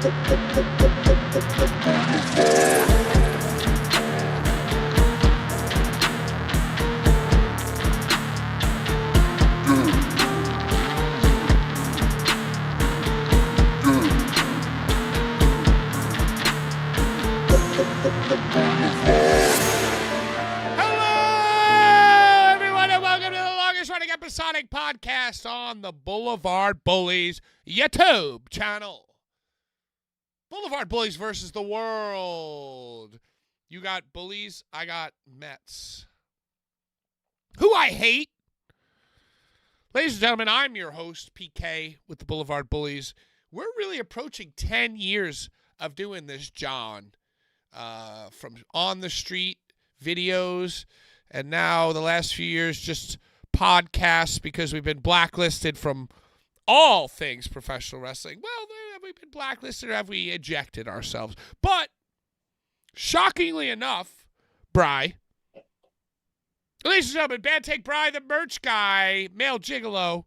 Episodic podcast on the Blvd Bullies YouTube channel. Blvd Bullies versus the world. You got Bullies, I got Mets. Who I hate. Ladies and gentlemen, I'm your host, PK, with the Blvd Bullies. We're really approaching 10 years of doing this, John. From on the street videos, and now the last few years just podcasts, because we've been blacklisted from all things professional wrestling. Well, have we been blacklisted or have we ejected ourselves? But shockingly enough, Bri, ladies and gentlemen, Bad Take Bri, the merch guy, male gigolo,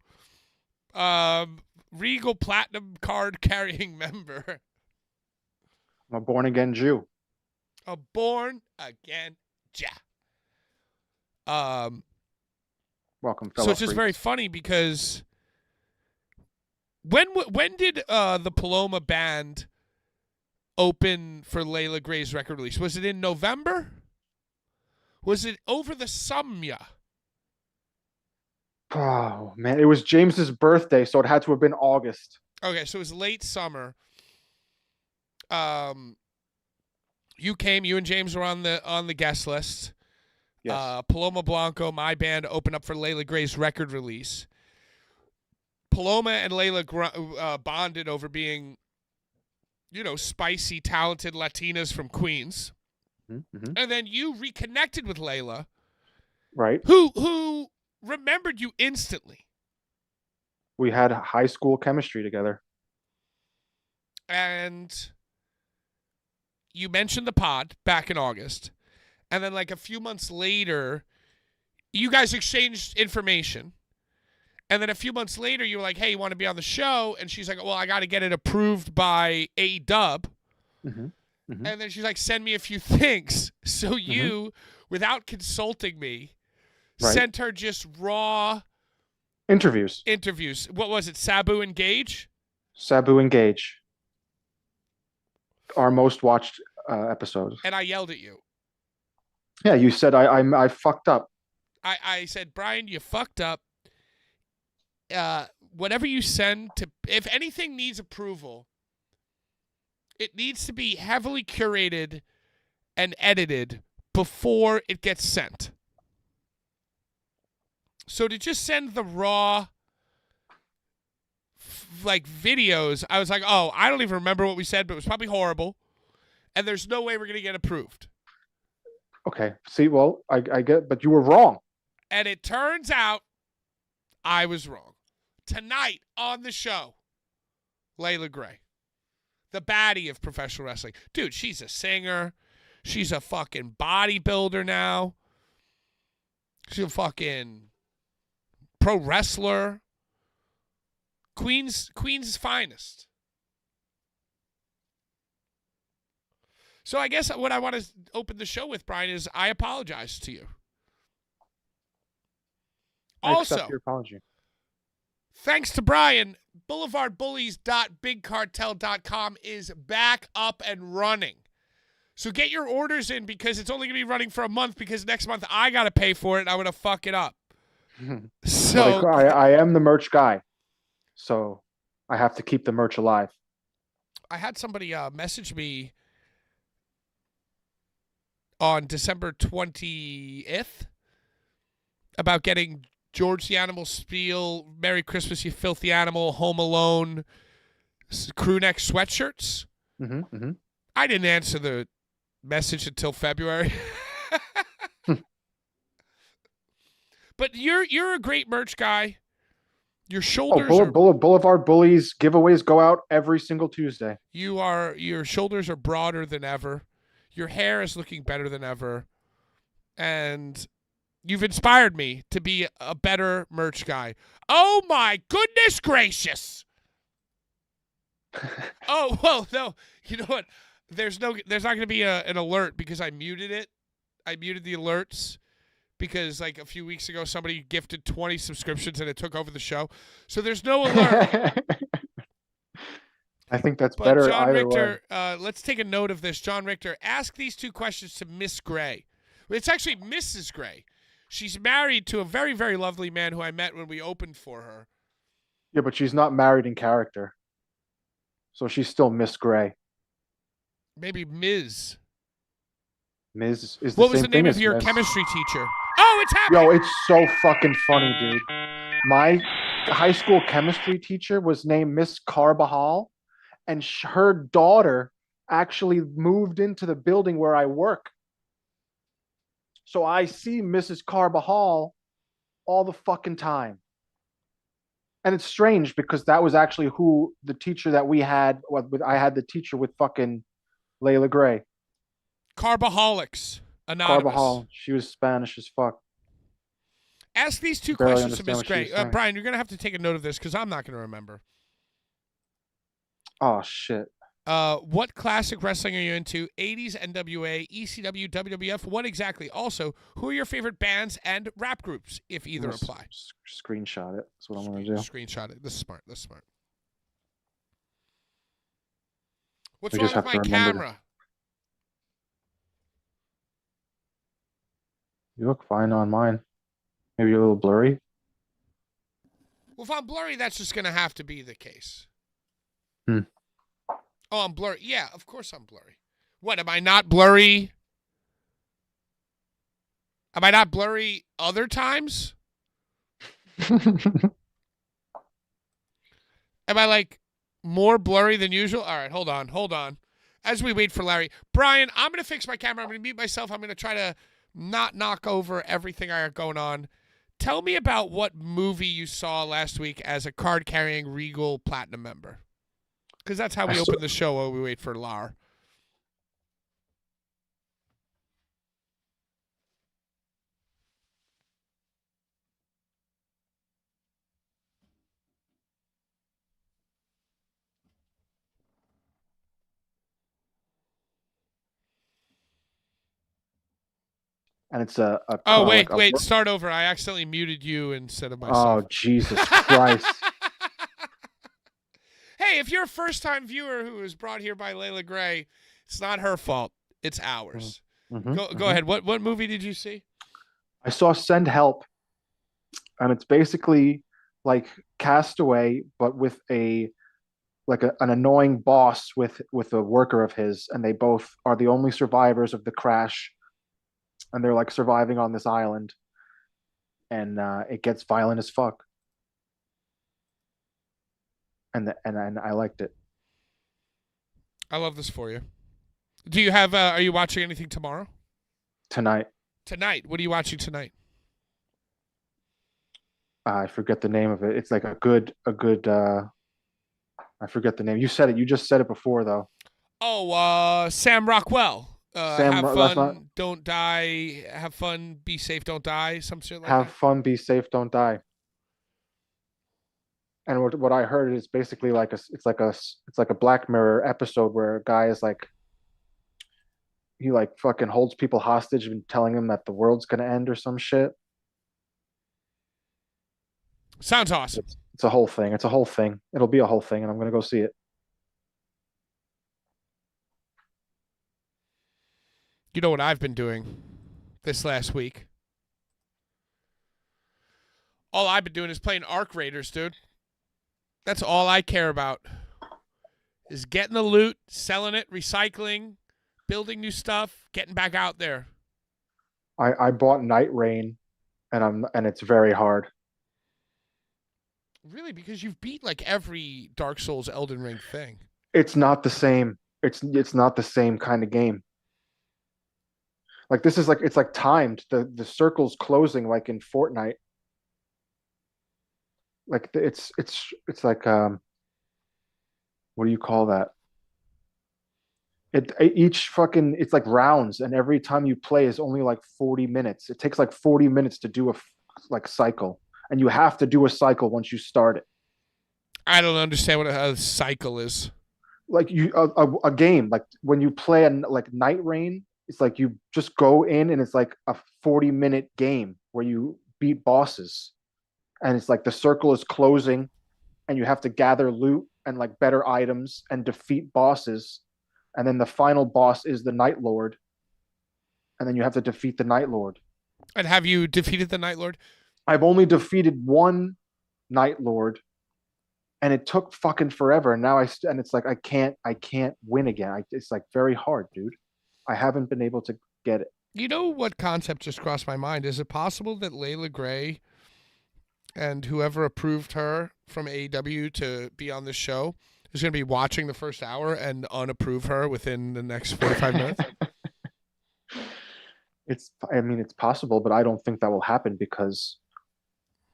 Regal Platinum card carrying member. I'm a born-again Jew. A born-again Jew. Welcome, fellow. So it's just very funny because when did the Paloma band open for LEILA Gray's record release? Was it in November? Was it over the summer? Oh man, it was James's birthday, so it had to have been August. Okay, so it was late summer. You and James were on the guest list. Yes. Paloma Blanco, my band, opened up for LEILA Gray's record release. Paloma and LEILA bonded over being, spicy, talented Latinas from Queens. Mm-hmm. And then you reconnected with LEILA. Right. Who remembered you instantly. We had high school chemistry together. And you mentioned the pod back in August. And then like a few months later, you guys exchanged information. And then a few months later, you were like, hey, you want to be on the show? And she's like, well, I got to get it approved by A-Dub. Mm-hmm. Mm-hmm. And then she's like, send me a few things. So you, without consulting me, sent her just raw interviews. What was it, Sabu Engage? Sabu Engage. Our most watched episode. And I yelled at you. Yeah, you said I fucked up. I said, Brian, you fucked up. Whatever you send to, if anything needs approval, it needs to be heavily curated and edited before it gets sent. So to just send the raw, videos, I was like, oh, I don't even remember what we said, but it was probably horrible. And there's no way we're going to get approved. Okay. See, well, I get, but you were wrong. And it turns out I was wrong. Tonight on the show, LEILA Gray, the baddie of professional wrestling. Dude, she's a singer. She's a fucking bodybuilder now. She's a fucking pro wrestler. Queen's finest. So I guess what I want to open the show with, Brian, is I apologize to you. I accept your apology. Thanks to Brian, BlvdBullies.BigCartel.com is back up and running. So get your orders in because it's only going to be running for a month because next month I got to pay for it and I'm going to fuck it up. So I am the merch guy, so I have to keep the merch alive. I had somebody message me on December 20th about getting George the Animal Spiel, Merry Christmas, You Filthy Animal, Home Alone, crew neck sweatshirts. Mm-hmm, mm-hmm. I didn't answer the message until February. But you're a great merch guy. Your shoulders Blvd Bullies giveaways go out every single Tuesday. Your shoulders are broader than ever. Your hair is looking better than ever. And you've inspired me to be a better merch guy. Oh, my goodness gracious. Oh well, no. You know what? There's not going to be an alert because I muted it. I muted the alerts because like a few weeks ago somebody gifted 20 subscriptions and it took over the show. So there's no alert. I think that's But better John either way. Richter, let's take a note of this. John Richter, ask these two questions to Miss Gray. It's actually Mrs. Gray. She's married to a very, very lovely man who I met when we opened for her. Yeah, but she's not married in character. So she's still Miss Gray. Maybe Ms. Ms. is the What was same the thing name of as your Miss. chemistry teacher? Oh, it's happening. Yo, it's so fucking funny, dude. My high school chemistry teacher was named Miss Carbajal, and her daughter actually moved into the building where I work. So I see Mrs. Carbajal all the fucking time. And it's strange because that was actually who the teacher that we had. I had the teacher with fucking LEILA Gray. Carbaholics Anonymous. Carbajal. She was Spanish as fuck. Ask these two Barely questions to Miss Gray. Brian, you're going to have to take a note of this because I'm not going to remember. Oh, shit. What classic wrestling are you into? 80s, NWA, ECW, WWF? What exactly? Also, who are your favorite bands and rap groups, if either apply? Screenshot it. That's what I'm going to do. Screenshot it. This is smart. This is smart. What's We wrong just with have to my remember camera? You look fine on mine. Maybe you're a little blurry. Well, if I'm blurry, that's just going to have to be the case. Hmm. Oh, I'm blurry. Yeah, of course I'm blurry. What, am I not blurry? Am I not blurry other times? Am I like more blurry than usual? All right, hold on. As we wait for Larry. Brian, I'm going to fix my camera. I'm going to mute myself. I'm going to try to not knock over everything I got going on. Tell me about what movie you saw last week as a card-carrying Regal Platinum member. Because that's how we open the show while we wait for Lar. And it's a oh, wait. Start over. I accidentally muted you instead of myself. Oh, Jesus Christ. Hey, if you're a first-time viewer who was brought here by LEILA Gray, it's not her fault. It's ours. Go ahead. What movie did you see? I saw Send Help. And it's basically like Castaway, but with an annoying boss with a worker of his, and they both are the only survivors of the crash, and they're like surviving on this island, and it gets violent as fuck. And I liked it. I love this for you. Do you have? Are you watching anything tomorrow? Tonight. What are you watching tonight? I forget the name of it. It's like a good. I forget the name. You said it. You just said it before, though. Oh, Sam Rockwell. Have fun, don't die. Have fun, be safe, don't die. Some shit like that. Have fun, be safe, don't die. And what I heard is basically it's like a Black Mirror episode where a guy is like, he like fucking holds people hostage and telling them that the world's gonna end or some shit. Sounds awesome. It's a whole thing. It's a whole thing. It'll be a whole thing, and I'm gonna go see it. You know what I've been doing this last week? All I've been doing is playing Arc Raiders, dude. That's all I care about. Is getting the loot, selling it, recycling, building new stuff, getting back out there. I bought Night Rain, and it's very hard. Really? Because you've beat like every Dark Souls Elden Ring thing. It's not the same. It's not the same kind of game. Like this is like it's like timed. The circle's closing like in Fortnite. Like it's like what do you call that? It's like rounds, and every time you play is only like 40 minutes. It takes like 40 minutes to do a cycle, and you have to do a cycle once you start it. I don't understand what a cycle is. like a game like when you play like Night Rain. It's like you just go in and it's like a 40-minute game where you beat bosses, and it's like the circle is closing and you have to gather loot and like better items and defeat bosses, and then the final boss is the Night Lord, and then you have to defeat the Night Lord. And have you defeated the Night Lord? I've only defeated one Night Lord, and it took fucking forever. And now and it's like I can't win again. It's like very hard, dude. I haven't been able to get it. You know what concept just crossed my mind? Is it possible that LEILA Gray and whoever approved her from AEW to be on this show is going to be watching the first hour and unapprove her within the next 45 minutes? I mean, it's possible, but I don't think that will happen because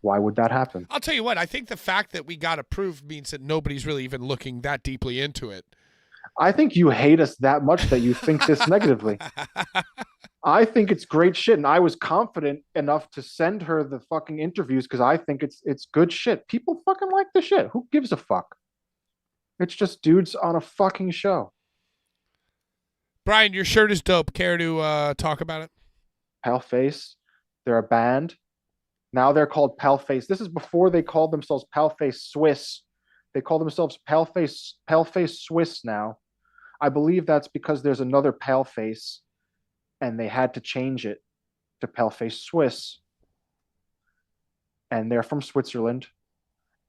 why would that happen? I'll tell you what, I think the fact that we got approved means that nobody's really even looking that deeply into it. I think you hate us that much that you think this negatively. I think it's great shit, and I was confident enough to send her the fucking interviews because I think it's good shit. People fucking like the shit. Who gives a fuck? It's just dudes on a fucking show. Brian, your shirt is dope. Care to talk about it? Paleface, they're a band. Now they're called Paleface. This is before they called themselves Paleface Swiss. They call themselves Paleface Swiss now. I believe that's because there's another Paleface, and they had to change it to Paleface Swiss. And they're from Switzerland,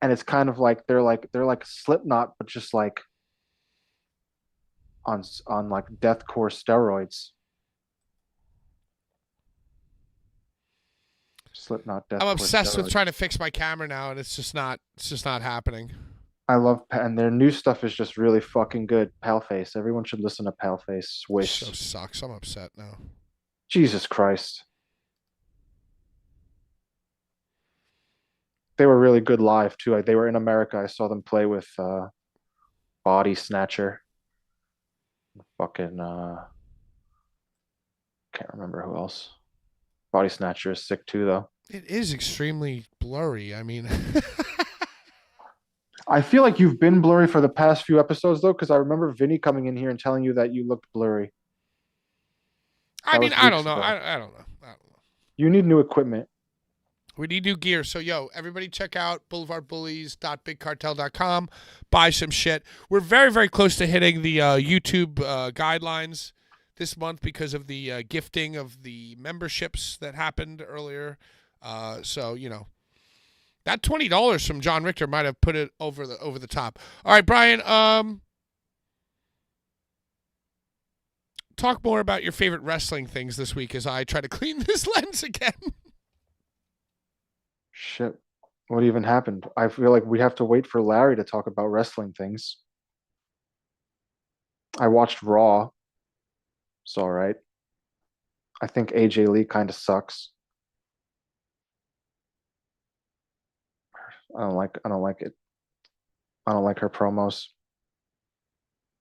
and it's kind of like they're like Slipknot, but just like on like deathcore steroids. Slipknot deathcore. I'm obsessed steroids. with trying to fix my camera now, and it's just not happening. I love and their new stuff is just really fucking good. Paleface. Everyone should listen to Paleface Swiss. Show sucks. I'm upset now. Jesus Christ. They were really good live too. Like, they were in America. I saw them play with Body Snatcher. Fucking can't remember who else. Body Snatcher is sick too though. It is extremely blurry. I mean, I feel like you've been blurry for the past few episodes though, because I remember Vinny coming in here and telling you that you looked blurry. I was don't weeks know. ago. I don't know. You need new equipment. We need new gear. So, yo, everybody check out boulevardbullies.bigcartel.com. Buy some shit. We're very, very close to hitting the YouTube guidelines this month because of the gifting of the memberships that happened earlier. So, you know, that $20 from John Richter might have put it over the top. All right, Brian, talk more about your favorite wrestling things this week as I try to clean this lens again. Shit. What even happened? I feel like we have to wait for Larry to talk about wrestling things. I watched Raw. It's all right. I think AJ Lee kind of sucks. I don't like it. I don't like her promos.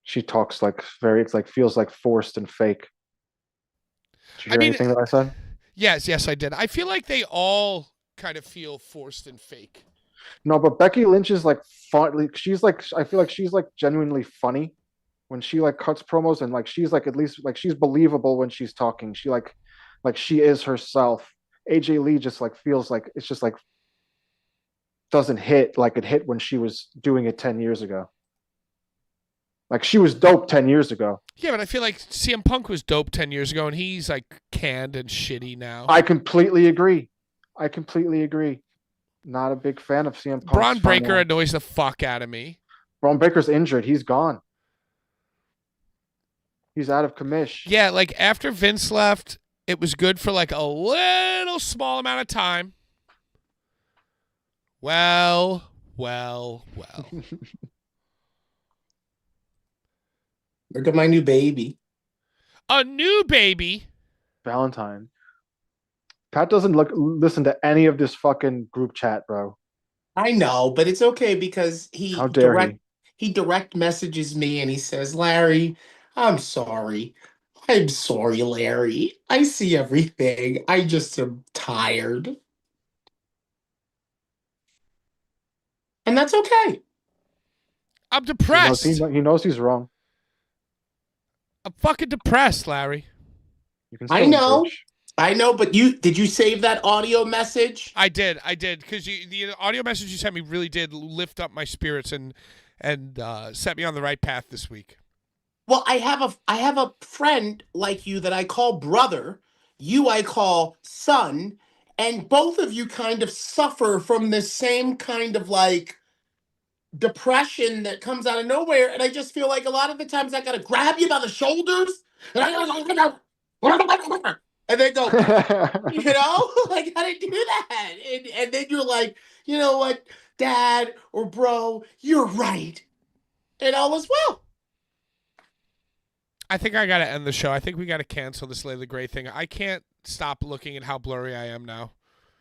She talks like it's like feels like forced and fake. Did you hear anything that I said? Yes, I did. I feel like they all kind of feel forced and fake. No, but Becky Lynch is like fun. Like, I feel like she's like genuinely funny when she like cuts promos, and like she's like at least like she's believable when she's talking. She like she is herself. AJ Lee just like feels like it's just like doesn't hit like it hit when she was doing it 10 years ago. Like she was dope 10 years ago. Yeah, but I feel like CM Punk was dope 10 years ago, and he's like canned and shitty now. I completely agree. Not a big fan of CM Punk. Braun Breaker annoys the fuck out of me. Braun Breaker's injured. He's gone. He's out of commish. Yeah, like after Vince left, it was good for like a little small amount of time. Well. Look at my new baby. A new baby? Valentine. Pat doesn't listen to any of this fucking group chat, bro. I know, but it's okay because How dare he direct messages me and he says, Larry, I'm sorry. I'm sorry, Larry. I see everything. I just am tired. And that's okay. I'm depressed. He knows he's wrong. I'm fucking depressed, Larry. You can I still know. engage. I know, but did you save that audio message? I did, because the audio message you sent me really did lift up my spirits and set me on the right path this week. Well, I have a friend like you that I call brother. You I call son, and both of you kind of suffer from this same kind of like depression that comes out of nowhere. And I just feel like a lot of the times I gotta grab you by the shoulders and then go, you know, I gotta do that. And then you're like, you know what, dad or bro, you're right. And all is well. I think I got to end the show. I think we got to cancel this LEILA Gray thing. I can't stop looking at how blurry I am now.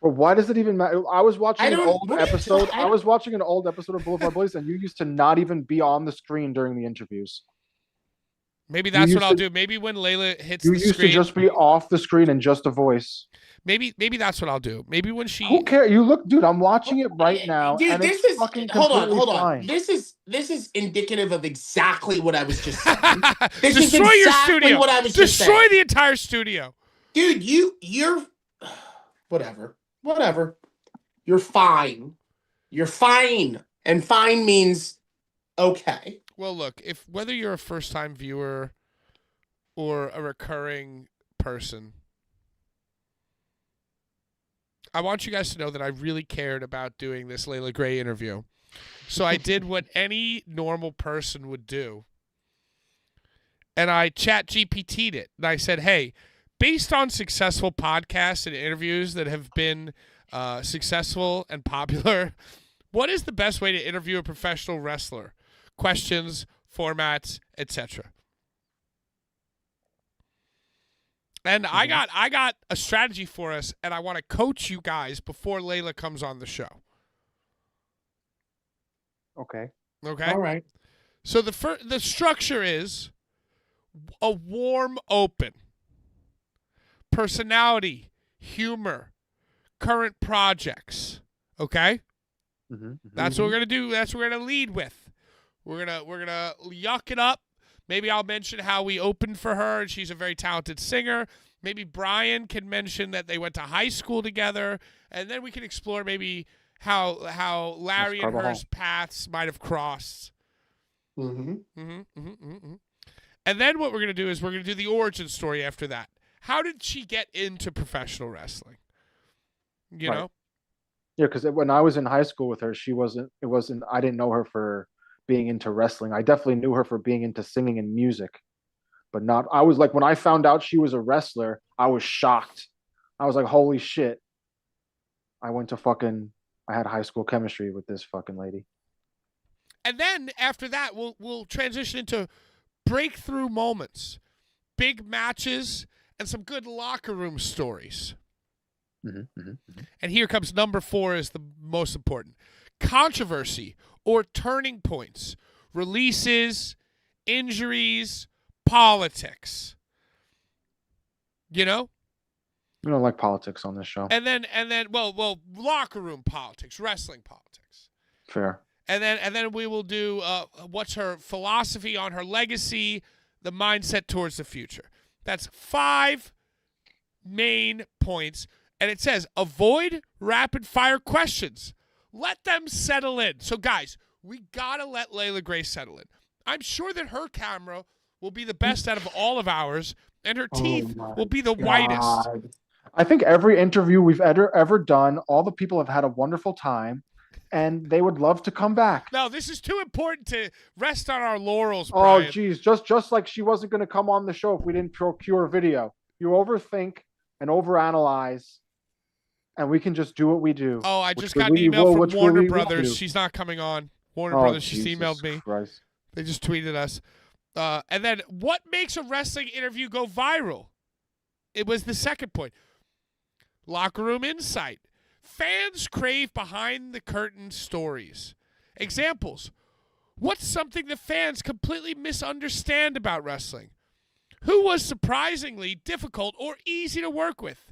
Well, why does it even matter? I was watching an old what are you episode. doing? I was watching an old episode of Blvd Bullies, and you used to not even be on the screen during the interviews. Maybe that's what I'll do. Maybe when LEILA hits You the used screen, to just be off the screen and just a voice. maybe that's what I'll do. Maybe when she Who cares? You look, dude. I'm watching it right now, Dude, and this it's is fucking hold on. completely fine. This is indicative of exactly what I was just saying. This is destroy your exactly studio. what I was just Destroy saying. the entire studio. Dude, you're whatever. You're fine. You're fine. And fine means okay. Well, look, if whether you're a first-time viewer or a recurring person, I want you guys to know that I really cared about doing this LEILA Gray interview. So I did what any normal person would do. And I chat GPT'd it. And I said, hey, based on successful podcasts and interviews that have been successful and popular, what is the best way to interview a professional wrestler? Questions, formats, etc. And I got a strategy for us, and I want to coach you guys before LEILA comes on the show. Okay. Okay? All right. So the structure is a warm open. Personality, humor, current projects. Okay? That's what we're gonna do. That's what we're gonna lead with. We're gonna yuck it up. Maybe I'll mention how we opened for her and she's a very talented singer. Maybe Brian can mention that they went to high school together, and then we can explore maybe how Larry and her's paths might have crossed. And then what we're gonna do is we're gonna do the origin story after that. How did she get into professional wrestling? You know? Yeah, because when I was in high school with her, I didn't know her for being into wrestling. I definitely knew her for being into singing and music, but not, I was like, when I found out she was a wrestler, I was shocked. I was like, holy shit. I had high school chemistry with this fucking lady. And then after that, we'll transition into breakthrough moments, big matches, and some good locker room stories. And here comes number 4 is the most important. Controversy or turning points, releases, injuries, politics. You know? We don't like politics on this show. And then well, locker room politics, wrestling politics. Fair. And then we will do what's her philosophy on her legacy, the mindset towards the future. That's 5 main points. And it says, avoid rapid-fire questions. Let them settle in. So, guys, we got to let LEILA Gray settle in. I'm sure that her camera will be the best out of all of ours, and her teeth will be the whitest. I think every interview we've ever done, all the people have had a wonderful time, and they would love to come back. No, this is too important to rest on our laurels, Brian. Oh, geez. Just like she wasn't going to come on the show if we didn't procure video. You overthink and overanalyze. And we can just do what we do. Oh, I just got an email from Warner Brothers. She's not coming on. Warner Brothers just emailed me. Christ. They just tweeted us. And then, what makes a wrestling interview go viral? It was the second point. Locker room insight. Fans crave behind-the-curtain stories. Examples. What's something the fans completely misunderstand about wrestling? Who was surprisingly difficult or easy to work with?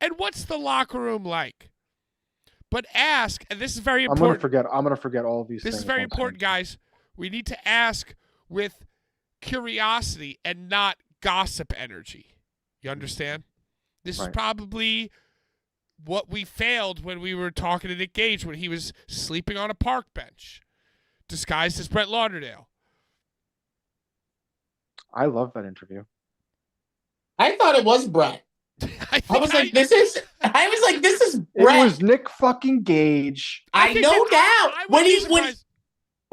And what's the locker room like? But ask, and this is very important. I'm gonna forget all of these things. This is very important, guys. We need to ask with curiosity and not gossip energy. You understand? This is probably what we failed when we were talking to Nick Gage when he was sleeping on a park bench, disguised as Brett Lauderdale. I love that interview. I thought it was Brett. I was like, this is Brett. It was Nick fucking Gage. I know now.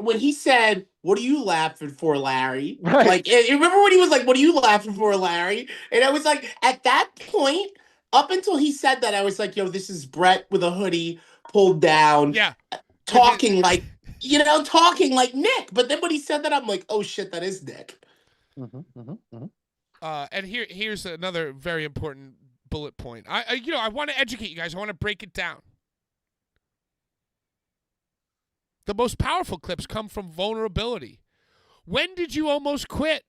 When he said, "What are you laughing for, Larry?" Right. Like, remember when he was like, "What are you laughing for, Larry?" And I was like, at that point, up until he said that, I was like, "Yo, this is Brett with a hoodie pulled down, talking like Nick." But then when he said that, I'm like, "Oh shit, that is Nick." And here's another very important bullet point. I want to educate you guys. I want to break it down. The most powerful clips come from vulnerability. When did you almost quit?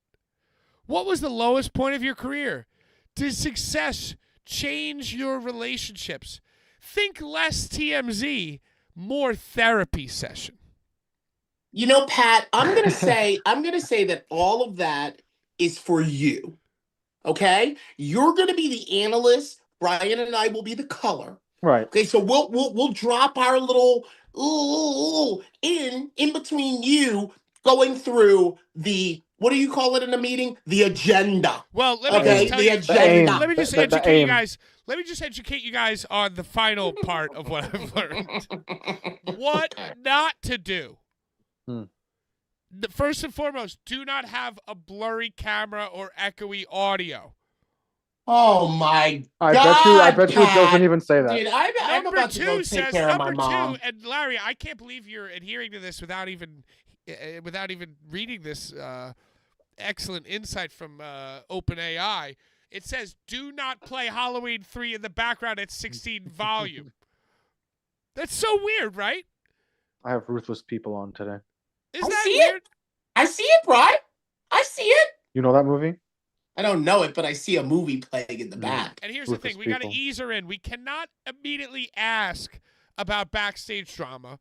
What was the lowest point of your career? Did success change your relationships? Think less TMZ, more therapy session. You know, Pat, I'm gonna say that all of that is for you. Okay? You're gonna be the analyst. Brian and I will be the color. Right. Okay, so we'll drop our little in between you going through the, what do you call it in a meeting? The agenda. Well, let me just tell you, agenda. Let me just educate you guys. Let me just educate you guys on the final part of what I've learned. What not to do. First and foremost, do not have a blurry camera or echoey audio. Oh my God! I bet you it doesn't even say that. Dude, I'm about to go take care of my mom. And Larry, I can't believe you're adhering to this without even reading this excellent insight from OpenAI. It says, "Do not play Halloween 3 in the background at 16 volume." That's so weird, right? I have ruthless people on today. Is that weird? I see it, Brian. I see it. You know that movie? I don't know it, but I see a movie playing in the back. And here's the thing. We got to ease her in. We cannot immediately ask about backstage drama.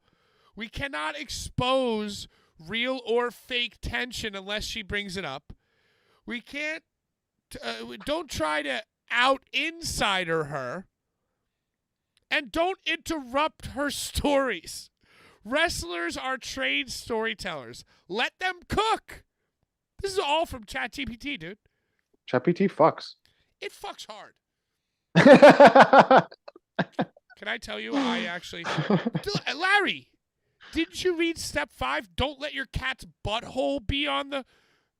We cannot expose real or fake tension unless she brings it up. We can't. Don't try to out-insider her. And don't interrupt her stories. Wrestlers are trained storytellers. Let them cook. This is all from ChatGPT, dude. ChatGPT fucks. It fucks hard. Can I tell you, I actually... Larry, didn't you read step 5? Don't let your cat's butthole be on the...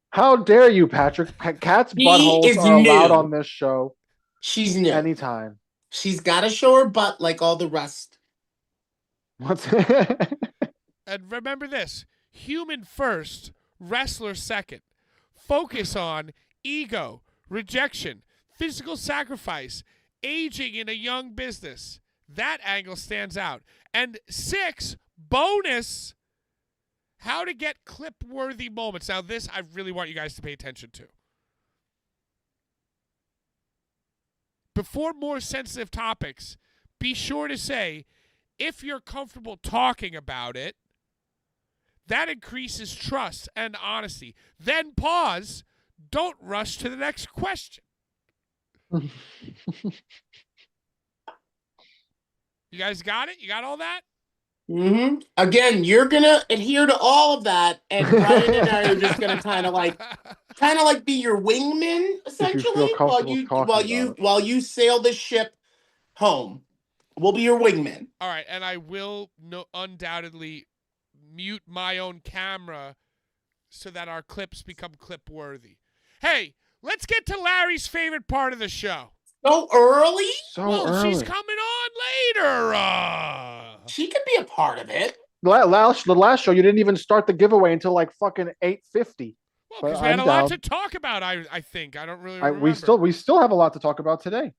How dare you, Patrick? Cats' buttholes are allowed on this show. She's new. Anytime. She's got to show her butt like all the rest. And remember this. Human first, wrestler second. Focus on ego, rejection, physical sacrifice, aging in a young business. That angle stands out. And 6, bonus, how to get clip-worthy moments. Now, this I really want you guys to pay attention to. Before more sensitive topics, be sure to say, if you're comfortable talking about it, that increases trust and honesty. Then pause. Don't rush to the next question. You guys got it? You got all that? Mm-hmm. Again, you're gonna adhere to all of that, and Brian and I are just gonna kind of like be your wingmen, essentially, while you sail the ship home. We'll be your wingmen. All right, and I will undoubtedly mute my own camera so that our clips become clip-worthy. Hey, let's get to Larry's favorite part of the show. So early? She's coming on later. She could be a part of it. The last show, you didn't even start the giveaway until like fucking 8:50. Well, because we had a lot to talk about, I think. I don't really remember. We still have a lot to talk about today.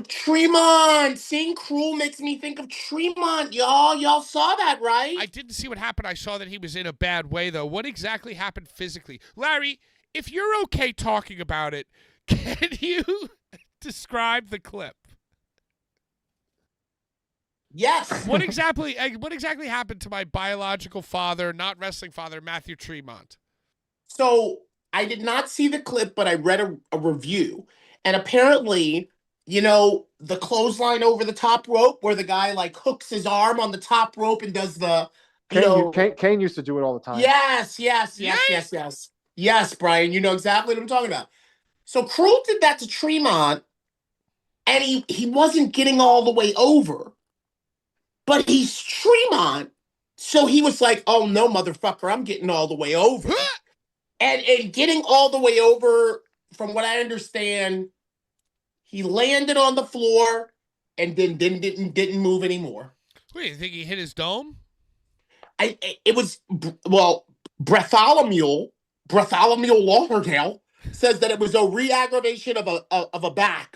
Tremont! Seeing Cruel makes me think of Tremont, y'all. Y'all saw that, right? I didn't see what happened. I saw that he was in a bad way, though. What exactly happened physically? Larry, if you're okay talking about it, can you describe the clip? Yes. What exactly happened to my biological father, not wrestling father, Matthew Tremont? So I did not see the clip, but I read a review. And apparently, the clothesline over the top rope where the guy like hooks his arm on the top rope and does the, Kane used to do it all the time. Yes. Yes, Brian, you know exactly what I'm talking about. So Cruel did that to Tremont, and he wasn't getting all the way over. But he's Tremont, so he was like, oh no, motherfucker, I'm getting all the way over. And getting all the way over, from what I understand, he landed on the floor and then didn't move anymore. Wait, you think he hit his dome? It was, well, Bartholomew Lauderdale says that it was a re-aggravation of a bad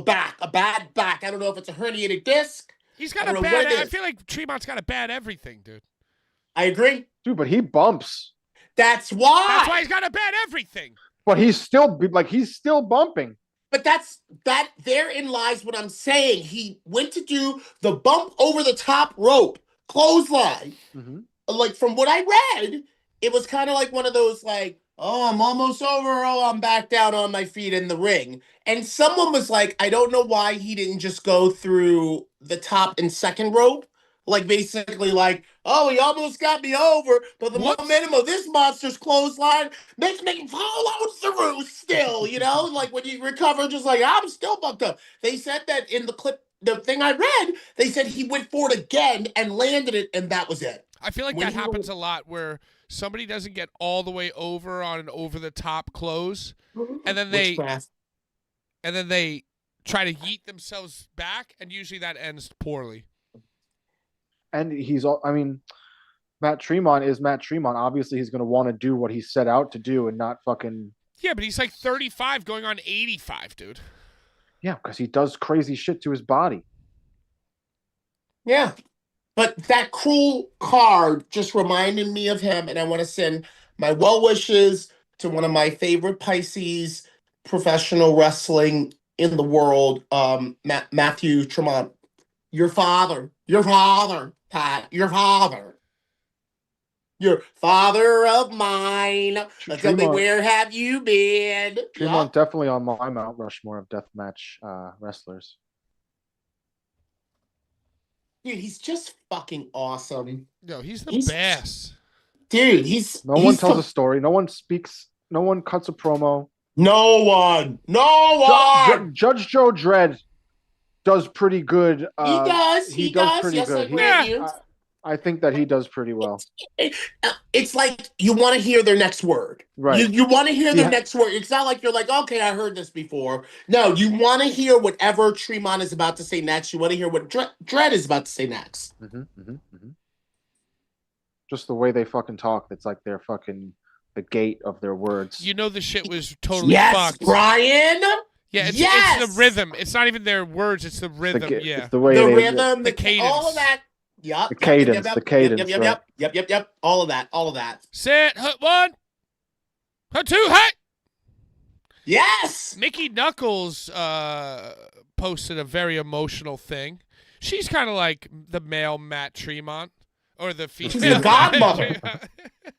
back. I don't know if it's a herniated disc. He's got a bad. I feel like Tremont's got a bad everything, dude. I agree, dude. But he bumps. That's why he's got a bad everything. But he's still bumping. But that therein lies what I'm saying. He went to do the bump over the top rope clothesline. Mm-hmm. Like, from what I read, it was kind of like one of those like, oh, I'm almost over. Oh, I'm back down on my feet in the ring. And someone was like, I don't know why he didn't just go through the top and second rope. Like, basically like, oh, he almost got me over, but the momentum of this monster's clothesline makes me fall out through still, Like, when you recover, just like, I'm still bucked up. They said that in the clip, the thing I read, they said he went for it again and landed it, and that was it. I feel like that happens a lot where somebody doesn't get all the way over on an over-the-top close, and then they try to yeet themselves back, and usually that ends poorly. And Matt Tremont is Matt Tremont. Obviously, he's going to want to do what he set out to do and not fucking... Yeah, but he's like 35 going on 85, dude. Yeah, because he does crazy shit to his body. Yeah. But that Cruel card just reminded me of him, and I want to send my well wishes to one of my favorite Pisces professional wrestling in the world, Matthew Tremont. Your father, Pat, your father of mine. Tell me, where have you been? Tremont definitely on my Mount Rushmore of deathmatch wrestlers. Dude, he's just fucking awesome. No, he's the best. Dude, no one tells a story. No one speaks. No one cuts a promo. No one. Judge Joe Dredd does pretty good. He does pretty good. I think that he does pretty well. It's like you want to hear their next word. Right. You want to hear their next word. It's not like you're like, okay, I heard this before. No, you want to hear whatever Tremont is about to say next. You want to hear what Dredd is about to say next. Mm-hmm. Just the way they fucking talk. It's like they're fucking the gate of their words. The shit was totally fucked. Brian. Yeah, it's the rhythm. It's not even their words. It's the rhythm. It's the way the rhythm, the cadence, all of that. Yep. The cadence. Yep. All of that. Set, hut one, hut two, hut. Yes. Mickey Knuckles posted a very emotional thing. She's kind of like the male Matt Tremont, or the female. She's the godmother.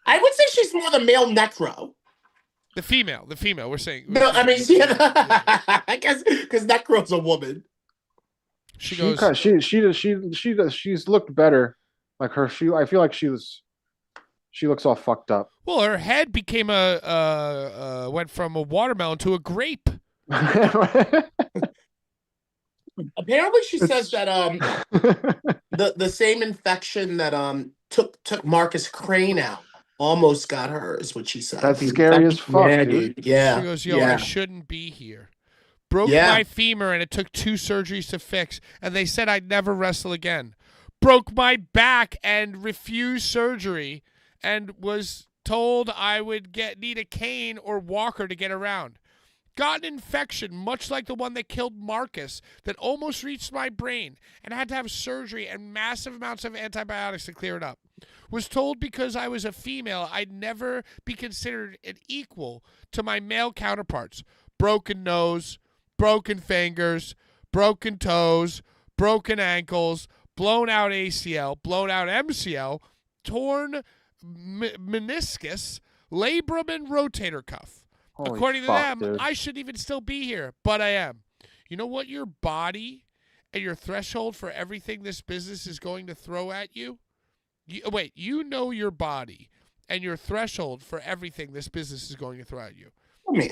I would say she's more the male Necro. The female. We're saying. No, I mean, I guess because Necro's a woman. She's looked better. Like her, I feel like she looks all fucked up. Well, her head became went from a watermelon to a grape. Apparently, she says that the same infection that took Marcus Crane out almost got her, is what she said. That's scary as fuck, dude. Yeah. She goes, I shouldn't be here. Broke my femur, and it took 2 surgeries to fix, and they said I'd never wrestle again. Broke my back and refused surgery, and was told I would need a cane or walker to get around. Got an infection, much like the one that killed Marcus, that almost reached my brain, and had to have surgery and massive amounts of antibiotics to clear it up. Was told because I was a female, I'd never be considered an equal to my male counterparts. Broken nose, broken fingers, broken toes, broken ankles, blown out ACL, blown out MCL, torn meniscus, labrum, and rotator cuff. Holy According to fuck, them, dude. I shouldn't even still be here, but I am. You know what your body and your threshold for everything this business is going to throw at you? You know your body and your threshold for everything this business is going to throw at you.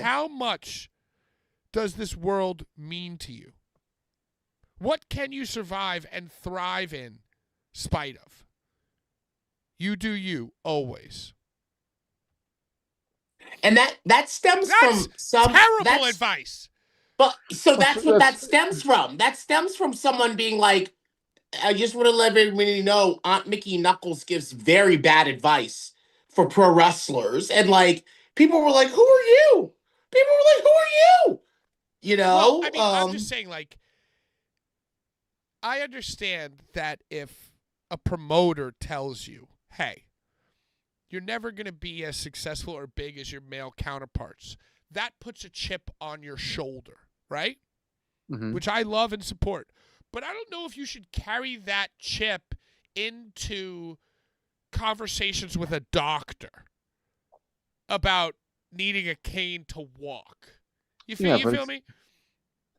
How much does this world mean to you? What can you survive and thrive in spite of? You do you, always. And that stems from some terrible advice. But so that's what that stems from. That stems from someone being like, I just want to let everybody know Aunt Mickey Knuckles gives very bad advice for pro wrestlers. And like people were like, who are you? People were like, who are you? You know? Well, I mean, I'm just saying, like, I understand that if a promoter tells you, hey, you're never going to be as successful or big as your male counterparts, that puts a chip on your shoulder, right? Mm-hmm. Which I love and support. But I don't know if you should carry that chip into conversations with a doctor about needing a cane to walk. You feel me?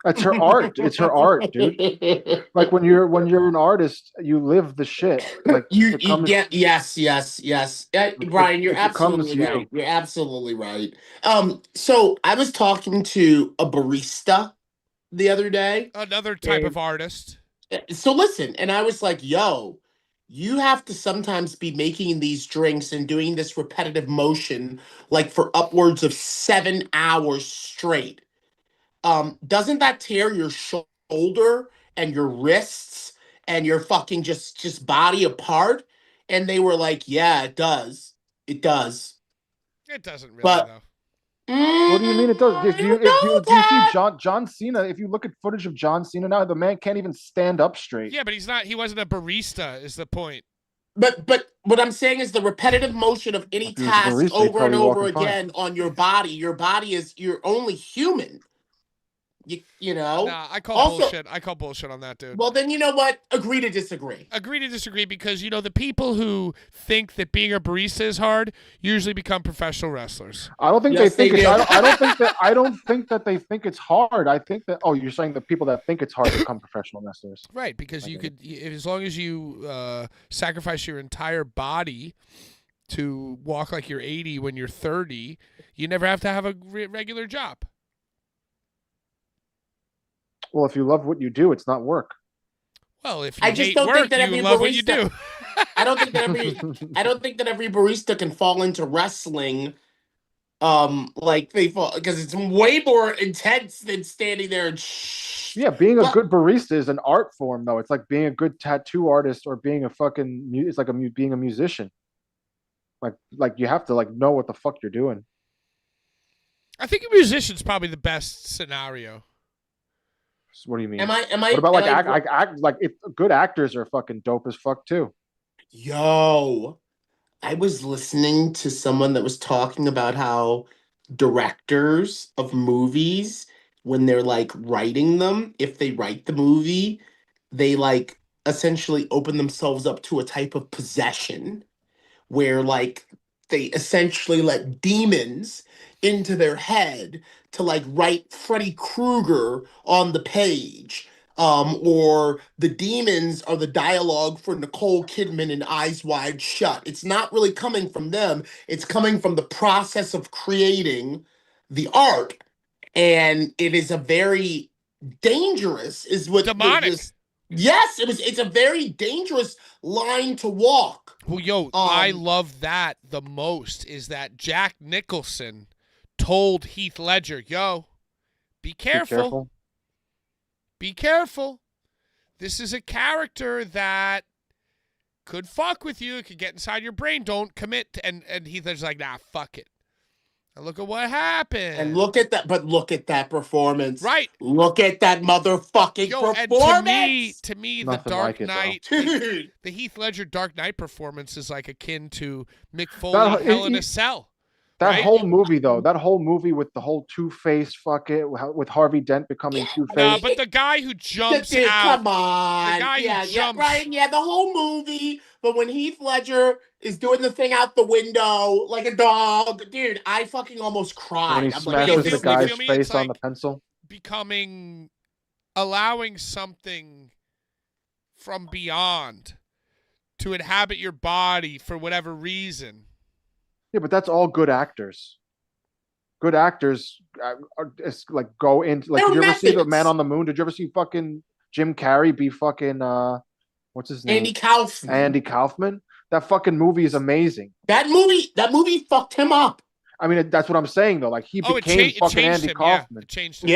It's her art. It's her art, dude. Like when you're an artist, you live the shit. Like yes. Brian, you're absolutely right. You're absolutely right. So I was talking to a barista the other day. Another type of artist. So listen, and I was like, yo, you have to sometimes be making these drinks and doing this repetitive motion like for upwards of 7 hours straight. Doesn't that tear your shoulder and your wrists and your fucking just body apart? And they were like, yeah, it does. It does. It doesn't really, though. What do you mean it does? Do you see John Cena? If you look at footage of John Cena now, the man can't even stand up straight. Yeah, but he wasn't a barista, is the point. But what I'm saying is the repetitive motion of any task over and over again on your body is, you're only human. You know? Nah, I call bullshit. I call bullshit on that, dude. Well, then you know what? Agree to disagree. Agree to disagree because, you know, the people who think that being a barista is hard usually become professional wrestlers. I don't think they think it's I don't think that they think it's hard. I think that you're saying the people that think it's hard become professional wrestlers. Right, because you could, as long as you sacrifice your entire body to walk like you're 80 when you're 30, you never have to have a regular job. Well, if you love what you do, it's not work. Well, if you hate work, you love what you do. I don't think that every barista can fall into wrestling. Like they fall because it's way more intense than standing there and Yeah, being a good barista is an art form, though. It's like being a good tattoo artist or being a fucking. It's like being a musician. Like you have to know what the fuck you're doing. I think a musician's probably the best scenario. What do you mean? Am I? What about if good actors are fucking dope as fuck too? Yo, I was listening to someone that was talking about how directors of movies, when they're writing them, if they write the movie, they essentially open themselves up to a type of possession where they essentially let demons into their head to write Freddy Krueger on the page. Or the demons are the dialogue for Nicole Kidman in Eyes Wide Shut. It's not really coming from them. It's coming from the process of creating the art. And it is a very dangerous, demonic. Yes, it's a very dangerous line to walk. Well, I love that the most is that Jack Nicholson told Heath Ledger, be careful. Be careful. This is a character that could fuck with you. It could get inside your brain. Don't commit. And Heath Ledger's like, nah, fuck it. And look at what happened. And look at that performance. Right. Look at that motherfucking performance. And to me, the Dark Knight, dude. the Heath Ledger Dark Knight performance is akin to Mick Foley Hell in a Cell. That right? whole movie, though, that whole movie with the whole Two-Face, fuck it, with Harvey Dent becoming Yeah. Two-Face. But the guy who jumps Dude, out, come on. the guy who Yeah, jumps, right. Yeah, the whole movie. But when Heath Ledger is doing the thing out the window like a dog, dude, I fucking almost When he cried. I'm like, you yo, smashes feel, the this you guy's feel nigga. me? It's face on the like pencil. allowing something from beyond to inhabit your body for whatever reason. Yeah, but that's all good actors. Good actors it's like go into like. They're Did you ever see the methods. Man on the Moon? Did you ever see fucking Jim Carrey be fucking what's his name? Andy Kaufman. Andy Kaufman. That fucking movie is amazing. That movie fucked him up. I mean, that's what I'm saying though. Like he Oh, became it fucking changed Andy him. Yeah, Kaufman. it changed him.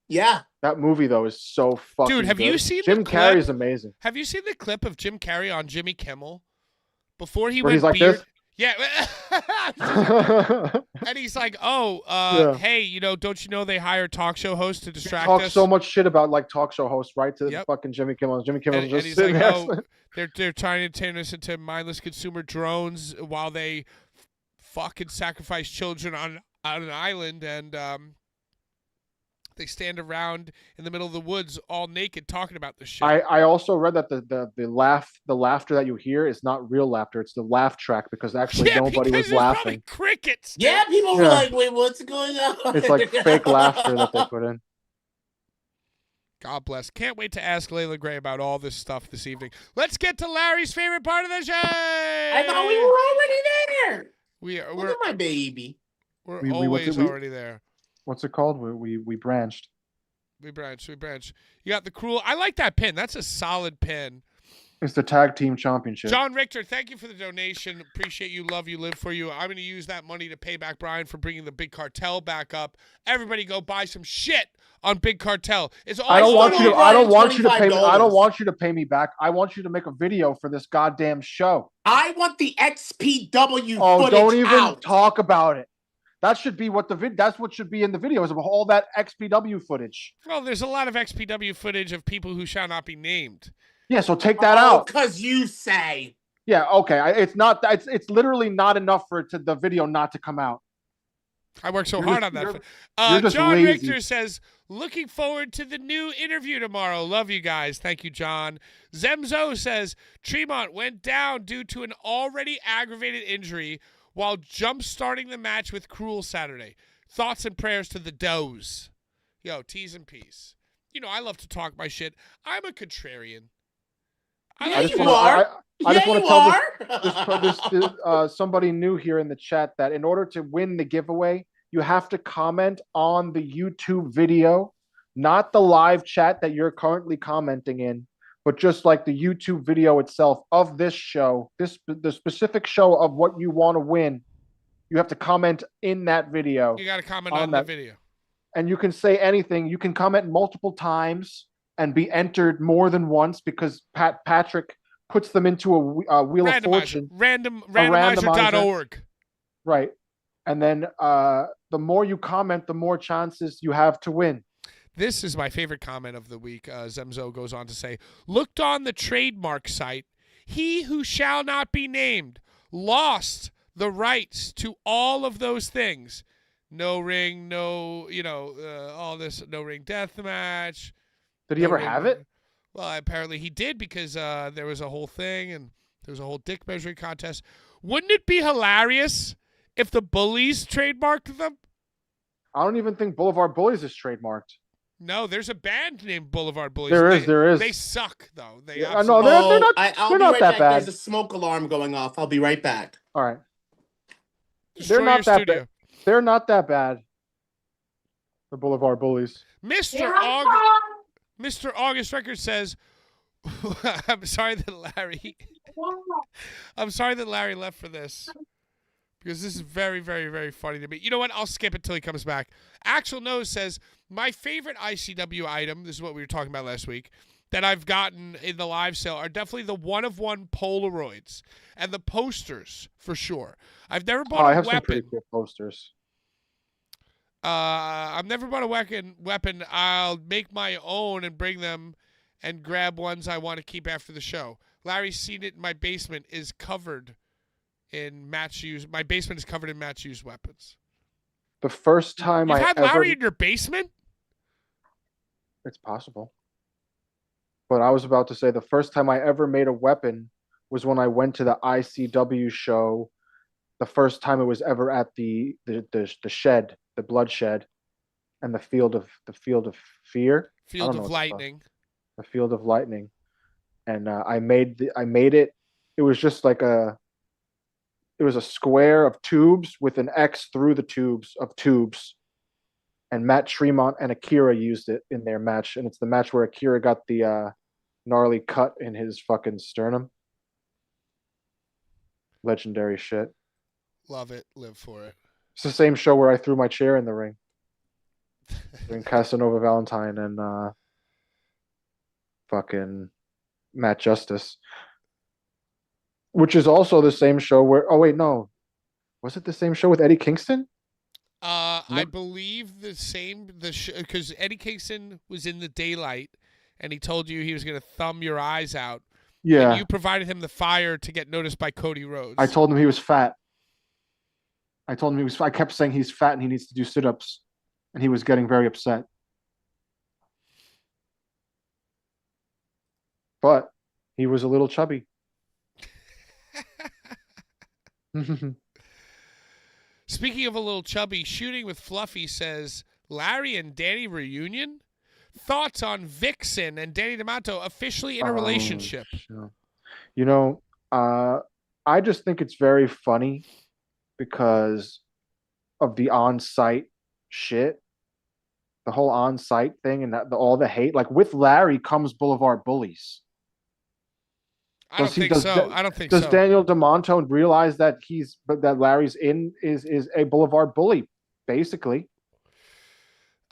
Yeah. That movie though is so fucking. Dude, have good. you seen Jim the clip? Carrey is amazing. Have you seen the clip of Jim Carrey on Jimmy Kimmel before he Where went he's like beard? this. Yeah. Yeah. And he's like, hey, don't you know they hire talk show hosts to distract Talk us? so much shit about like talk show hosts, right? To Yep. fucking Jimmy Kimmel. Jimmy Kimmel And just he's sitting like, there. they're trying to turn us into mindless consumer drones while they fucking sacrifice children on an island, and they stand around in the middle of the woods all naked talking about this shit. I also read that the laughter that you hear is not real laughter. It's the laugh track because actually nobody because was there's probably laughing. crickets. dude. Yeah, people were Yeah. like, wait, what's going on? It's like fake laughter that they put in. God bless. Can't wait to ask LEILA Gray about all this stuff this evening. Let's get to Larry's favorite part of the show. I thought we were already there. Look We're at my baby. we're We- always we- already there. What's it called? We branched. We branch. You got the cruel. I like that pin. That's a solid pin. It's the tag team championship. John Richter, thank you for the donation. Appreciate you. Love you. Live for you. I'm going to use that money to pay back Brian for bringing the Big Cartel back up. Everybody go buy some shit on Big Cartel. It's all I don't want you to. I don't want you to pay me. I don't $25. want you to pay me back. I want you to make a video for this goddamn show. I want the XPW Oh, footage don't even out. talk about it. That should be what that's what should be in the videos of all that XPW footage. Well, there's a lot of XPW footage of people who shall not be named. Yeah, so take that out. Because you say. Yeah, okay. It's not. It's literally not enough for the video not to come out. I worked so You're hard just- on you're that. just John lazy. Richter says, looking forward to the new interview tomorrow. Love you guys. Thank you, John. Zemzo says, Tremont went down due to an already aggravated injury while jump-starting the match with Cruel Saturday. Thoughts and prayers to the does. Yo, T's and P's. I love to talk my shit. I'm a contrarian. Yeah, just you wanna- are. I just Yeah, want you to tell this somebody new here in the chat that in order to win the giveaway, you have to comment on the YouTube video, not the live chat that you're currently commenting in, but just like the YouTube video itself of this show, the specific show of what you want to win. You have to comment in that video. You got to comment On on that- the video. And you can say anything. You can comment multiple times and be entered more than once because Patrick puts them into a wheel of fortune. Randomizer.org. Right. And then the more you comment, the more chances you have to win. This is my favorite comment of the week. Zemzo goes on to say, looked on the trademark site, he who shall not be named lost the rights to all of those things. No ring, no, all this, no ring death match. Did he ever have it? Well, apparently he did because there was a whole thing and there was a whole dick measuring contest. Wouldn't it be hilarious if the Bullies trademarked them? I don't even think Blvd Bullies is trademarked. No, there's a band named Blvd Bullies. There is. They suck, though. They Yeah, I know, absolutely- they're not- I'll they're be not right that back. bad. There's a smoke alarm going off. I'll be right back. All right. Destroy They're not your that studio. bad. They're not that bad. The Blvd Bullies. Mr. August Record says, I'm sorry that Larry left for this. Because this is very, very, very funny to me. You know what? I'll skip it till he comes back. Axel Nose says, my favorite ICW item, this is what we were talking about last week, that I've gotten in the live sale are definitely the one-of-one Polaroids and the posters, for sure. I've never bought I a have some weapon. pretty cool posters. I've never bought a weapon. I'll make my own and bring them and grab ones I want to keep after the show. Larry's seen it in my basement is covered in match use. My basement is covered in match use weapons. The first time You've I had ever, Larry in your basement? it's possible. But I was about to say the first time I ever made a weapon was when I went to the ICW show. The first time it was ever at the shed, the bloodshed, and the field of fear. I Field don't know of what it's called. Lightning. The field of lightning, and I made it. It was just like it was a square of tubes with an X through the tubes of tubes. And Matt Tremont and Akira used it in their match, and it's the match where Akira got the gnarly cut in his fucking sternum. Legendary shit. Love it. Live for it. It's the same show where I threw my chair in the ring during Casanova Valentine and fucking Matt Justice, which is also the same show where. Oh wait, no, was it the same show with Eddie Kingston? I believe the same. Because Eddie Kingston was in the daylight, and he told you he was going to thumb your eyes out. Yeah. And you provided him the fire to get noticed by Cody Rhodes. I told him he was fat. I told him he was. I kept saying he's fat and he needs to do sit-ups, and he was getting very upset. But he was a little chubby. Speaking of a little chubby, Shooting with Fluffy says, Larry and Danny reunion? Thoughts on Vixen and Danny D'Amato officially in a relationship? You know, I just think it's very funny because of the on-site shit, the whole on-site thing, and all the hate. Like with Larry comes Blvd Bullies. I don't think so. Does Daniel D'Amato realize that Larry's is a Blvd Bully, basically?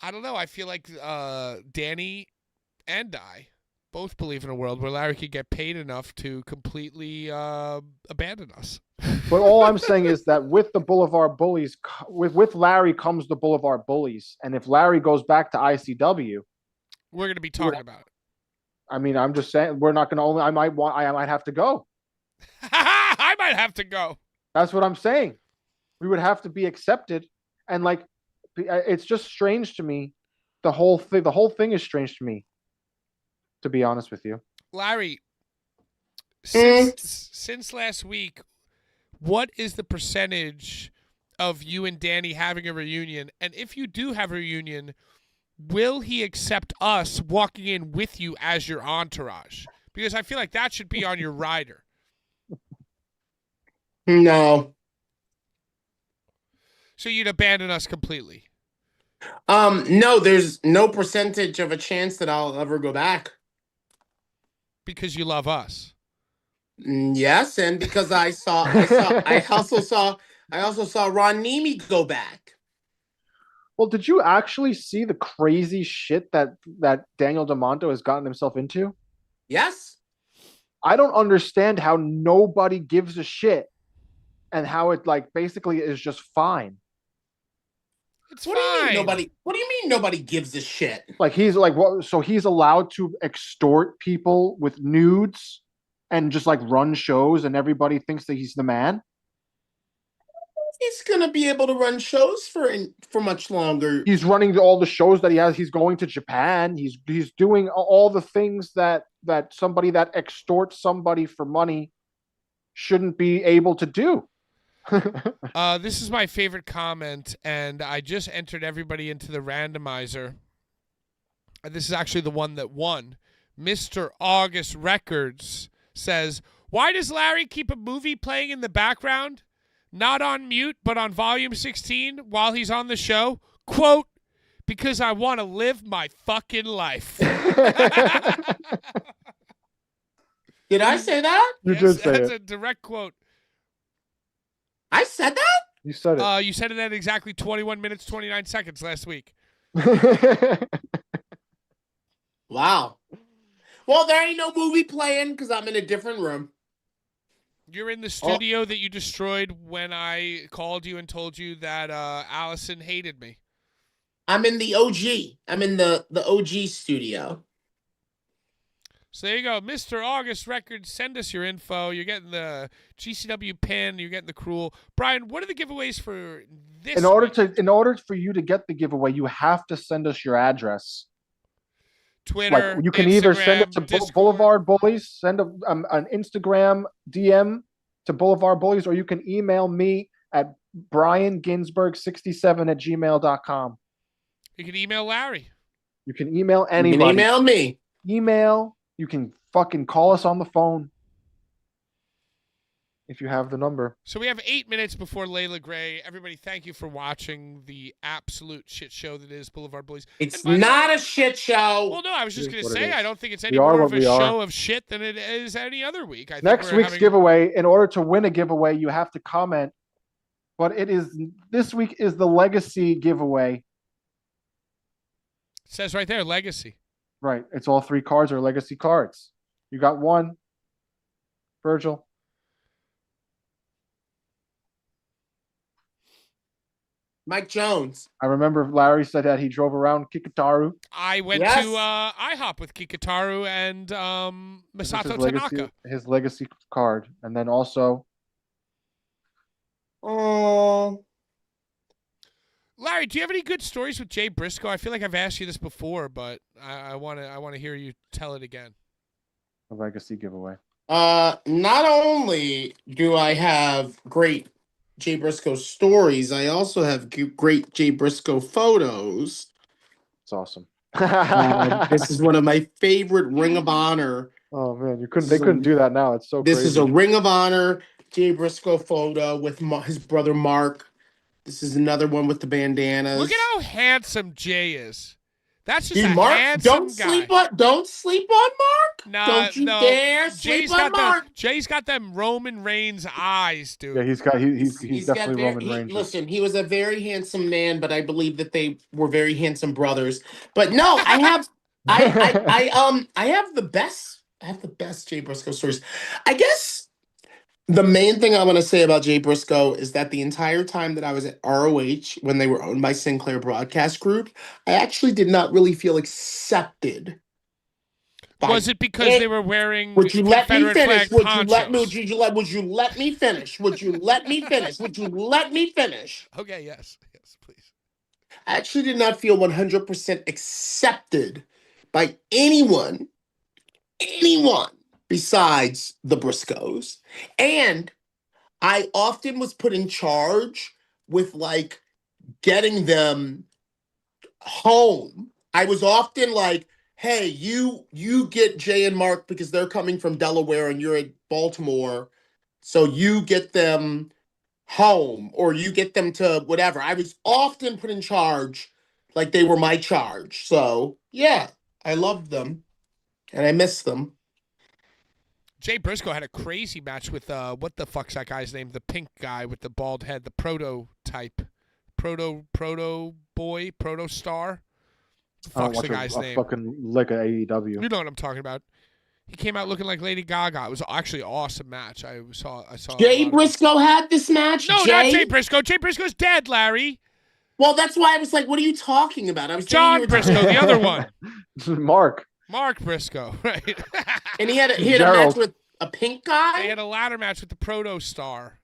I don't know. I feel like Danny and I both believe in a world where Larry could get paid enough to completely abandon us. But all I'm saying is that with the Blvd Bullies, with Larry comes the Blvd Bullies, and if Larry goes back to ICW, we're going to be talking about it. I mean, I'm just saying we're not going to only. I might have to go. I might have to go. That's what I'm saying. We would have to be accepted, and like, it's just strange to me. The whole thing is strange to me. To be honest with you, Larry, since last week, what is the percentage of you and Danny having a reunion? And if you do have a reunion, will he accept us walking in with you as your entourage? Because I feel like that should be on your rider. No. So you'd abandon us completely? No, there's no percentage of a chance that I'll ever go back. Because you love us. Yes, and because I also saw Ron Nemi go back. Well, did you actually see the crazy shit that Daniel D'Amato has gotten himself into? Yes. I don't understand how nobody gives a shit and how it like basically is just fine. It's what fine. Do you mean nobody? What do you mean nobody gives a shit? Like he's like what? So he's allowed to extort people with nudes and just like run shows, and everybody thinks that he's the man. He's gonna be able to run shows for much longer. He's running all the shows that he has. He's going to Japan. He's doing all the things that somebody that extorts somebody for money shouldn't be able to do. This is my favorite comment, and I just entered everybody into the randomizer. This is actually the one that won. Mr. August Records says, why does Larry keep a movie playing in the background? Not on mute, but on volume 16 while he's on the show? Quote, because I want to live my fucking life. Did I say that? You did say that's it. a direct quote. I said that? You said it. You said it at exactly 21 minutes, 29 seconds last week. Wow. Well, there ain't no movie playing because I'm in a different room. You're in the studio that you destroyed when I called you and told you that Allison hated me. I'm in the OG. I'm in the OG studio. So there you go, Mr. August Records. Send us your info. You're getting the GCW pin. You're getting the Cruel. Brian, what are the giveaways for this? In order for you to get the giveaway, you have to send us your address. Twitter, like you can Instagram, either send it to Discord. Boulevard Bullies, send an Instagram DM to Boulevard Bullies, or you can email me at brianginsberg67@gmail.com. You can email Larry. You can email anybody. You can email me. Email. You can fucking call us on the phone if you have the number. So we have 8 minutes before LEILA Gray. Everybody, thank you for watching the absolute shit show that is Boulevard Bullies. It's not a shit show. Well, no, I was just going to It say, is. I don't think it's any We are more what of a we are. show of shit than it is any other week. I think Next we're week's having- giveaway, in order to win a giveaway, you have to comment. But this week is the legacy giveaway. It says right there, Legacy. Right. It's all 3 cards are legacy cards. You got one. Virgil. Mike Jones. I remember Larry said that he drove around Kikataru. I went Yes. to IHOP with Kikataru and This is Masato Tanaka. his legacy card. And then also Oh. Larry, do you have any good stories with Jay Briscoe? I feel like I've asked you this before, but I want to hear you tell it again. a legacy giveaway. Not only do I have great Jay Briscoe stories, I also have great Jay Briscoe photos. It's awesome. This is one of my favorite Ring of Honor. Oh man, they couldn't do that now. It's so This crazy. is a Ring of Honor Jay Briscoe photo with his brother Mark. This is another one with the bandanas. Look at how handsome Jay is. That's just Dude, a Mark, handsome guy. don't sleep on Mark. Nah, Don't you no. dare sleep on Mark. Jay's got them Roman Reigns eyes, dude. Yeah, he's definitely Roman Reigns. Listen, he was a very handsome man, but I believe that they were very handsome brothers. But no, I have I have the best Jay Briscoe stories. I guess the main thing I want to say about Jay Briscoe is that the entire time that I was at ROH, when they were owned by Sinclair Broadcast Group, I actually did not really feel accepted. Was it because they were wearing Would you let me Confederate finish? flag Would you let me? ponchos? Would you let me finish? Would you let me finish? Would you let me finish? Okay, yes, please. I actually did not feel 100% accepted by anyone besides the Briscoes. And I often was put in charge with like getting them home. I was often like, hey, you get Jay and Mark because they're coming from Delaware and you're in Baltimore. So you get them home or you get them to whatever. I was often put in charge like they were my charge. So yeah, I loved them and I miss them. Jay Briscoe had a crazy match with what the fuck's that guy's name? The pink guy with the bald head, the prototype, proto boy, proto star. What the I don't fuck's watch the guy's a name? fucking like a AEW. You know what I'm talking about. He came out looking like Lady Gaga. It was actually an awesome match. I saw. Jay Briscoe had this match. No, not Jay Briscoe. Jay Briscoe's dead, Larry. Well, that's why I was like, "What are you talking about?" I was John Briscoe, the other one. Mark Briscoe, right? And he had a match with a pink guy. They had a ladder match with the Proto Star.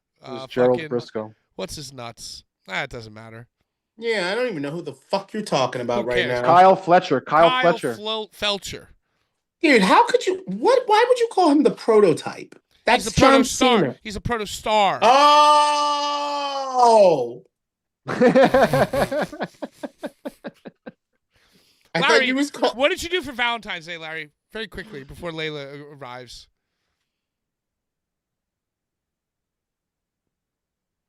Gerald Briscoe. What's his nuts? It doesn't matter. Yeah, I don't even know who the fuck you're talking about Who right cares? now. Kyle Fletcher. Felcher. Dude, how could you? Why would you call him the prototype? That's He's a Proto John Star. Cena. He's a Proto Star. Oh. I Larry, thought he was called. what did you do for Valentine's Day, Larry? Very quickly before LEILA arrives.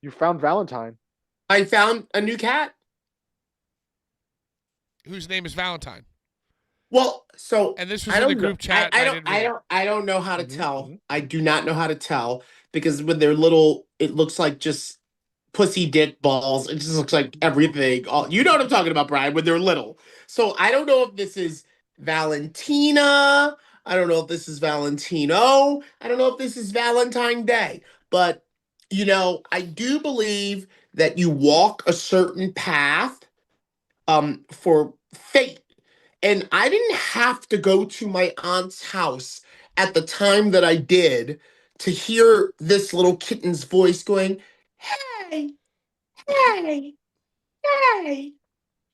You found Valentine. I found a new cat. Whose name is Valentine? Well, so And this was in the group chat. I don't know how to tell. I do not know how to tell because when they're little, it looks like just pussy dick balls. It just looks like everything. You know what I'm talking about, Brian, when they're little. So I don't know if this is Valentina. I don't know if this is Valentino. I don't know if this is Valentine Day. But, I do believe that you walk a certain path for fate. And I didn't have to go to my aunt's house at the time that I did to hear this little kitten's voice going, hey, hey, hey,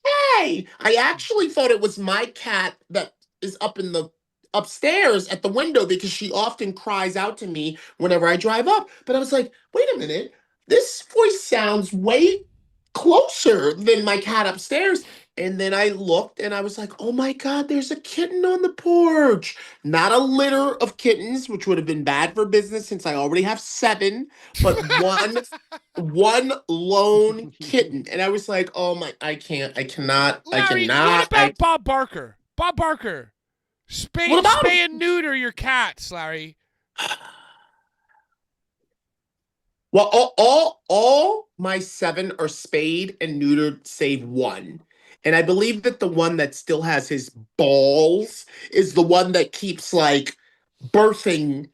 hey. I actually thought it was my cat that is up in the upstairs at the window because she often cries out to me whenever I drive up. But I was like, wait a minute, this voice sounds way closer than my cat upstairs. And then I looked and I was like, oh my God, there's a kitten on the porch. Not a litter of kittens, which would have been bad for business since I already have 7, but one lone kitten. And I was like, oh my, I cannot, Larry, what about Bob Barker? Bob Barker. What about Spay and neuter your cats, Larry. Well, all my 7 are spayed and neutered, save one. And I believe that the one that still has his balls is the one that keeps like birthing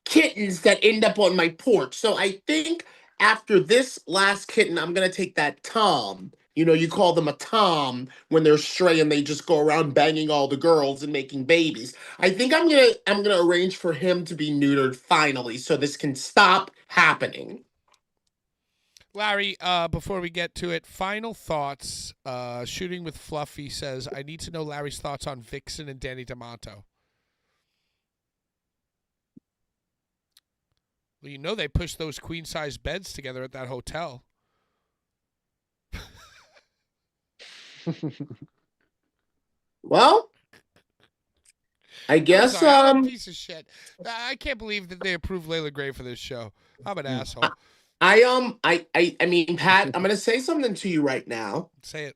kittens that end up on my porch. So I think after this last kitten, I'm gonna take that Tom. You know, you call them a Tom when they're stray and they just go around banging all the girls and making babies. I think I'm gonna arrange for him to be neutered finally, so this can stop happening. Larry, before we get to it, final thoughts. Shooting with Fluffy says, I need to know Larry's thoughts on Vixen and Danny D'Amato. Well, you know they pushed those queen-size beds together at that hotel. Well, I guess I'm a piece of shit. I can't believe that they approved Layla Gray for this show. I'm an asshole. I mean, Pat, I'm gonna say something to you right now. Say it.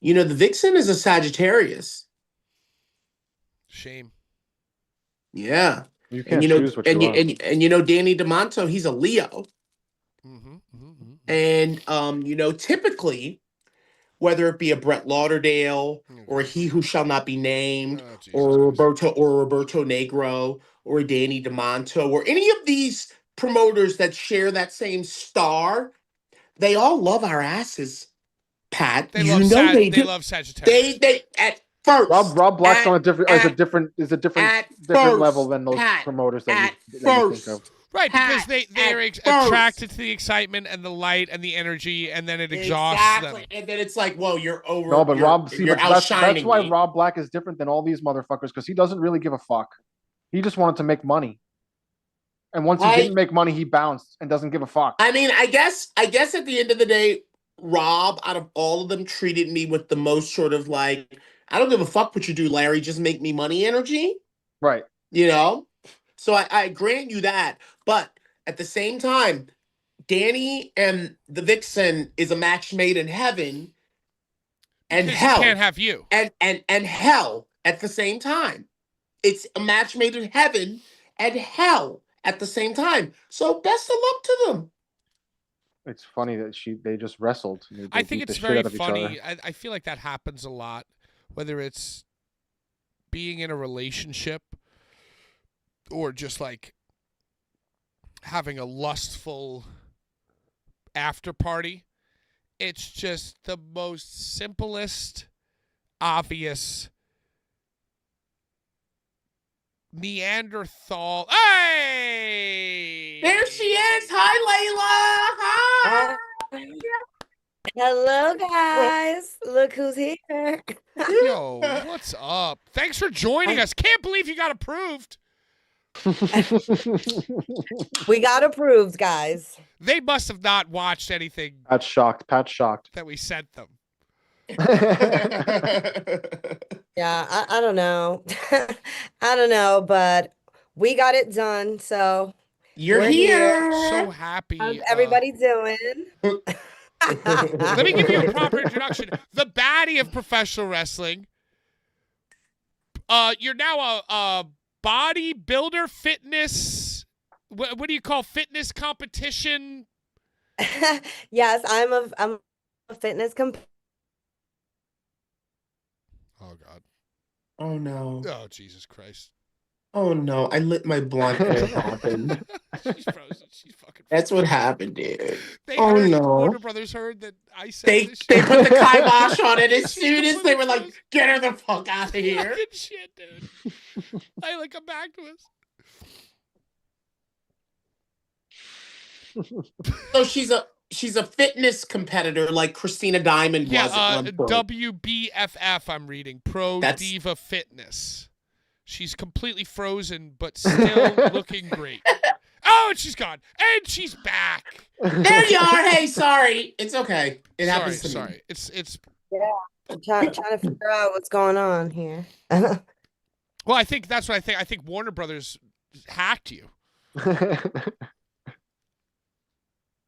You know, the Vixen is a Sagittarius. Shame. Yeah. You can't And you know, choose what you want. and you know, Danny D'Amanto, he's a Leo. Mm-hmm, mm-hmm, mm-hmm. And you know, typically, whether it be a Brett Lauderdale or He Who Shall Not Be Named, or Roberto Negro, or a Danny D'Amanto, or any of these promoters that share that same star, they all love our asses. Pat, They you love know they they do. love Sagittarius. They at first. Rob Black's on a different level than those promoters that you think of. Right, because they're attracted to the excitement and the light and the energy, and then it exhausts them. And then it's like, whoa, you're over. No, but that's why me. Rob Black is different than all these motherfuckers, because he doesn't really give a fuck. He just wanted to make money. And once he didn't make money, he bounced and doesn't give a fuck. I mean, I guess at the end of the day, Rob, out of all of them, treated me with the most sort of like, I don't give a fuck what you do, Larry, just make me money energy. Right. You know? So I grant you that. But at the same time, Danny and the Vixen is a match made in heaven and hell. He can't have you. And hell at the same time. It's a match made in heaven and hell at the same time. So best of luck to them. It's funny that they just wrestled. I think it's very funny. I feel like that happens a lot, whether it's being in a relationship or just like having a lustful after party. It's just the most simplest, obvious Neanderthal. Hey! There she is. Hi, Layla. Hi. Hello, guys. Look who's here. Yo, what's up? Thanks for joining us. Can't believe you got approved. We got approved, guys. They must have not watched anything. Pat's shocked. That we sent them. Yeah, I don't know. I don't know, but we got it done. So you're here. So happy. How's everybody doing? Let me give you a proper introduction. The baddie of professional wrestling. You're now a bodybuilder, fitness. What do you call fitness competition? Yes, I'm a fitness Oh God. Oh no. Oh Jesus Christ. Oh no, I lit my blunt and it happened. She's frozen. She's fucking That's frozen. what happened, dude. They Oh heard, no. Warner Brothers heard that I said They this they shit. put the kibosh on it as She's soon as they completely were frozen. like, get her the fuck out of here. Fucking shit, dude. LEILA, come back to us. So she's a fitness competitor like Christina Diamond Yeah, was at one point. WBFF, I'm reading. Pro That's Diva Fitness. She's completely frozen, but still looking great. Oh, and she's gone. And she's back. there you are. Hey, sorry. It's okay. It Sorry, happens to me. sorry. It's Yeah, I'm trying to figure out what's going on here. well, I think that's what I think. I think Warner Brothers hacked you.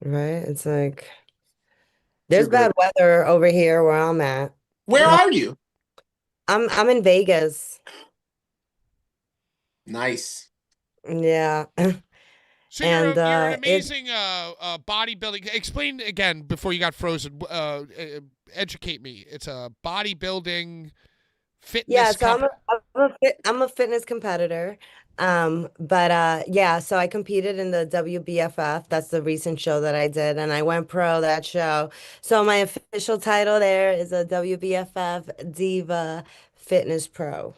Right? It's like there's You're good. bad weather over here where I'm at. Where are you? I'm in Vegas. Nice. Yeah. So And you're an it amazing bodybuilding. Explain again before you got frozen. Educate me. It's a bodybuilding yeah, fitness so company. I'm a fitness competitor. But yeah, so I competed in the WBFF. That's the recent show that I did, and I went pro that show. So my official title there is a WBFF Diva Fitness Pro.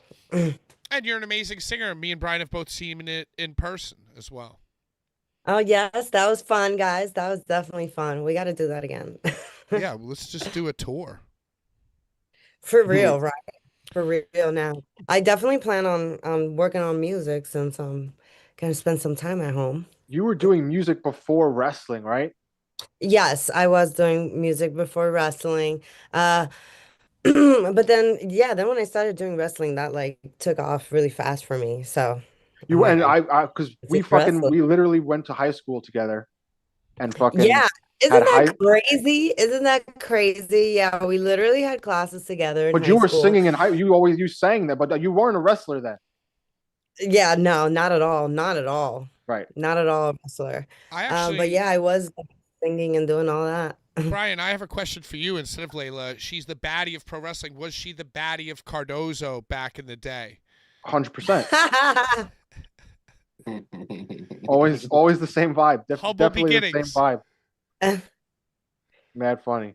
And you're an amazing singer. Me and Brian have both seen it in person as well. Oh yes, that was fun, guys. That was definitely fun. We got to do that again. Yeah, well, let's just do a tour. For real, right? For real now. I definitely plan on working on music since I'm gonna spend some time at home. You were doing music before wrestling, right? Yes, I was doing music before wrestling. Uh, but then yeah, then when I started doing wrestling, that like took off really fast for me. So I'm You like, and because let's we just fucking wrestle. we literally went to high school together and fucking Yeah, had isn't that high. crazy? Isn't that crazy? Yeah, we literally had classes together in But high you were school. singing in high. You sang that, but you weren't a wrestler then, Yeah, no, not at all. Not at all. right? Not at all, a wrestler. I But actually, yeah, I was singing and doing all that. Brian, I have a question for you instead of LEILA. She's the baddie of pro wrestling. Was she the baddie of Cardozo back in the day? 100%. Always the same vibe. Humble Definitely the same beginnings. vibe. Mad funny.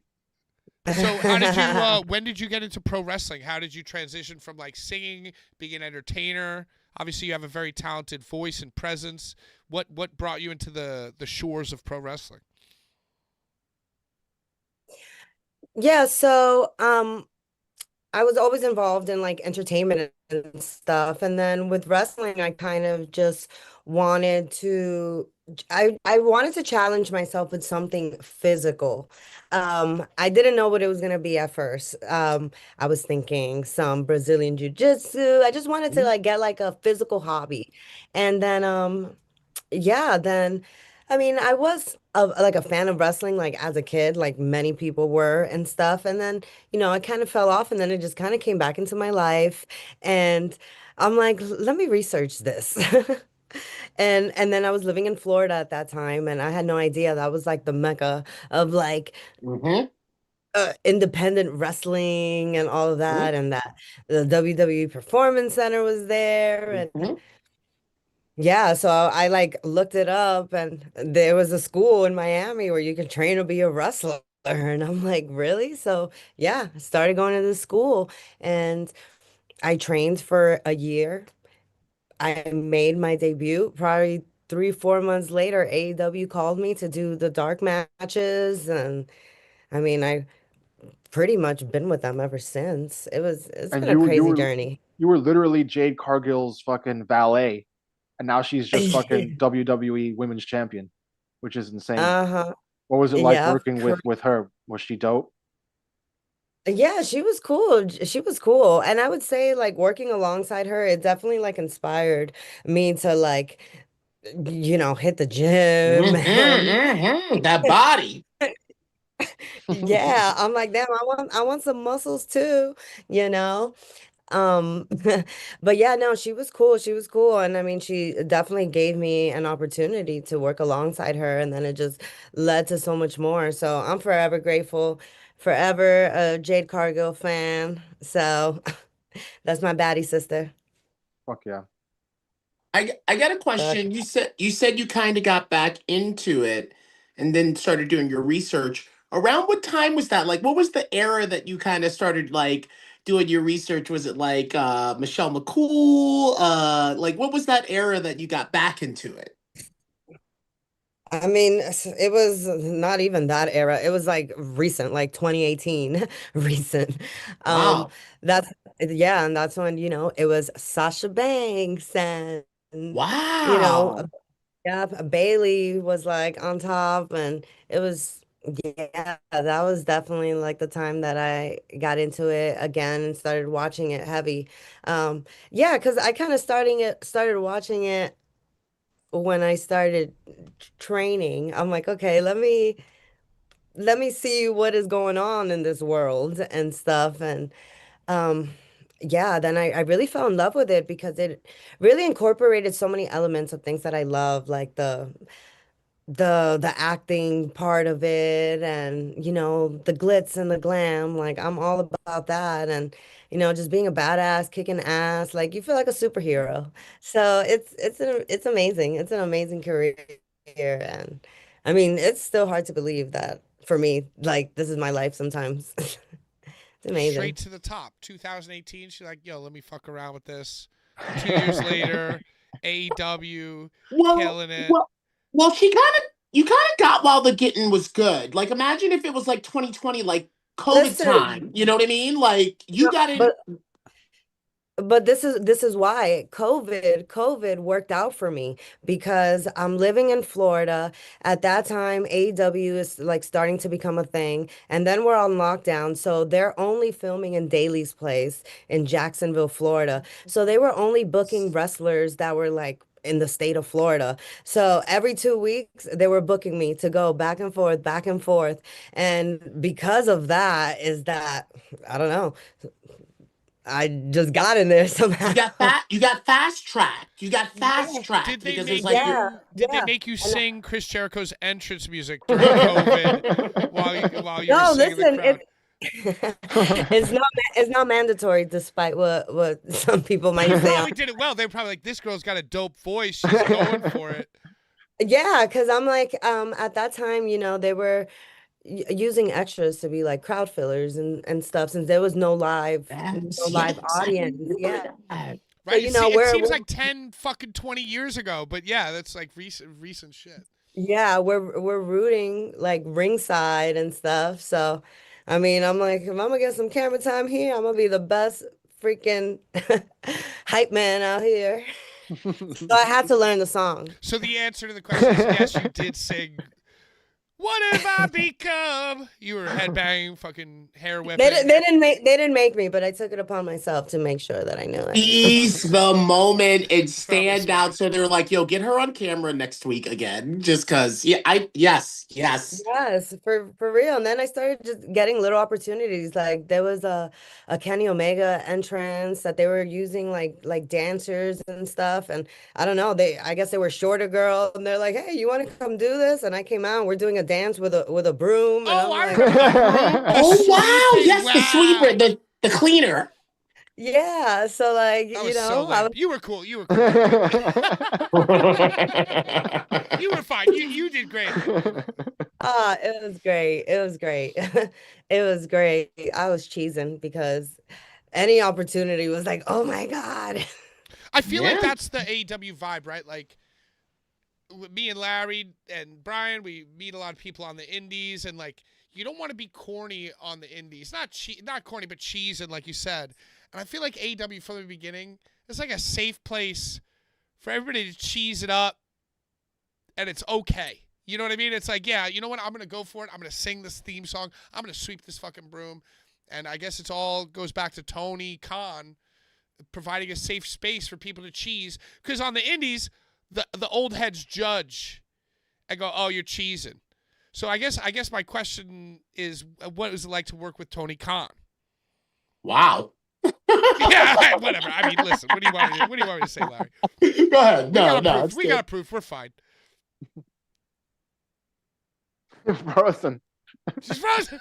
So when did you get into pro wrestling? How did you transition from like singing, being an entertainer? Obviously you have a very talented voice and presence. What brought you into the shores of pro wrestling? Yeah, so I was always involved in like entertainment and stuff. And then with wrestling, I kind of just wanted to I wanted to challenge myself with something physical. I didn't know what it was gonna be at first. I was thinking some Brazilian jiu-jitsu. I just wanted to Mhm. like get like a physical hobby. And then yeah, then I mean, I was like a fan of wrestling like as a kid, like many people were and stuff. And then, I kind of fell off and then it just kind of came back into my life. And I'm like, let me research this. And then I was living in Florida at that time and I had no idea that was like the mecca of like hmm independent wrestling and all of that and that the WWE Performance Center was there and hmm yeah, so I like looked it up and there was a school in Miami where you can train to be a wrestler. And I'm like, really? So yeah, I started going to this school and I trained for a year. I made my debut probably 3, 4 months later. AEW called me to do the dark matches. And I mean, I pretty much been with them ever since. It's And been a you you crazy were journey. you were literally Jade Cargill's fucking valet, and now she's just fucking WWE Women's Champion, which is insane. Uh-huh. What was it like Yeah. working with her? Was she dope? Yeah, she was cool. She was cool. And I would say like working alongside her, it definitely like inspired me to like, hit the gym and That body. yeah, I'm like, damn, I want some muscles too, you know? Um, but yeah, no, she was cool. She was cool. And I mean, she definitely gave me an opportunity to work alongside her. And then it just led to so much more. So I'm forever grateful, forever a Jade Cargill fan. So that's my baddie sister. Fuck yeah. I got a question. You said you kind of got back into it and then started doing your research. Around what time was that? Like, what was the era that you kind of started like doing your research? Was it like Michelle McCool? Like what was that era that you got back into it? I mean, it was not even that era. It was like recent, like 2018, recent. Um, Wow. that's yeah, and that's when, it was Sasha Banks and you know, Wow. yeah, Bailey was like on top and it was yeah, that was definitely like the time that I got into it again and started watching it heavy. Yeah, because I kind of started watching it when I started training. I'm like, okay, let me see what is going on in this world and stuff. And um, yeah, then I really fell in love with it because it really incorporated so many elements of things that I love, like the acting part of it and the glitz and the glam. Like I'm all about that. And just being a badass, kicking ass, like you feel like a superhero. So it's amazing. It's an amazing career. And I mean, it's still hard to believe that for me, like this is my life sometimes. It's Straight amazing. to the top. 2018, she's like, yo, let me fuck around with this. 2 years later, AEW, Well, killing it. well, you kind of got while the getting was good. Like imagine if it was like 2020, like COVID Listen, time. You know what I mean? Like you no, got in. but this is why COVID worked out for me because I'm living in Florida. At that time, AEW is like starting to become a thing, and then we're on lockdown, so they're only filming in Daly's place in Jacksonville, Florida. So they were only booking wrestlers that were like in the state of Florida. So every 2 weeks, they were booking me to go back and forth, back and forth. And because of that, is that I don't know. I just got in there somehow. You got fast tracked. You got fast Yeah, Did tracked they because it was make like you're. yeah, you did they yeah. make you And sing Chris Jericho's entrance music during COVID while you were no, singing in the listen, crowd? it's not mandatory, despite what some people But you might say. probably did it well. They were probably like, this girl's got a dope voice. She's going for it. Yeah, because I'm like, at that time, they were using extras to be like crowd fillers and stuff, since there was no Yes, live yes, I audience. Yeah, remember that. so Right? It we're seems like 10 fucking 20 years ago, but yeah, that's like recent shit. yeah, we're rooting like ringside and stuff. So, I mean, I'm like, if I'm gonna get some camera time here, I'm gonna be the best freaking hype man out here. So I had to learn the song. So the answer to the question is yes, you did sing What Have I Become? You were headbanging, fucking hair They, whipping. di- they didn't make they didn't make me, but I took it upon myself to make sure that I knew it. Seize the moment and It's probably stand smart. out. So they're like, "Yo, get her on camera next week again." Just cause, yeah, yes. Yes, for real. And then I started just getting little opportunities. Like there was a Kenny Omega entrance that they were using like dancers and stuff. And I don't know, I guess they were shorter girls and they're like, "Hey, you want to come do this?" And I came out and we're doing a dance with a broom and Oh, I'm I like, remember the broom, the Oh wow, sweeping. yes, the sweeper, Wow. the cleaner. yeah, so like, That was so I lame. was You were cool. You were cool. You were fine. You did great. it was great. It was great. It was great. I was cheesing because any opportunity was like, "Oh my God." I feel like Yeah. that's the AEW vibe, right? Like me and Larry and Brian, we meet a lot of people on the indies, and like you don't want to be corny on the indies. Not corny, but cheese, and like you said. And I feel like AEW from the beginning is like a safe place for everybody to cheese it up, and it's okay. You know what I mean? It's like, yeah, you know what? I'm gonna go for it. I'm gonna sing this theme song. I'm gonna sweep this fucking broom. And I guess it's all goes back to Tony Khan providing a safe space for people to cheese. Because on the indies, the old heads judge and go, "Oh, you're cheesing." So I guess my question is, what was it like to work with Tony Khan? Wow. Yeah, whatever. I mean, listen. What do you want me to say, Larry? Go ahead. We No, got no, proof. it's We good. got proof. We're fine. Frozen. She's frozen.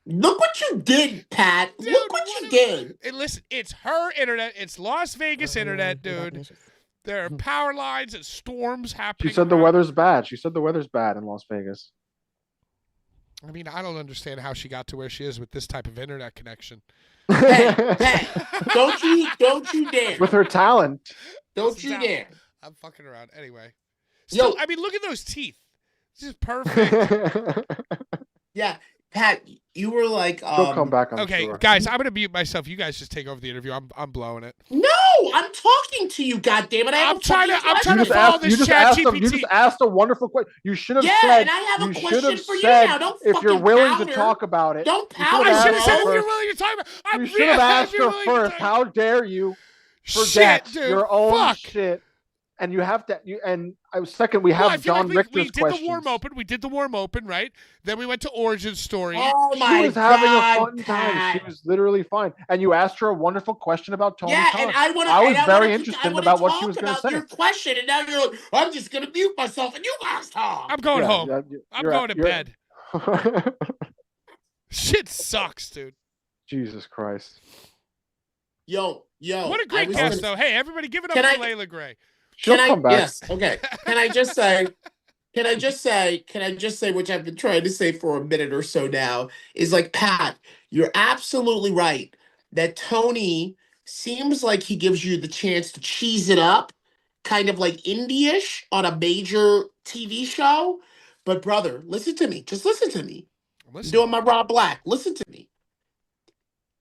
Look what you did, Pat. Dude, Look what you did. And listen, it's her internet. It's Las Vegas internet, dude. There are power lines and storms She happening said the around. weather's bad. She said the weather's bad in Las Vegas. I mean, I don't understand how she got to where she is with this type of internet connection. Hey, don't you dare. With her talent. Don't you dare. I'm fucking around. Anyway. Still, Yo. I mean, look at those teeth. This is perfect. Yeah, Pat, you were like, She'll come back, I'm Okay, sure. guys, I'm gonna mute myself. You guys just take over the interview. I'm blowing it. no, I'm talking to you, goddammit. I'm trying to You just follow asked, this you just chat asked, GPT. you just asked a wonderful question. You should have Yeah, said. and I have a You question should have for you said now. Don't if you're fucking willing powder. to talk about it. Don't You should have powder, I should have asked said her if you're first. willing to talk about. You should have asked her first. How dare you forget Shit, dude. your own Fuck. shit? And you have to. Second, we Well, I have feel John like Richter's we did questions. the warm open. We did the warm open, right? Then we went to origin story. Oh She my was having a God, fun time. Pat. She was literally fine. And you asked her a wonderful question about Tony Yeah, Khan. and I want to. I was very interested about what she was going to say. Your question, and now you're like, I'm just going to mute myself, and you guys talk. I'm going home. Yeah, I'm going to bed. Shit sucks, dude. Jesus Christ. Yo. What a great guest, though. Hey, everybody, give it up for LEILA Gray. She'll come back. Yes. Okay. Can I just say? Can I just say, which I've been trying to say for a minute or so now, is like, Pat, you're absolutely right that Tony seems like he gives you the chance to cheese it up, kind of like indie-ish on a major TV show. But brother, listen to me. Just listen to me. I'm doing my Rob Black. Listen to me.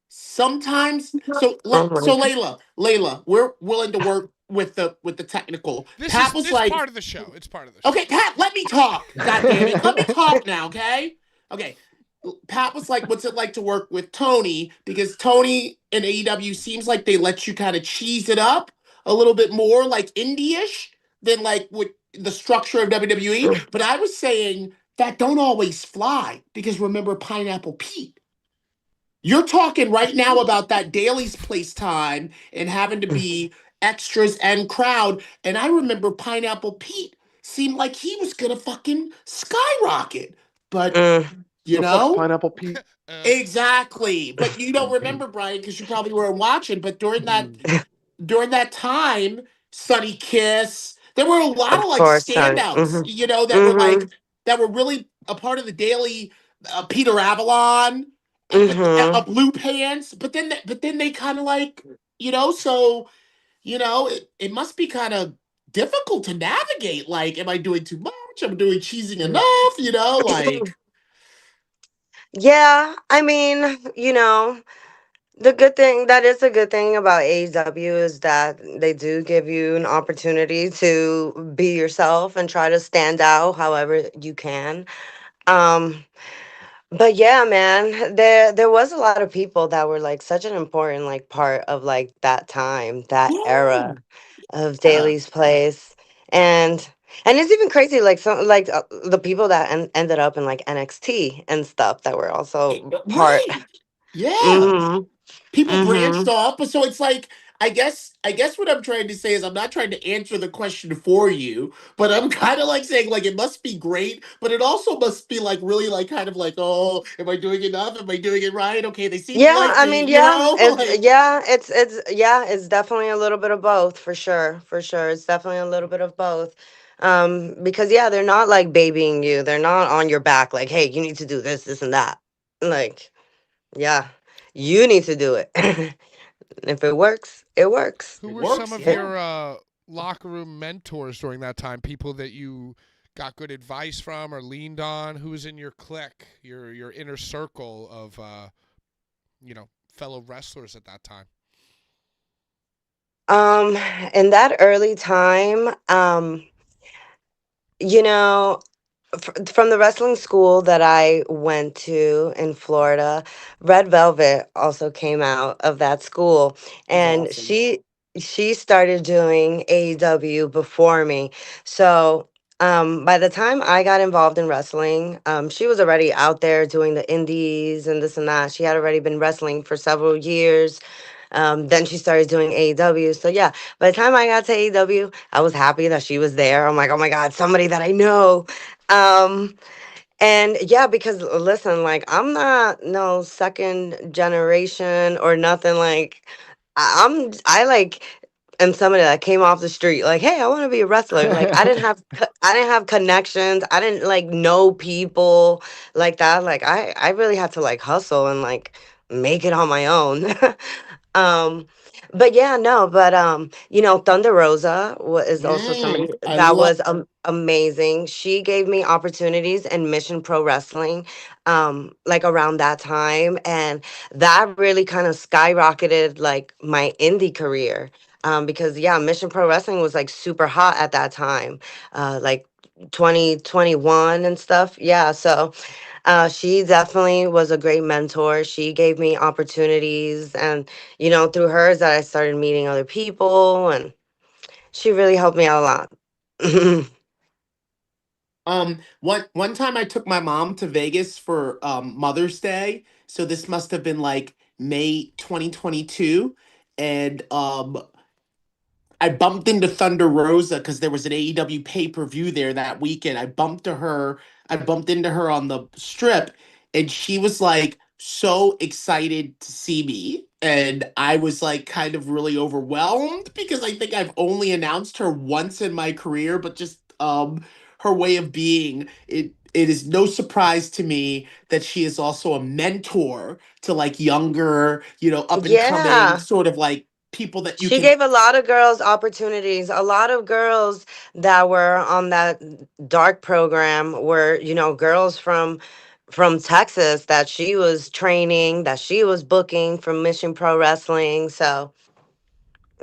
Sometimes, so LEILA, we're willing to work with the technical. Pat was like, part of the show. It's part of the show. Okay, Pat, let me talk. God damn it. Let me talk now, okay? Okay. Pat was like, what's it like to work with Tony? Because Tony and AEW seems like they let you kind of cheese it up a little bit more, like indie-ish, than like with the structure of WWE. But I was saying that don't always fly, because remember Pineapple Pete. You're talking right now about that Daly's Place time and having to be extras and crowd. And I remember Pineapple Pete seemed like he was gonna fucking skyrocket. But you know, Pineapple Pete. Exactly. But you don't remember, Brian, because you probably weren't watching. But during that time, Sunny Kiss, there were a lot of like standouts, you know, that were like that were really a part of the Daily. Peter Avalon. Blue Pants, but then they kind of like, you know, so, you know, it must be kind of difficult to navigate. Like, am I doing too much? Am I doing cheesing enough? You know, like. Yeah, I mean, that is a good thing about AEW is that they do give you an opportunity to be yourself and try to stand out however you can. But yeah, man, there was a lot of people that were like such an important like part of like that time, that era of Daly's Place, and it's even crazy like some like the people that ended up in like NXT and stuff that were also part. Yeah. People branched off, but so it's like I guess what I'm trying to say is I'm not trying to answer the question for you, but I'm kind of like saying like it must be great, but it also must be like really like kind of like, oh, am I doing enough? Am I doing it right? Okay, they seem to like I me, mean, you know? it's definitely a little bit of both for sure. For sure. It's definitely a little bit of both. Because they're not like babying you. They're not on your back like, hey, you need to do this and that. Like, yeah, you need to do it. If it works, it works. Who were some of your locker room mentors during that time? People that you got good advice from or leaned on? Who was in your clique, your inner circle of fellow wrestlers at that time? In that early time, from the wrestling school that I went to in Florida, Red Velvet also came out of that school, and she started doing AEW before me. So by the time I got involved in wrestling, she was already out there doing the indies and this and that. She had already been wrestling for several years. Then she started doing AEW. So yeah, by the time I got to AEW, I was happy that she was there. I'm like, oh my God, somebody that I know. Um, and yeah, because listen, like I'm not no second generation or nothing. Like I like am somebody that came off the street like, hey, I want to be a wrestler. Like I didn't have connections. I didn't like know people like that. Like I really had to like hustle and like make it on my own. um but yeah, no, but you know, Thunder Rosa is also somebody I that love. was amazing. She gave me opportunities in Mission Pro Wrestling like around that time, and that really kind of skyrocketed like my indie career. Because yeah, Mission Pro Wrestling was like super hot at that time, like 2021 and stuff. Yeah, so she definitely was a great mentor. She gave me opportunities, and you know, through hers that I started meeting other people, and she really helped me out a lot. One time I took my mom to Vegas for Mother's Day. So this must have been like May 2022. And I bumped into Thunder Rosa because there was an AEW pay-per-view there that weekend. I bumped into her on the strip, and she was like so excited to see me. And I was like kind of really overwhelmed because I think I've only announced her once in my career, but just her way of being, it is no surprise to me that she is also a mentor to like younger, up and coming Yeah. sort of like people that you She can. gave a lot of girls opportunities. A lot of girls that were on that dark program were, you know, girls from Texas that she was training, that she was booking from Mission Pro Wrestling. So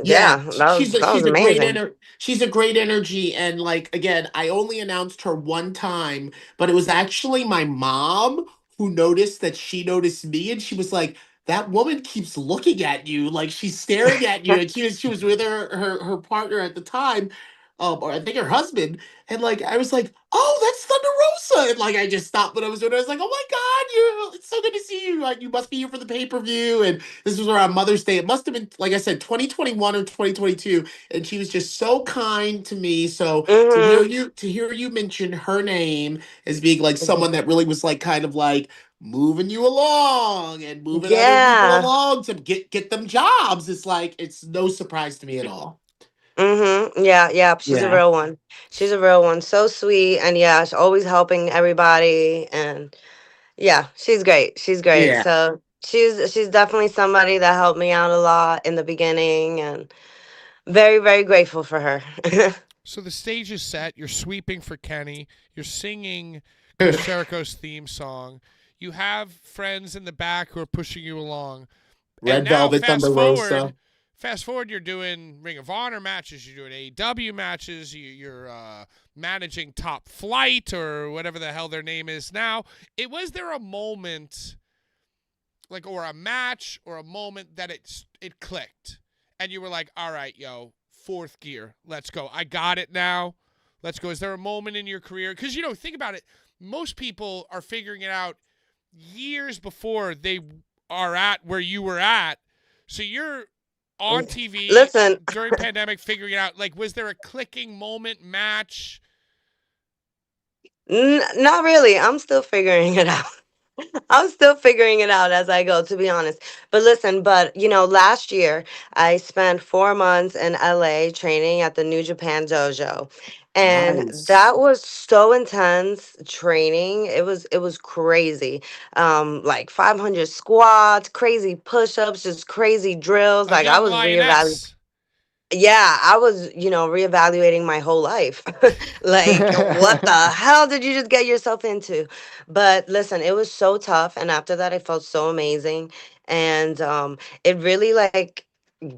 Yeah, yeah, that was amazing. she's a great energy, and like again, I only announced her one time, but it was actually my mom who noticed that she noticed me, and she was like, "That woman keeps looking at you, like she's staring at you." And she was with her partner at the time, or I think her husband, and like I was like, "Oh, that's Thunder Rosa," and like I just stopped what I was doing. I was like, "Oh my God, it's so good to see you! Like you must be here for the pay-per-view." And this was around Mother's Day. It must have been, like I said, 2021 or 2022. And she was just so kind to me. So Hmm. to hear you mention her name as being like someone that really was like kind of like moving you along and moving other people Yeah. along to get them jobs. It's like it's no surprise to me at all. Yeah, yeah. She's a Yeah. real one. She's a real one. So sweet, and yeah, she's always helping everybody, and yeah, she's great. She's great. Yeah. So she's definitely somebody that helped me out a lot in the beginning, and very, very grateful for her. So the stage is set. You're sweeping for Kenny. You're singing Chris Jericho's theme song. You have friends in the back who are pushing you along. And Red now, Velvet Thunder Rosa. fast forward, you're doing Ring of Honor matches. You're doing AEW matches. You're managing Top Flight or whatever the hell their name is now. Was there a moment, like, or a match or a moment that it clicked, and you were like, all right, yo, fourth gear, let's go. I got it now. Let's go. Is there a moment in your career? Because, think about it. Most people are figuring it out years before they are at where you were at. So you're on TV Listen, during pandemic figuring it out. Like, was there a clicking moment match? not really. I'm still figuring it out. I'm still figuring it out as I go, to be honest. But listen, but you know, last year I spent 4 months in LA training at the New Japan Dojo. And Nice. that was so intense training. It was crazy. Like 500 squats, crazy push-ups, just crazy drills. A Like I young was reevaluating. lioness. Yeah, I was, you know, reevaluating my whole life. Like, what the hell did you just get yourself into? But listen, it was so tough. And after that, I felt so amazing. And it really like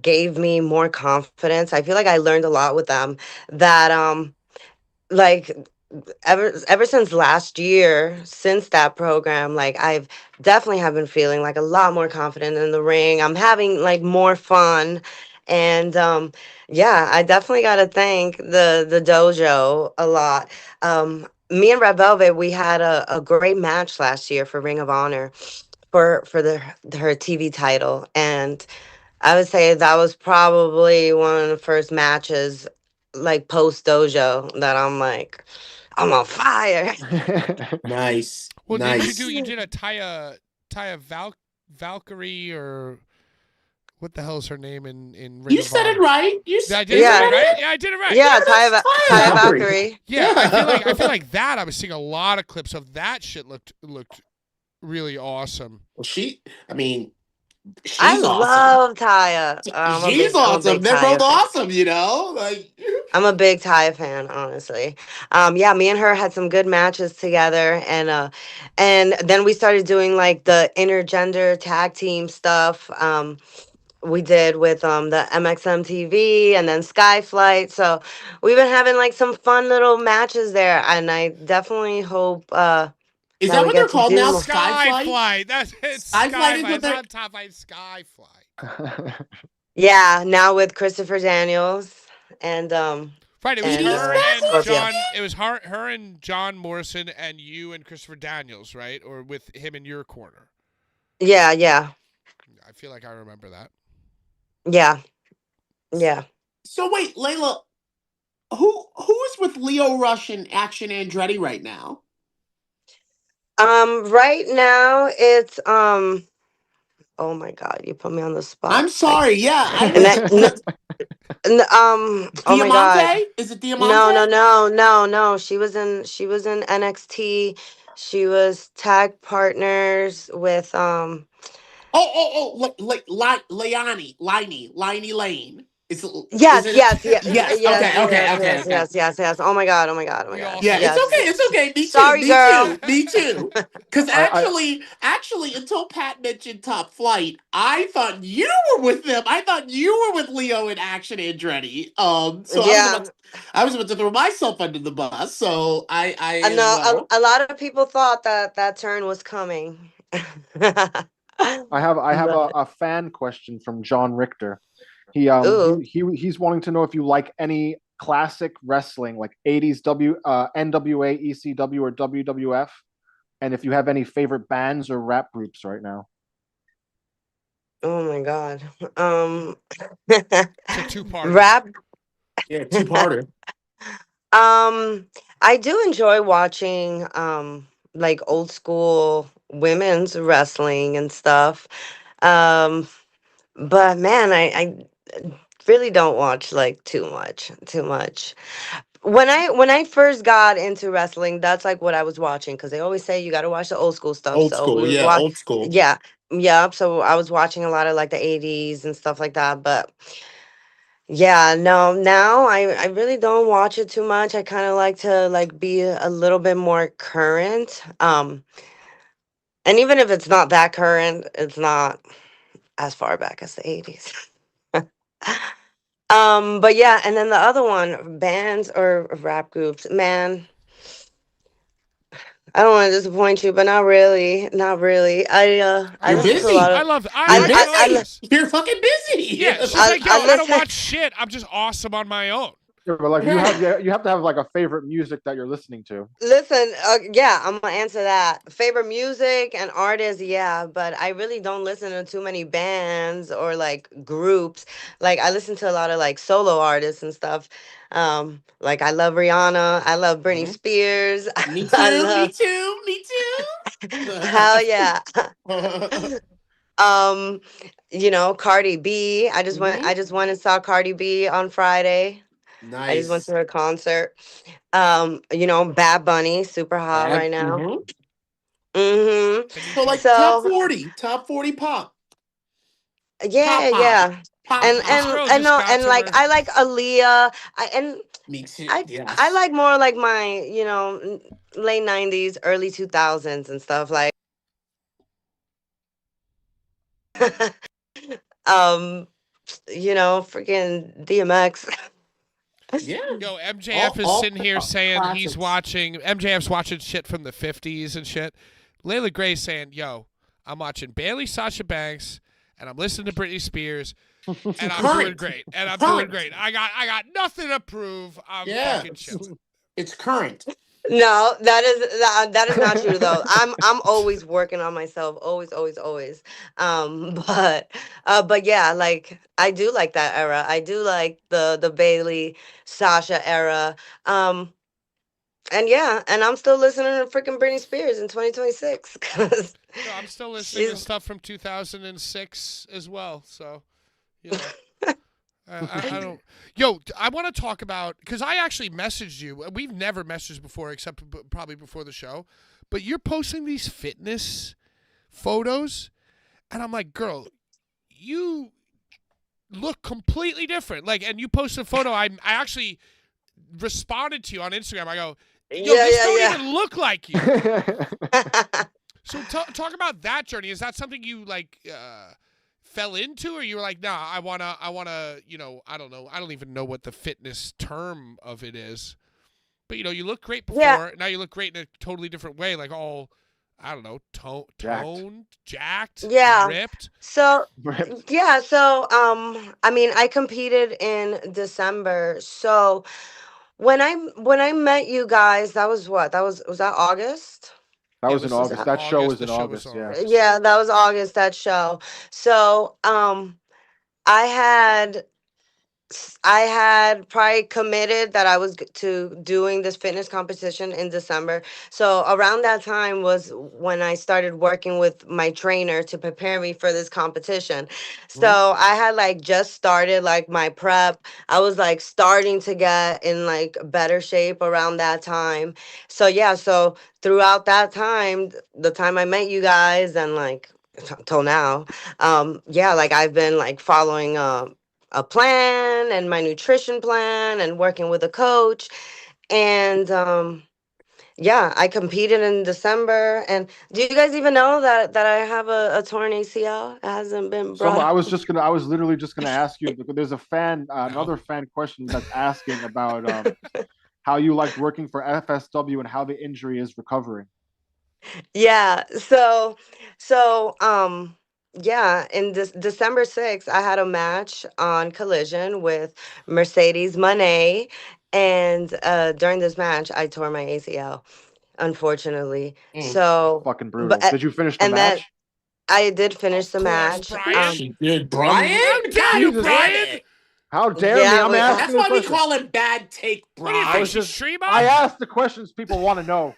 gave me more confidence. I feel like I learned a lot with them that like ever since last year, since that program, like I've definitely have been feeling like a lot more confident in the ring. I'm having like more fun. And yeah, I definitely gotta thank the dojo a lot. Me and Red Velvet, we had a great match last year for Ring of Honor for her TV title. And I would say that was probably one of the first matches like post dojo that I'm like, I'm on fire. Nice. Well, didn't you Nice. you did a Taya Valkyrie or what the hell is her name in Ring You of said Honor? it right. I did you it Yeah. said right. it. Yeah, I did it right. Yeah, that's Ty Ty Valkyrie. Valkyrie. Yeah, I feel like that. I was seeing a lot of clips of that shit. Looked really awesome. Well, I mean, I she's awesome. love Taya. She's I'm a big awesome. They're both Taya fan. awesome, you know? Like, I'm a big Taya fan, honestly. Yeah, me and her had some good matches together, and then we started doing like the intergender tag team stuff. We did with the MXMTV and then Skyflight. So we've been having like some fun little matches there, and I definitely hope is that that we what get they're to called do now? more. Skyflight? Skyflight. That's it's Skyflight is Skyflight. what It's they're. not Top Flight. Skyflight. Yeah, now with Christopher Daniels and Right. It was It is her that and Scorpio. John. It was her and John Morrison and you and Christopher Daniels, right? Or with him in your corner. Yeah, yeah, I feel like I remember that. yeah, yeah. So wait, Layla, who is with Leo Rush and Action Andretti right now? Right now it's oh my God, you put me on the spot. I'm sorry. Yeah, I And was. that oh my God. Diamante? Is it No, no, Diamante? no, no, no. She was in NXT. She was tag partners with Liney Lane. Is yes, it? yes, yes, Yes. yes, Okay. Okay. yes, Okay. yes, Okay. yes, yes, yes. Oh my God, oh my God, oh my We God. all Yeah, said it's Yes. okay. It's okay. Me too. Sorry, Me girl. too. Me too. Because I actually, until Pat mentioned Top Flight, I thought you were with them. I thought you were with Leo in Action Andretti. So Yeah. I was about to throw myself under the bus. So I I as know well. a lot of people thought that turn was coming. I have But a fan question from John Richter. ooh. He's wanting to know if you like any classic wrestling like 80s NWA, ECW, or WWF, and if you have any favorite bands or rap groups right now. Oh my God. It's a two-parter. Rap. Yeah, two-parter. I do enjoy watching like old school women's wrestling and stuff. Um, but man, I really don't watch like too much. When I first got into wrestling, that's like what I was watching because they always say you got to watch the old school stuff. Old So we school. would Yeah, watch, old school. yeah, yeah. So I was watching a lot of like the '80s and stuff like that. But yeah, no, now I really don't watch it too much. I kind of like to like be a little bit more current. And even if it's not that current, it's not as far back as the '80s. But yeah, and then the other one, bands or rap groups, man. I don't want to disappoint you, but not really, not really. I You're listen to a lot busy. I of love. You're I busy. love this. You're fucking busy. Yeah, she's like, yo, I I don't listen. watch shit. I'm just awesome on my own. Yeah, but like you have to have like a favorite music that you're listening to. Listen, yeah, I'm gonna answer that. Favorite music and artists, yeah, but I really don't listen to too many bands or like groups. Like I listen to a lot of like solo artists and stuff. Like I love Rihanna, I love Britney Mhm. Spears, Me I too. Me love too. Me hell yeah. too. Um, Cardi B. Mhm. I just went and saw Cardi B on Friday. I just went Nice. to her concert. Bad Bunny, super hot Bad. right now. Mhm. Mm-hmm. The new So top. like top So 40, top 40 pop, yeah, pop pop, yeah. pop And This pop. and girl and just no, got and to like her. I like Aaliyah. Me too. I Yes. like more like my, late 90s, early 2000s and stuff like um, freaking DMX. Yeah. Yo, MJF All is all sitting here saying he's classics. watching. MJF's watching shit from the '50s and shit. Layla Gray's saying, "Yo, I'm watching Bailey, Sasha Banks, and I'm listening to Britney Spears, and I'm doing Current. great. And I'm doing Current. great. I got nothing to prove. I'm Yeah. fucking chilling." It's current. No, that is not true though. I'm always working on myself, always, always, always. But yeah, like I do like that era. I do like the Bailey Sasha era. Um, and yeah, and I'm still listening to freaking Britney Spears in 2026 because Yo, I'm still listening to she's stuff from 2006 as well. So You know. I don't. Yo, I want to talk about because I actually messaged you. We've never messaged before, except probably before the show. But you're posting these fitness photos, and I'm like, girl, you look completely different. Like, and you posted a photo. I actually responded to you on Instagram. I go, yo, this don't even look like you. So talk about that journey. Is that something you like? Fell into, or you were like, nah, I wanna, you know, I don't know. I don't even know what the fitness term of it is. But, you know, you look great before. Now you look great in a totally different way. Like all, I don't know, toned, jacked, ripped. So, yeah. So, I mean, I competed in December. So when I met you guys, that was what? Was that August? That was in August. That show was in August. Yeah. Yeah, that was August, that show. So, I had I had probably committed that I was to doing this fitness competition in December. So around that time was when I started working with my trainer to prepare me for this competition. So I had like just started like my prep. I was like starting to get in like better shape around that time. So yeah, so throughout that time, the time I met you guys and like till now, yeah, like I've been like following a plan and my nutrition plan and working with a coach. And yeah, I competed in December. And do you guys even know that I have a torn ACL? It hasn't been brought I up. was literally just gonna ask you. There's a fan, another fan question that's asking about how you liked working for FSW and how the injury is recovering. Yeah. Yeah, in this December 6th, I had a match on Collision with Mercedes Monet. And during this match, I tore my ACL, unfortunately. So, Fucking brutal. but Did you finish the and then match? I did finish Of the course, match. Brian. She did, Brian. How dare you, Brian? How dare me? Yeah, I'm wait, asking That's the why we question. call him Bad Take What do you I think? was Brian. She's just stream I on? asked the questions people want to know.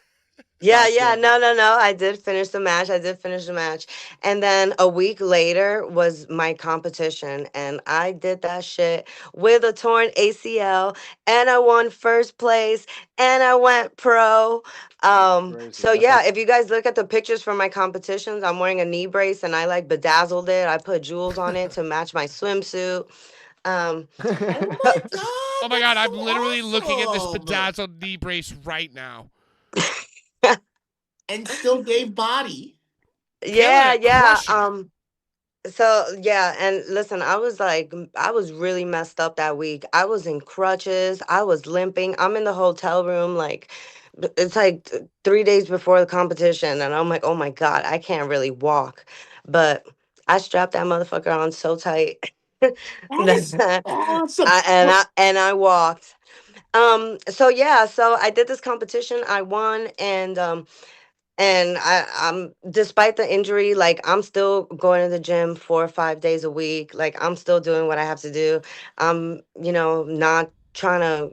yeah, God damn it. no. I did finish the match. And then a week later was my competition. And I did that shit with a torn ACL. And I won first place. And I went pro. Crazy. So That's yeah, like, if you guys look at the pictures from my competitions, I'm wearing a knee brace and I like bedazzled it. I put jewels on it to match my swimsuit. Um, Oh my god! Oh my That's God, I'm so literally looking at this awesome. bedazzled knee brace right now. And still gave body. yeah, Crushing it. So yeah, and listen, I was really messed up that week. I was in crutches. I was limping. I'm in the hotel room, like it's like 3 days before the competition, and I'm like, oh my God, I can't really walk. But I strapped that motherfucker on so tight. That is awesome. And I walked. So yeah, so I did this competition. I won, and I'm despite the injury, like I'm still going to the gym 4 or 5 days a week. Like I'm still doing what I have to do. I'm, not trying to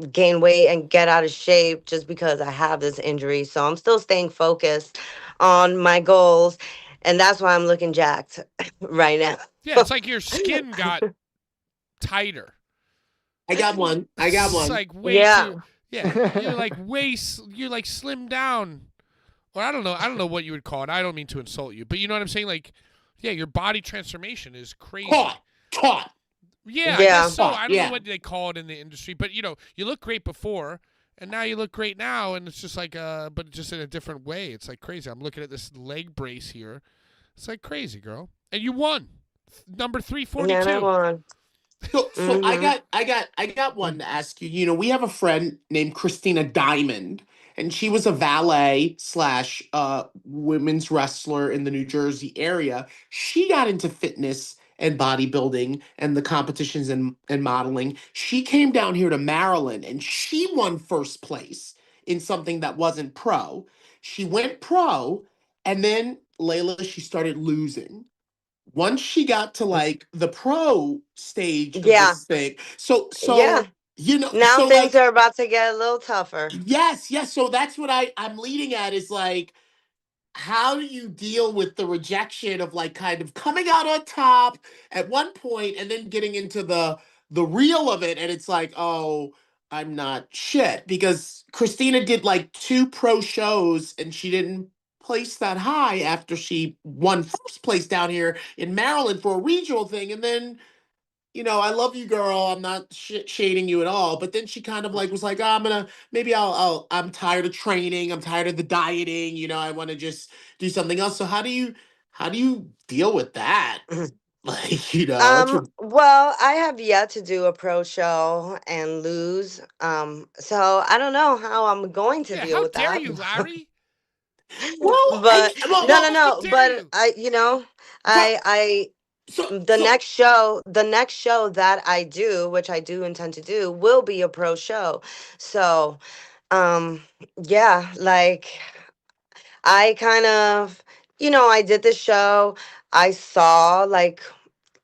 gain weight and get out of shape just because I have this injury. So I'm still staying focused on my goals. And that's why I'm looking jacked right now. Yeah, it's like your skin got tighter. I got one. It's like way Yeah. too. Yeah, you're like you're like slimmed down. Or I don't know what you would call it. I don't mean to insult you, but you know what I'm saying? Like, yeah, your body transformation is crazy. Taught. Yeah, I Yeah. guess so. I don't Yeah. know what they call it in the industry, but you look great before, and now you look great now, and it's just like, but just in a different way. It's like crazy. I'm looking at this leg brace here. It's like crazy, girl, and you won, number 342. Yeah, and I won. So I got one to ask you. You know, we have a friend named Christina Diamond, and she was a valet slash women's wrestler in the New Jersey area. She got into fitness and bodybuilding and the competitions and modeling. She came down here to Maryland and she won first place in something that wasn't pro. She went pro, and then Layla, she started losing once she got to like the pro stage of Yeah. this thing. Yeah. Now So things like are about to get a little tougher. yes. So that's what I'm leading at is like how do you deal with the rejection of like kind of coming out on top at one point and then getting into the real of it, and it's like, oh, I'm not shit, because Christina did like 2 pro shows and she didn't place that high after she won first place down here in Maryland for a regional thing, and then I love you, girl. I'm not shading you at all. But then she kind of like was like, oh, maybe I'm tired of training. I'm tired of the dieting. I want to just do something else. So how do you deal with that? Like, Well, I have yet to do a pro show and lose. So I don't know how I'm going to Yeah, deal how with dare that. you, Larry? well, But no, no, How no. dare But you? but I so the next show that I do, which I do intend to do, will be a pro show. So, um, yeah, like I kind of, I did the show. I saw like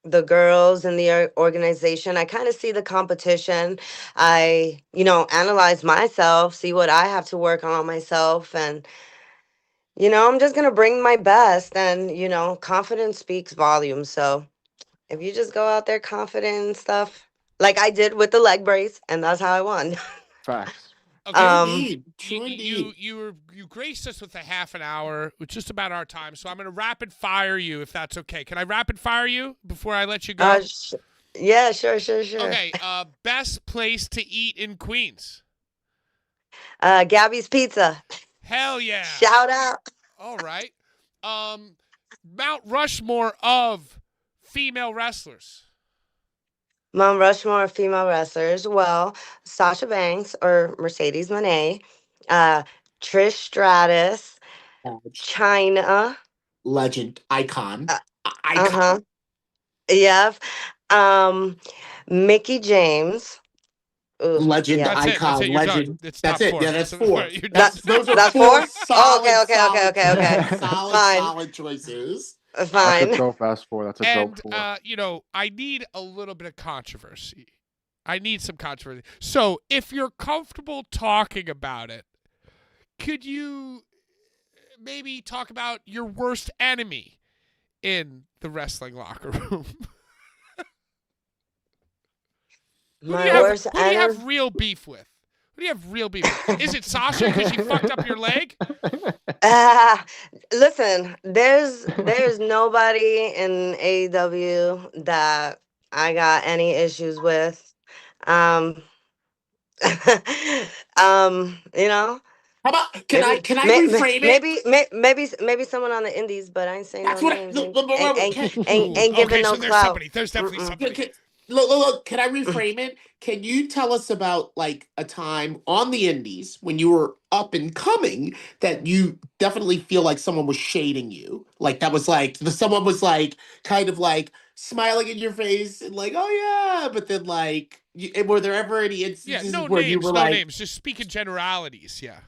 the girls in the organization. I kind of see the competition. I, analyze myself, see what I have to work on myself, and I'm just gonna bring my best. And confidence speaks volumes. So if you just go out there confident and stuff, like I did with the leg brace, and that's how I won. Facts. true Okay, um, indeed, true indeed. you graced us with a half an hour, which is just about our time. So I'm gonna rapid fire you if that's okay. Can I rapid fire you before I let you uh, go? sh- yeah, sure, sure, sure. Okay. Best place to eat in Queens. Gabby's Pizza. Hell yeah. Shout out. All right. Um, Mount Rushmore of female wrestlers. Mount Rushmore of female wrestlers. Well, Sasha Banks or Mercedes Moné, uh, Trish Stratus, Edge, China. legend, icon, Uh icon, huh. Yep. Um, Mickey James. Ooh, legend, yeah. That's it. That's icon, it. You're done. legend. It's That's top it. four. Yeah, That's that's 4. you're done. That Those are that's 4 4. Oh, solid, okay, okay, okay, solid okay, okay. choices. Solid, Fine, solid choices. That's a fine. dope ass four. That's a dope And four. I need a little bit of controversy. I need some controversy. So, if you're comfortable talking about it, could you maybe talk about your worst enemy in the wrestling locker room? My worst Who do you enemy. have real beef with? Who do you have real beef with? Is it Sasha because she fucked up your leg? Listen, there's nobody in AEW that I got any issues with. Um, you know, How about can I maybe can I reframe it? maybe someone on the indies, but I ain't saying no That's what I names. look, look, look, look, can, Ooh, Ain't okay, giving no so there's clout. somebody. There's definitely Mm-mm. can, somebody. can- look, can I reframe it? Can you tell us about like a time on the indies when you were up and coming that you definitely feel like someone was shading you? Like that was like someone was like kind of like smiling in your face and like, oh yeah, but then like were there ever any Yeah, instances no where you were names, no like, names. Just speaking generalities. Yeah,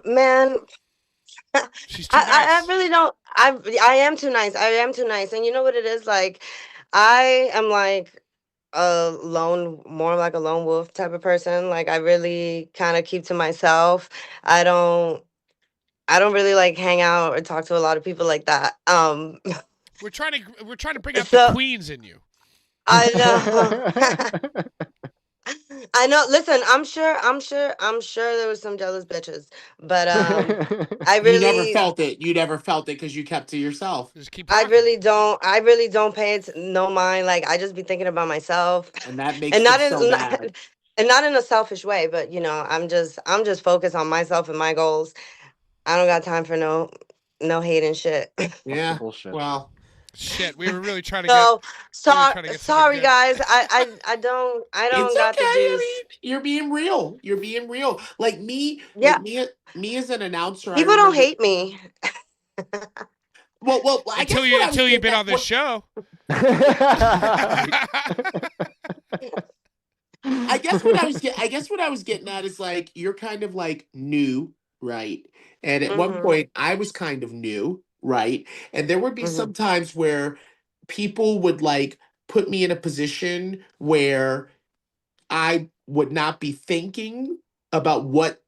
Man, she's too I nice. really don't. I am too nice. I am too nice. And you know what it is? Like, I am like more like a lone wolf type of person. Like, I really kind of keep to myself. I don't. I don't really like hang out or talk to a lot of people like that. We're trying to bring out the So queens in you. I know. I know. Listen, I'm sure there was some jealous bitches, but I you never really, felt it? You never felt it because you kept to yourself, Just keep talking. I really don't pay it no mind. Like I just be thinking about myself, and that makes and them not so in mad. and not in a selfish way, but I'm just focused on myself and my goals. I don't got time for no hate and shit. Fuck the Yeah. bullshit. Well, Shit, we were really trying to get So something sorry good. guys. I it's don't okay. got the I juice. mean, you're being real. You're being real. Yeah, Me as an announcer. I people don't remember. hate me. Well, I guess what I was Until you've getting been at. on this show. I guess what I was getting at is like you're kind of like new, right? And at one Mhm. point, I was kind of new, right? And there would be Mhm. some times where people would like put me in a position where I would not be thinking about what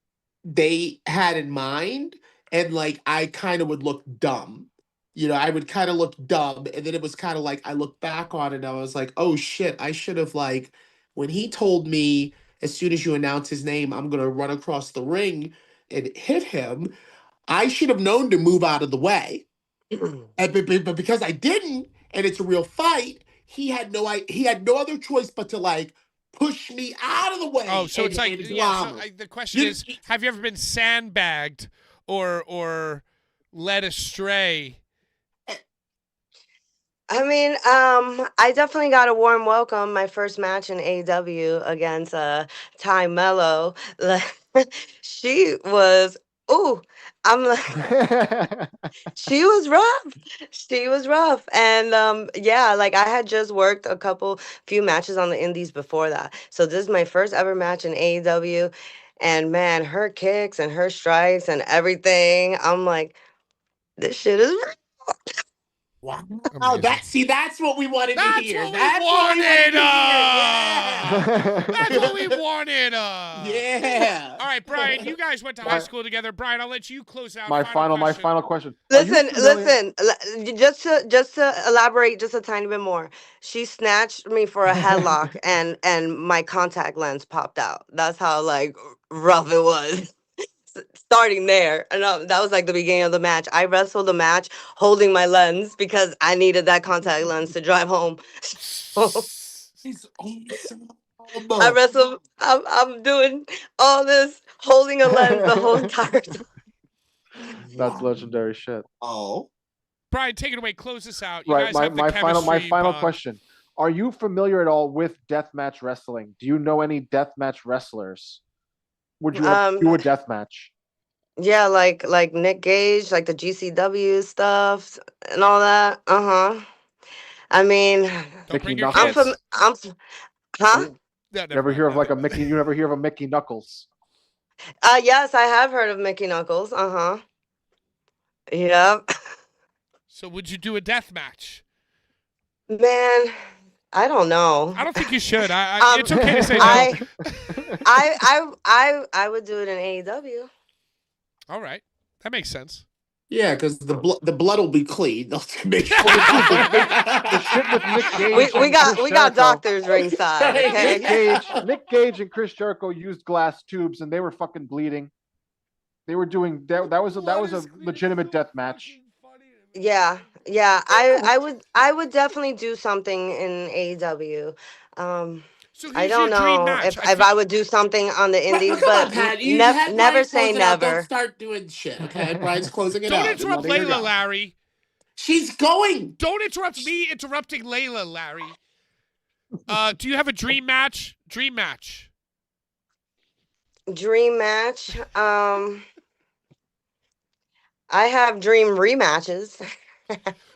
they had in mind, and like I kind of would look dumb. I would kind of look dumb, and then it was kind of like I look back on it and I was like, oh shit, I should have like when he told me as soon as you announce his name, I'm gonna run across the ring and hit him. I should have known to move out of the way, but because I didn't, and it's a real fight, he had no other choice but to like push me out of the way. Oh, so it's like, and yeah. So glom. the question is, have you ever been sandbagged or led astray? I mean, I definitely got a warm welcome. My first match in AEW against Ty Mello. She was, ooh, I'm like, she was rough. She was rough. And yeah, like I had just worked few matches on the indies before that. So this is my first ever match in AEW. And man, her kicks and her strikes and everything, I'm like, this shit is Wow. Amazing. That's what we wanted to That's hear. what we That's what we wanted wanted. to hear. That's what we wanted. Yeah. All right, Brian, you guys went to high school together. Brian, I'll let you close out. My question. final question. Are you familiar- listen. Just to elaborate just a tiny bit more. She snatched me for a headlock, and my contact lens popped out. That's how like rough it was. Starting there, and that was like the beginning of the match. I wrestled the match holding my lens because I needed that contact lens to drive home. So She's awesome. I wrestled. I'm doing all this holding a lens the whole entire time. That's legendary shit. Oh. Brian, take it away. Close this out. You Right. guys have the My final bond. question. Are you familiar at all with deathmatch wrestling? Do you know any deathmatch wrestlers? Would you ever do a deathmatch? Yeah, like Nick Gage, like the GCW stuff and all that. I mean, Don't bring Mickey your Knuckles. kids. huh? No, Never hear of like a Mickey? You never hear of a Mickey Knuckles? Yes, I have heard of Mickey Knuckles. Yep. So would you do a death match? Man, I don't know. I don't think you should. It's okay to say no. I would do it in AEW. All right, that makes sense. Yeah, because the blood will be clean. They'll make sure The shit with Nick Gage. We got doctors ringside. Okay. Nick Gage and Chris Jericho used glass tubes, and they were fucking bleeding. They were doing that. That was a legitimate death match. Yeah. I would definitely do something in AEW. So I don't know if I would do something on the indies, but never say never. Don't start doing shit, okay? Brian's closing it out. Don't interrupt LEILA, Larry. She's going. Don't interrupt me interrupting LEILA, Larry. Do you have a dream match? Dream match. Dream match. I have dream rematches.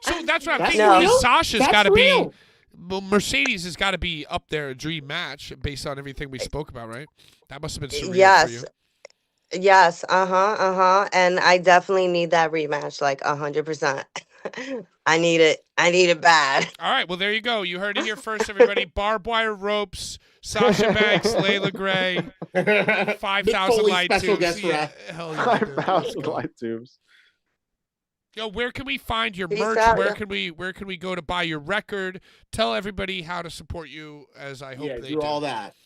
So that's what I'm thinking. Sasha's got to be. Well, Mercedes has got to be up there, a dream match, based on everything we spoke about, right? That must have been surreal for you. Yes, and I definitely need that rematch, like 100%. I need it bad. All right, well there you go. You heard it here first, everybody. Barbed wire ropes, Sasha Banks, LEILA Gray, 5,000 light tubes. Yeah, hell yeah, 5,000 light tubes. Yo, where can we find your merch? Where can we go to buy your record? Tell everybody how to support you, as I hope they do. All that.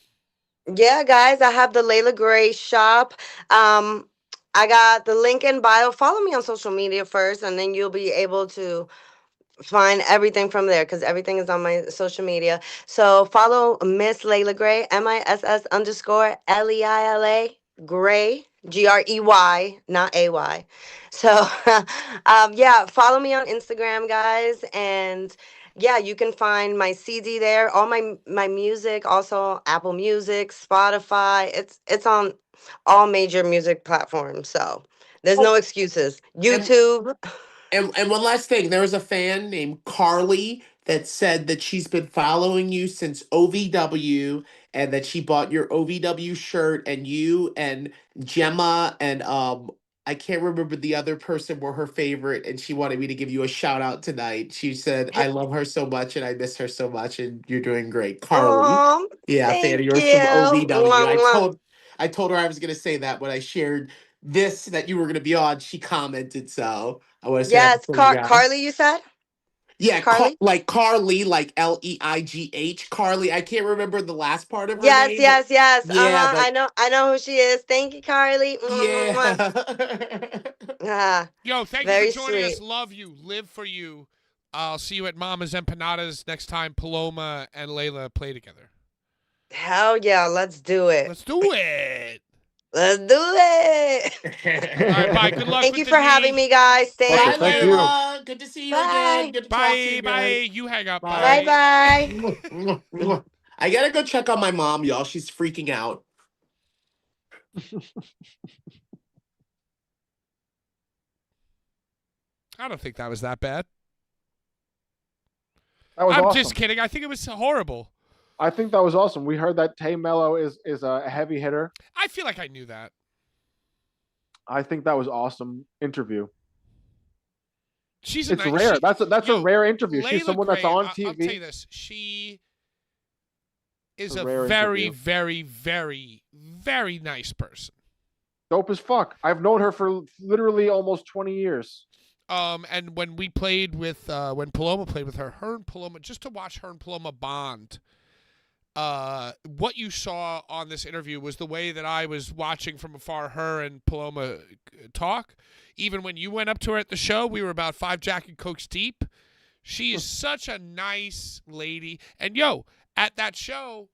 Yeah, guys, I have the LEILA Gray shop. I got the link in bio. Follow me on social media first, and then you'll be able to find everything from there because everything is on my social media. So follow Miss LEILA Gray, MISS_LEILA Gray, GREY, not AY. So yeah, follow me on Instagram, guys, and yeah, you can find my CD there, all my music, also Apple Music, Spotify. It's on all major music platforms. So there's no excuses. YouTube. And one last thing, there was a fan named Carly that said that she's been following you since OVW and that she bought your OVW shirt, and you and Gemma and I can't remember the other person were her favorite, and she wanted me to give you a shout out tonight. She said, I love her so much and I miss her so much, and you're doing great. Carly. Yeah, fan of yours from OVW. I told her I was gonna say that when I shared this that you were gonna be on. She commented, so I want to say that Yes, before you go. Carly, you said? Yeah, Carly? like Carly, like Leigh. Carly. I can't remember the last part of her Yes, name. yes, yes. Yeah, Uh-huh. but I know who she is. Thank you, Carly. yeah. Ah, Yo, thank you for very joining us. sweet. Love you. Live for you. I'll see you at Mama's Empanadas next time Paloma and Layla play together. Hell yeah, let's do it. Let's do it. Let's do it. All right, bye. Good luck Thank with you the for having knee. me, guys. Fuck Bye, it, thank Thank you. you. Layla. Good to see you again. Bye. Good to talk to Bye. you Bye. again. You hang up. Bye. Bye. Bye-bye. I gotta go check on my mom, y'all. She's freaking out. I don't think that was that bad. That was I'm awesome. just kidding. I think it was horrible. I think that was awesome. We heard that Tay Mello is a heavy hitter. I feel like I knew that. I think that was awesome interview. She's It's nice, rare. That's a rare interview. She's Layla someone that's Gray, on I'll TV. tell you this. She is A a rare very, interview. very, very, very nice person. Dope as fuck. I've known her for literally almost 20 years. And when we played with, when Paloma played with her and Paloma, just to watch her and Paloma bond, what you saw on this interview was the way that I was watching from afar her and Paloma talk. Even when you went up to her at the show, we were about 5 Jack and Cokes deep. She is such a nice lady. And yo, at that show,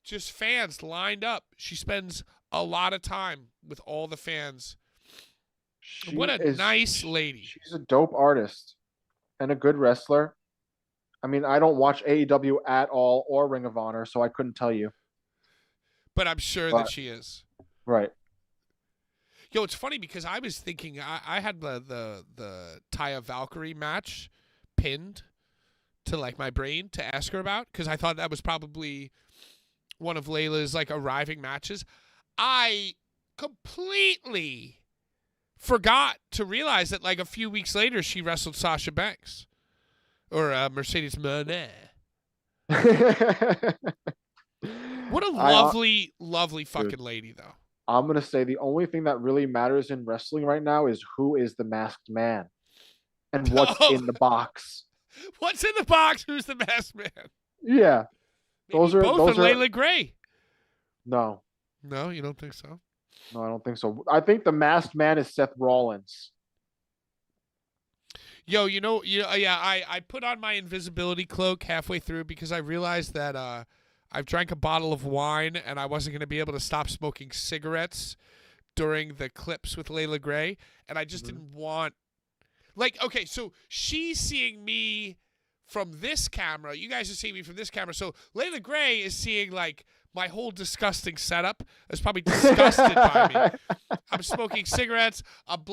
just fans lined up. She spends a lot of time with all the fans. What a nice lady. She's a dope artist and a good wrestler. I mean, I don't watch AEW at all or Ring of Honor, so I couldn't tell you. But I'm sure that she is. Right. Yo, it's funny because I was thinking I had the Taya Valkyrie match pinned to like my brain to ask her about because I thought that was probably one of Layla's like arriving matches. I completely forgot to realize that like a few weeks later she wrestled Sasha Banks or Mercedes Moné. What a lovely, lovely fucking lady though. I'm going to say the only thing that really matters in wrestling right now is who is the masked man and what's in the box. What's in the box? Who's the masked man? Yeah. Maybe Those are Layla Gray. No. No, you don't think so? No, I don't think so. I think the masked man is Seth Rollins. Yo, yeah, I put on my invisibility cloak halfway through because I realized that I've drank a bottle of wine and I wasn't going to be able to stop smoking cigarettes during the clips with Layla Gray, and I just didn't want like okay, so she's seeing me from this camera. You guys are seeing me from this camera. So Layla Gray is seeing like my whole disgusting setup. Is probably disgusted by me. I'm smoking cigarettes. I'm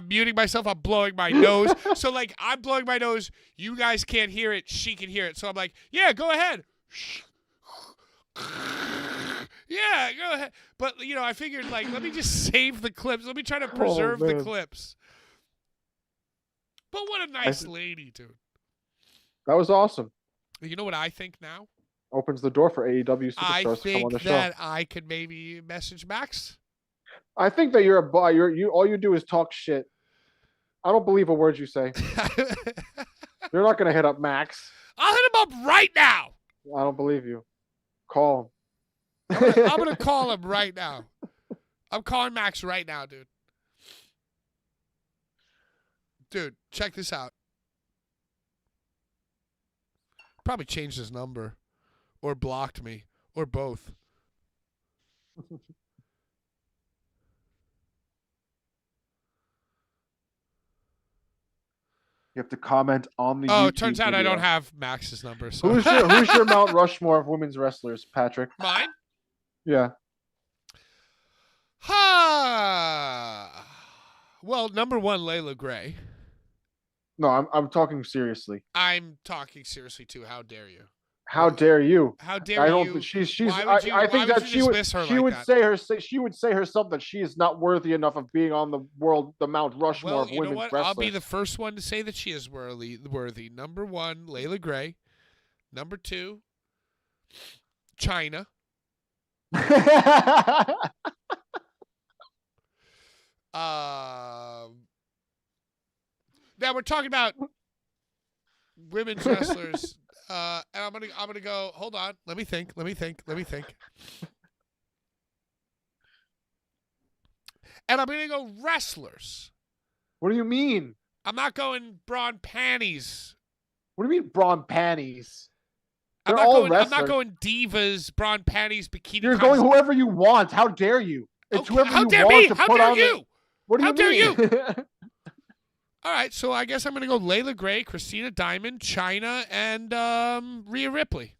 muting myself. I'm blowing my nose. So like I'm blowing my nose. You guys can't hear it. She can hear it. So I'm like, yeah, go ahead. Yeah, go ahead. But I figured like let me just save the clips. Let me try to preserve the clips. But what a nice lady, dude. That was awesome. You know what I think now? Opens the door for AEW superstars to come on the show. I think that I could maybe message Max. I think that you're a boy. All you do is talk shit. I don't believe a word you say. You're not going to hit up Max. I'll hit him up right now. I don't believe you. Call him. I'm going to call him right now. I'm calling Max right now, dude. Dude, check this out. Probably changed his number. Or blocked me. Or both. You have to comment on the Oh, YouTube it turns out I video. don't have Max's number. So. Who's your Mount Rushmore of women's wrestlers, Patrick? Mine? Yeah. Well, number one, Layla Gray. No, I'm talking seriously. I'm talking seriously too. How dare you? How dare you? How dare I don't. you? She's. I think that she would say herself that she is not worthy enough of being on the Mount Rushmore of women's wrestlers. I'll be the first one to say that she is worthy. Number one, Layla Gray. Number two, China. Now we're talking about women's wrestlers, and I'm gonna go. Hold on, let me think. And I'm gonna go wrestlers. What do you mean? I'm not going bra and panties. What do you mean bra and panties? I'm They're all not wrestlers. going divas, bra and panties, bikini. You're going whoever you want. How dare you? It's whoever How you dare want me? to How put dare on. you? What do How you dare mean? All right, so I guess I'm gonna go Layla Gray, Christina Diamond, Chyna, and Rhea Ripley.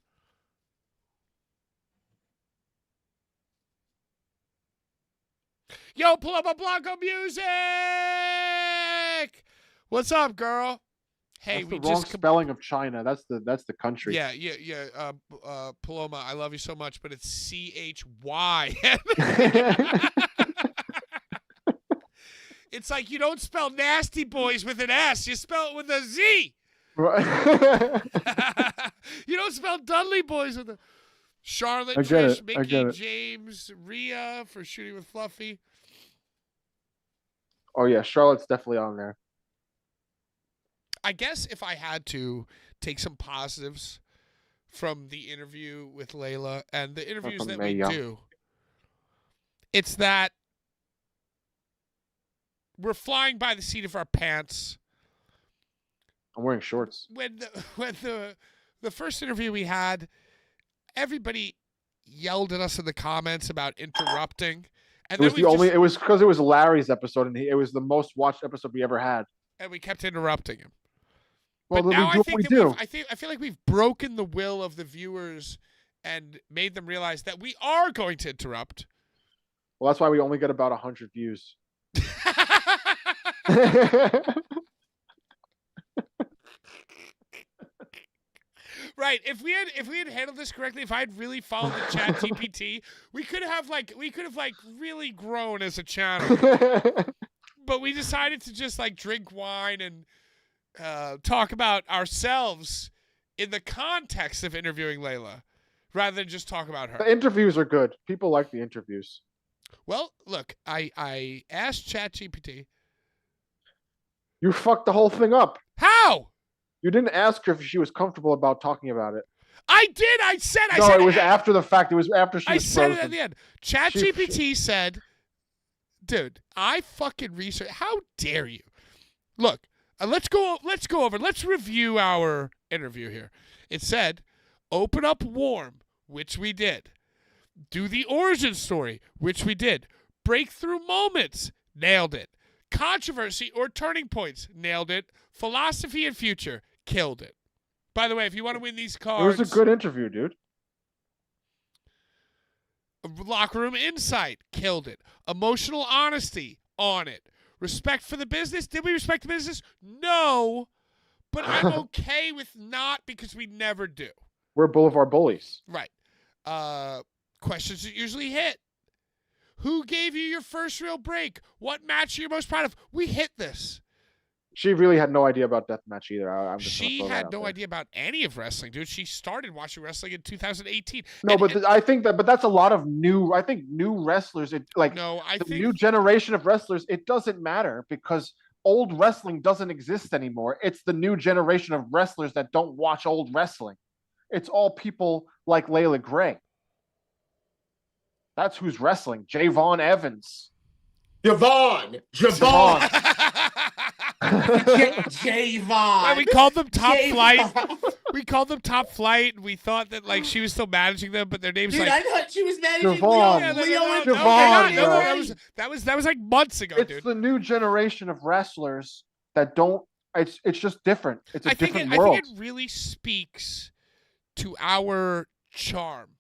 Yo, pull up a Blanco music. What's up, girl? Hey, That's we the wrong just spelling of China. That's the country. Yeah. Paloma, I love you so much, but it's CHY. It's like you don't spell Nasty Boys with an S. You spell it with a Z. You don't spell Dudley Boys with a Charlotte, Trish, Mickey, James, Rhea for shooting with Fluffy. Oh yeah, Charlotte's definitely on there. I guess if I had to take some positives from the interview with Layla and the interviews that we do, it's that we're flying by the seat of our pants. I'm wearing shorts. When the first interview we had, everybody yelled at us in the comments about interrupting. And it was because it was Larry's episode, and it was the most watched episode we ever had. And we kept interrupting him. Well, but now I feel like we've broken the will of the viewers and made them realize that we are going to interrupt. Well, that's why we only get about 100 views. Right. If we had handled this correctly, if I had really followed the chat GPT, we could have really grown as a channel. But we decided to just drink wine and talk about ourselves in the context of interviewing Layla rather than just talk about her. The interviews are good. People like the interviews. Well, look, I asked ChatGPT. You fucked the whole thing up. How? You didn't ask her if she was comfortable about talking about it. I did. I said it was after the fact. It was after she was frozen. I said it at the end. ChatGPT said, dude, I fucking researched. How dare you? Look, let's go over. Let's review our interview here. It said, open up warm, which we did. Do the origin story, which we did. Breakthrough moments, nailed it. Controversy or turning points, nailed it. Philosophy and future, killed it. By the way, if you want to win these cards, it was a good interview, dude. Locker room insight, killed it. Emotional honesty, on it. Respect for the business, did we respect the business? No, but I'm okay with not because we never do. We're Blvd Bullies. Right. Questions that usually hit. Who gave you your first real break? What match are you most proud of? We hit this. She really had no idea about deathmatch either. She had no idea about any of wrestling, dude. She started watching wrestling in 2018. No, I think that's a lot of new. I think new wrestlers. New generation of wrestlers. It doesn't matter because old wrestling doesn't exist anymore. It's the new generation of wrestlers that don't watch old wrestling. It's all people like Layla Gray. That's who's wrestling. Javon Evans. Javon. Well, we called them Top Flight. We called them Top Flight, and we thought that she was still managing them, but their names I thought she was managing Javon. That was like months ago, dude. It's the new generation of wrestlers that don't. It's just different. It's a different world. I think it really speaks to our charm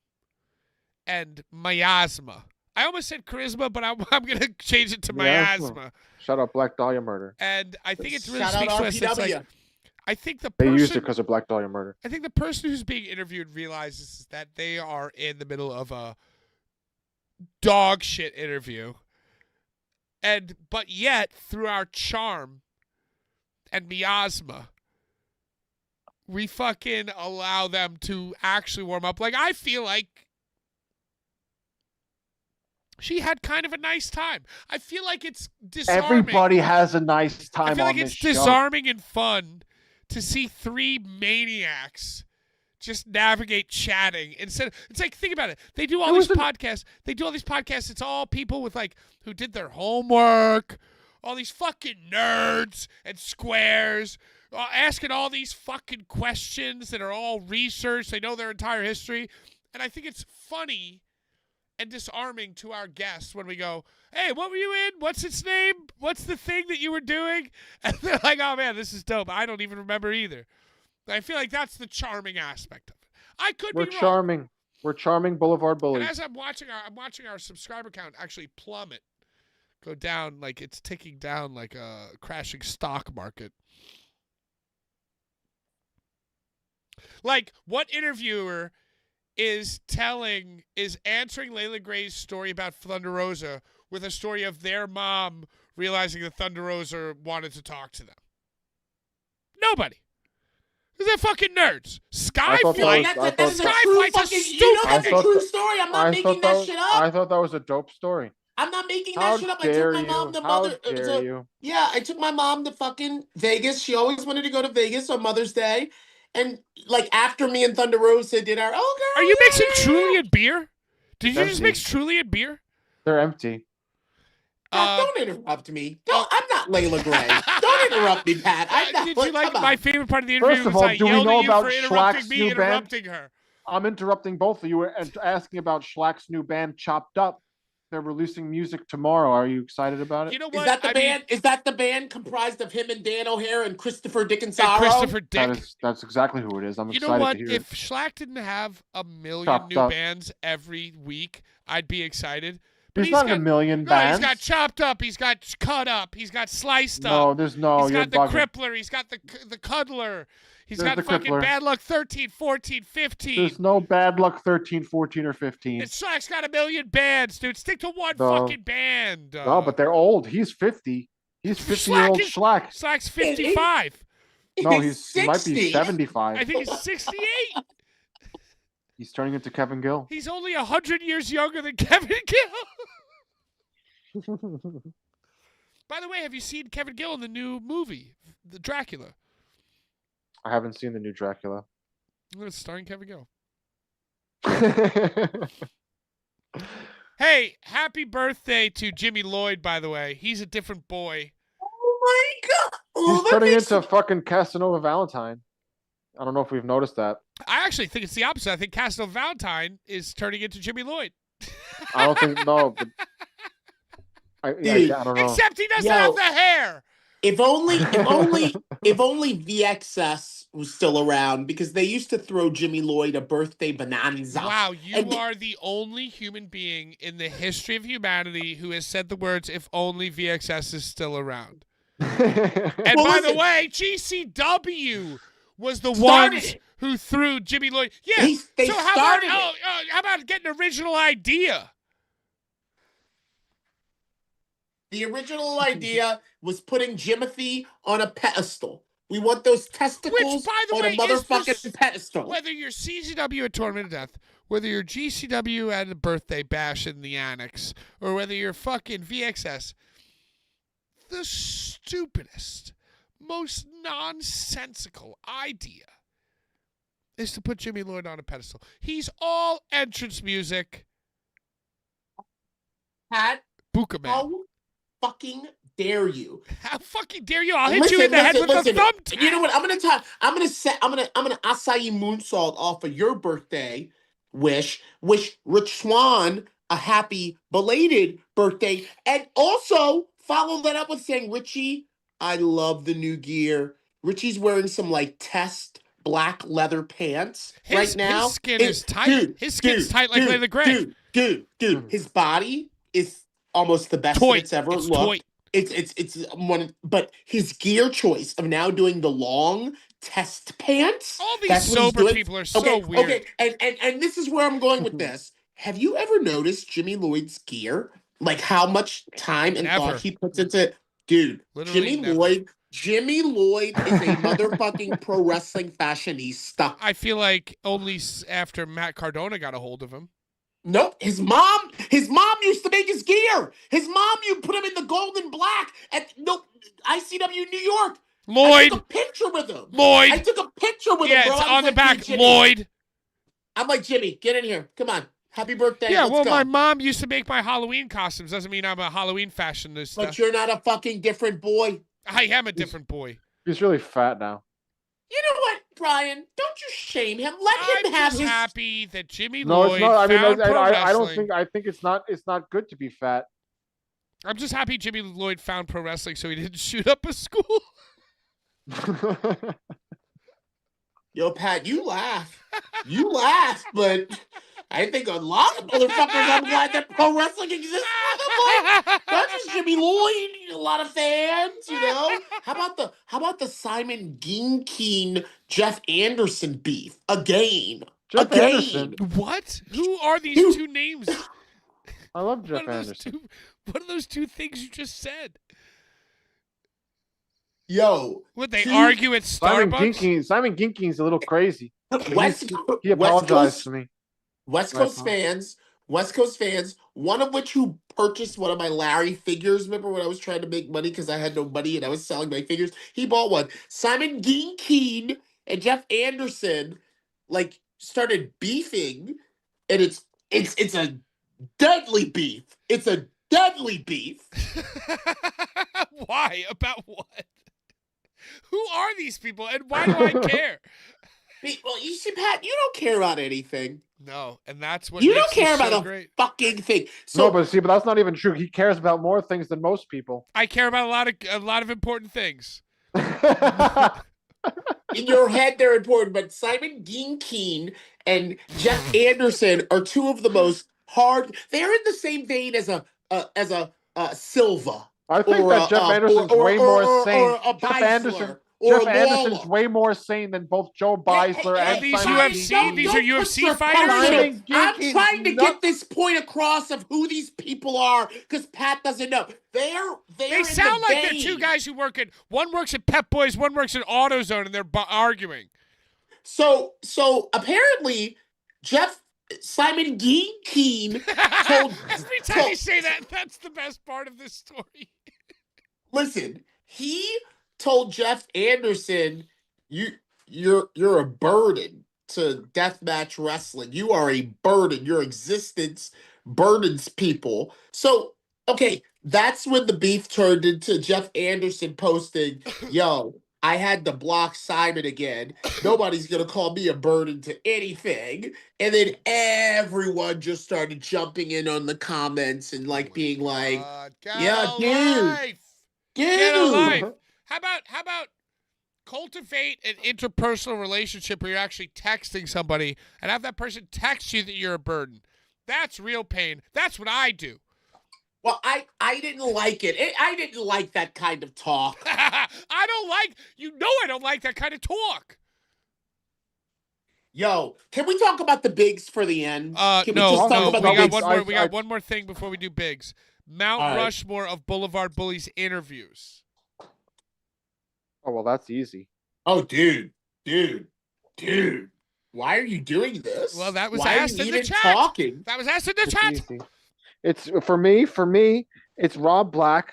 and miasma. I almost said charisma, but I'm going to change it to miasma. Shout out Black Dahlia Murder. And I think it really speaks to us. It's I think they used it because of Black Dahlia Murder. I think the person who's being interviewed realizes that they are in the middle of a dog shit interview. But yet, through our charm and miasma, we fucking allow them to actually warm up. I feel like She had kind of a nice time. I feel like it's disarming. Everybody has a nice time on this show. I feel like it's disarming and fun to see three maniacs just navigate chatting instead. It's like, think about it. They do all these podcasts. It's all people with like who did their homework. All these fucking nerds and squares asking all these fucking questions that are all researched. They know their entire history, and I think it's funny and disarming to our guests when we go, "Hey, what were you in? What's its name? What's the thing that you were doing?" And they're like, "Oh man, this is dope. I don't even remember either." I feel like that's the charming aspect of it. I could be wrong. We're charming. We're charming Boulevard Bullies. And as I'm watching our subscriber count actually plummet, go down like it's ticking down like a crashing stock market. Like, what interviewer is answering Layla Gray's story about Thunder Rosa with a story of their mom realizing that Thunder Rosa wanted to talk to them? Nobody. They're fucking nerds. Skyflight. That's Skyflight's a stupid. That's a true story. I'm not making that shit up. I thought that was a dope story. I'm not making that shit up. I took my mom to I took my mom to fucking Vegas. She always wanted to go to Vegas on Mother's Day. And like after me and Thunder Rosa did our girl. Are you mixing Truly and beer? Did you just mix Truly and beer? They're empty. Don't interrupt me. I'm not Layla Gray. Don't interrupt me, Pat. Did you like my favorite part of the interview? First of all, do we know about Schlack's new band? Interrupting her. I'm interrupting both of you and asking about Schlack's new band, Chopped Up. They're releasing music tomorrow. Are you excited about it? You know what? Is that the band comprised of him and Dan O'Hare and Christopher Dickinsaro? Christopher Dick. That's exactly who it is. I'm excited to hear it. If Schlack didn't have a million new bands every week, I'd be excited. But he's not got a million bands. He's got Chopped Up. He's got Cut Up. He's got Sliced Up. No, there's no. He's got the Crippler. He's got the Cuddler. He's got fucking Crippler. Bad Luck 13, 14, 15. There's no Bad Luck 13, 14, or 15. And Schlack's got a million bands, dude. Stick to one fucking band. No, but they're old. He's 50. He's 50-year-old Schlack. Schlack's 55. No, he might be 75. I think he's 68. He's turning into Kevin Gill. He's only 100 years younger than Kevin Gill. By the way, have you seen Kevin Gill in the new movie, The Dracula? I haven't seen the new Dracula. It's starring Kevin Gill. Hey, happy birthday to Jimmy Lloyd, by the way. He's a different boy. Oh, my God. He's turning into fucking Casanova Valentine. I don't know if we've noticed that. I actually think it's the opposite. I think Casanova Valentine is turning into Jimmy Lloyd. I don't think, no. But I don't know. Except he doesn't have the hair. If only VXS was still around, because they used to throw Jimmy Lloyd a birthday bonanza. Wow, you are the only human being in the history of humanity who has said the words, "If only VXS is still around." And by the way, GCW was the ones who threw Jimmy Lloyd. Yeah, how about getting an original idea? The original idea was putting Jimothy on a pedestal. We want those testicles on a motherfucking pedestal. Whether you're CZW at Tournament of Death, whether you're GCW at a birthday bash in the annex, or whether you're fucking VXS, the stupidest, most nonsensical idea is to put Jimmy Lloyd on a pedestal. He's all entrance music. Pat, Buka Man. how fucking dare you? How fucking dare you? I'll hit you in the head with a thumbtack. You know what? I'm gonna acai moonsault off of your birthday wish Rich Swan a happy belated birthday, and also follow that up with saying, Richie, I love the new gear. Richie's wearing some like test black leather pants right now. His skin is tight. His skin's tight like Layla Gray. Dude, his body is almost the best it's ever looked. It's one, but his gear choice of now doing the long test pants. All these sober people are so weird. Okay, and this is where I'm going with this. Have you ever noticed Jimmy Lloyd's gear? Like how much time and thought he puts into it? Dude, Jimmy Lloyd is a motherfucking pro wrestling fashionista. I feel like only after Matt Cardona got a hold of him. Nope. His mom used to make his gear. His mom, you put him in the gold and black at ICW New York. I Lloyd. took a picture with him. Lloyd. I took a picture with him, Yeah, bro. it's I was on the like, back. "Dude, Jimmy." Lloyd. I'm like, Jimmy, get in here. Come on. Happy birthday. Yeah, Let's well, go. my mom used to make my Halloween costumes. Doesn't mean I'm a Halloween fashionista. But you're not a fucking different boy. I am a different boy. He's really fat now. You know what, Brian? Don't you shame him. Let him I'm have just his. happy that Jimmy No, Lloyd it's not. I mean, found pro I don't wrestling. think. I think it's not good to be fat. I'm just happy Jimmy Lloyd found pro wrestling so he didn't shoot up a school. Yo, Pat, you laugh. You laugh, but I think a lot of motherfuckers, I'm glad that pro wrestling exists. Not just Jimmy Lloyd, a lot of fans, you know. How about the Simon Ginkin Jeff Anderson beef again? Jeff again. Anderson. What? Who are these two names? I love Jeff What are those Anderson. what are those two things you just said? Yo, Would they two- argue at Simon Starbucks? Ginking's a little crazy. He apologized West Coast, to me. West Right, Coast huh? fans, one of which who purchased one of my Larry figures. Remember when I was trying to make money because I had no money and I was selling my figures? He bought one. Simon Ginkin and Jeff Anderson like started beefing, and it's a deadly beef. It's a deadly beef. Why? About what? Who are these people and why do I care? Well, you see, Pat, you don't care about anything. No, and that's what You makes don't care this about so a great. fucking thing. No, So but that's not even true. He cares about more things than most people. I care about a lot of important things. in your head, they're important, but Simon Ginkin and Jeff Anderson are two of the most hard. They're in the same vein as a Silva. I think Or that Jeff Anderson's way more sane. Or a Jeff Beisler. Or Jeff a Anderson's Lawler. way more sane than both Joe Beisler Are and these Simon UFC? Ginkin. These are Don't UFC put your fighters? punishment. Simon I'm Ginkin's trying to nuts. get this point across of who these people are because Pat doesn't know. They're They in sound the like they're two vein. guys who work at one works at Pep Boys, one works at AutoZone, and they're arguing. So apparently, Simon Ginkin told. Every time you say that, that's the best part of this story. Listen, he told Jeff Anderson, "You're a burden to deathmatch wrestling. You are a burden. Your existence burdens people." So, okay, that's when the beef turned into Jeff Anderson posting, "Yo, I had to block Simon again. Nobody's gonna call me a burden to anything." And then everyone just started jumping in on the comments and like being like, Get "Yeah, a dude. life. Dude, Get a life. How about cultivate an interpersonal relationship where you're actually texting somebody and have that person text you that you're a burden? That's real pain. That's what I do. Well, I didn't like it. I didn't like that kind of talk. I don't like that kind of talk. Yo, can we talk about the bigs for the end? Can we No, just talk no. about We the got bigs? one more. We got one more thing before we do bigs. Mount All right. Rushmore of Blvd Bullies interviews. Oh well, that's easy. Oh, dude. Why are you doing this? Well, that was Why asked are you in the even chat. talking? That was asked in the It's chat. easy. It's for me. It's Rob Black,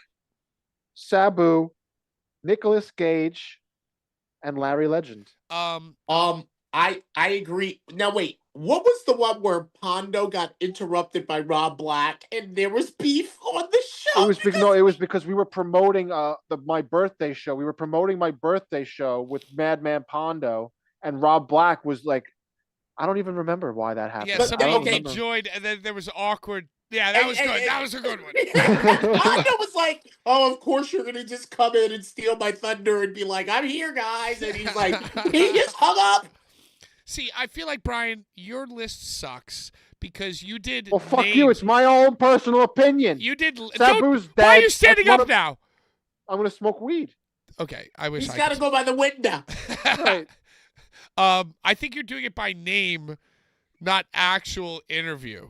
Sabu, Nicolas Gage, and Larry Legend. I agree. Now wait, what was the one where Pondo got interrupted by Rob Black and there was beef on the show? It was because we were promoting my birthday show. We were promoting my birthday show with Madman Pondo, and Rob Black was like, I don't even remember why that happened. Yeah, But- somebody okay. joined, and then there was awkward. Yeah, that was good. That was a good one. Pondo was like, "Oh, of course you're gonna just come in and steal my thunder and be like, I'm here, guys," and he's like, he just hung up. See, I feel like, Brian, your list sucks because you did. Well, fuck names. you. It's my own personal opinion. You did. Sabu's Why are dead. you standing That's up one of- now? I'm gonna smoke weed. Okay, I wish He's I got to could. go by the window. Right. I think you're doing it by name, not actual interview.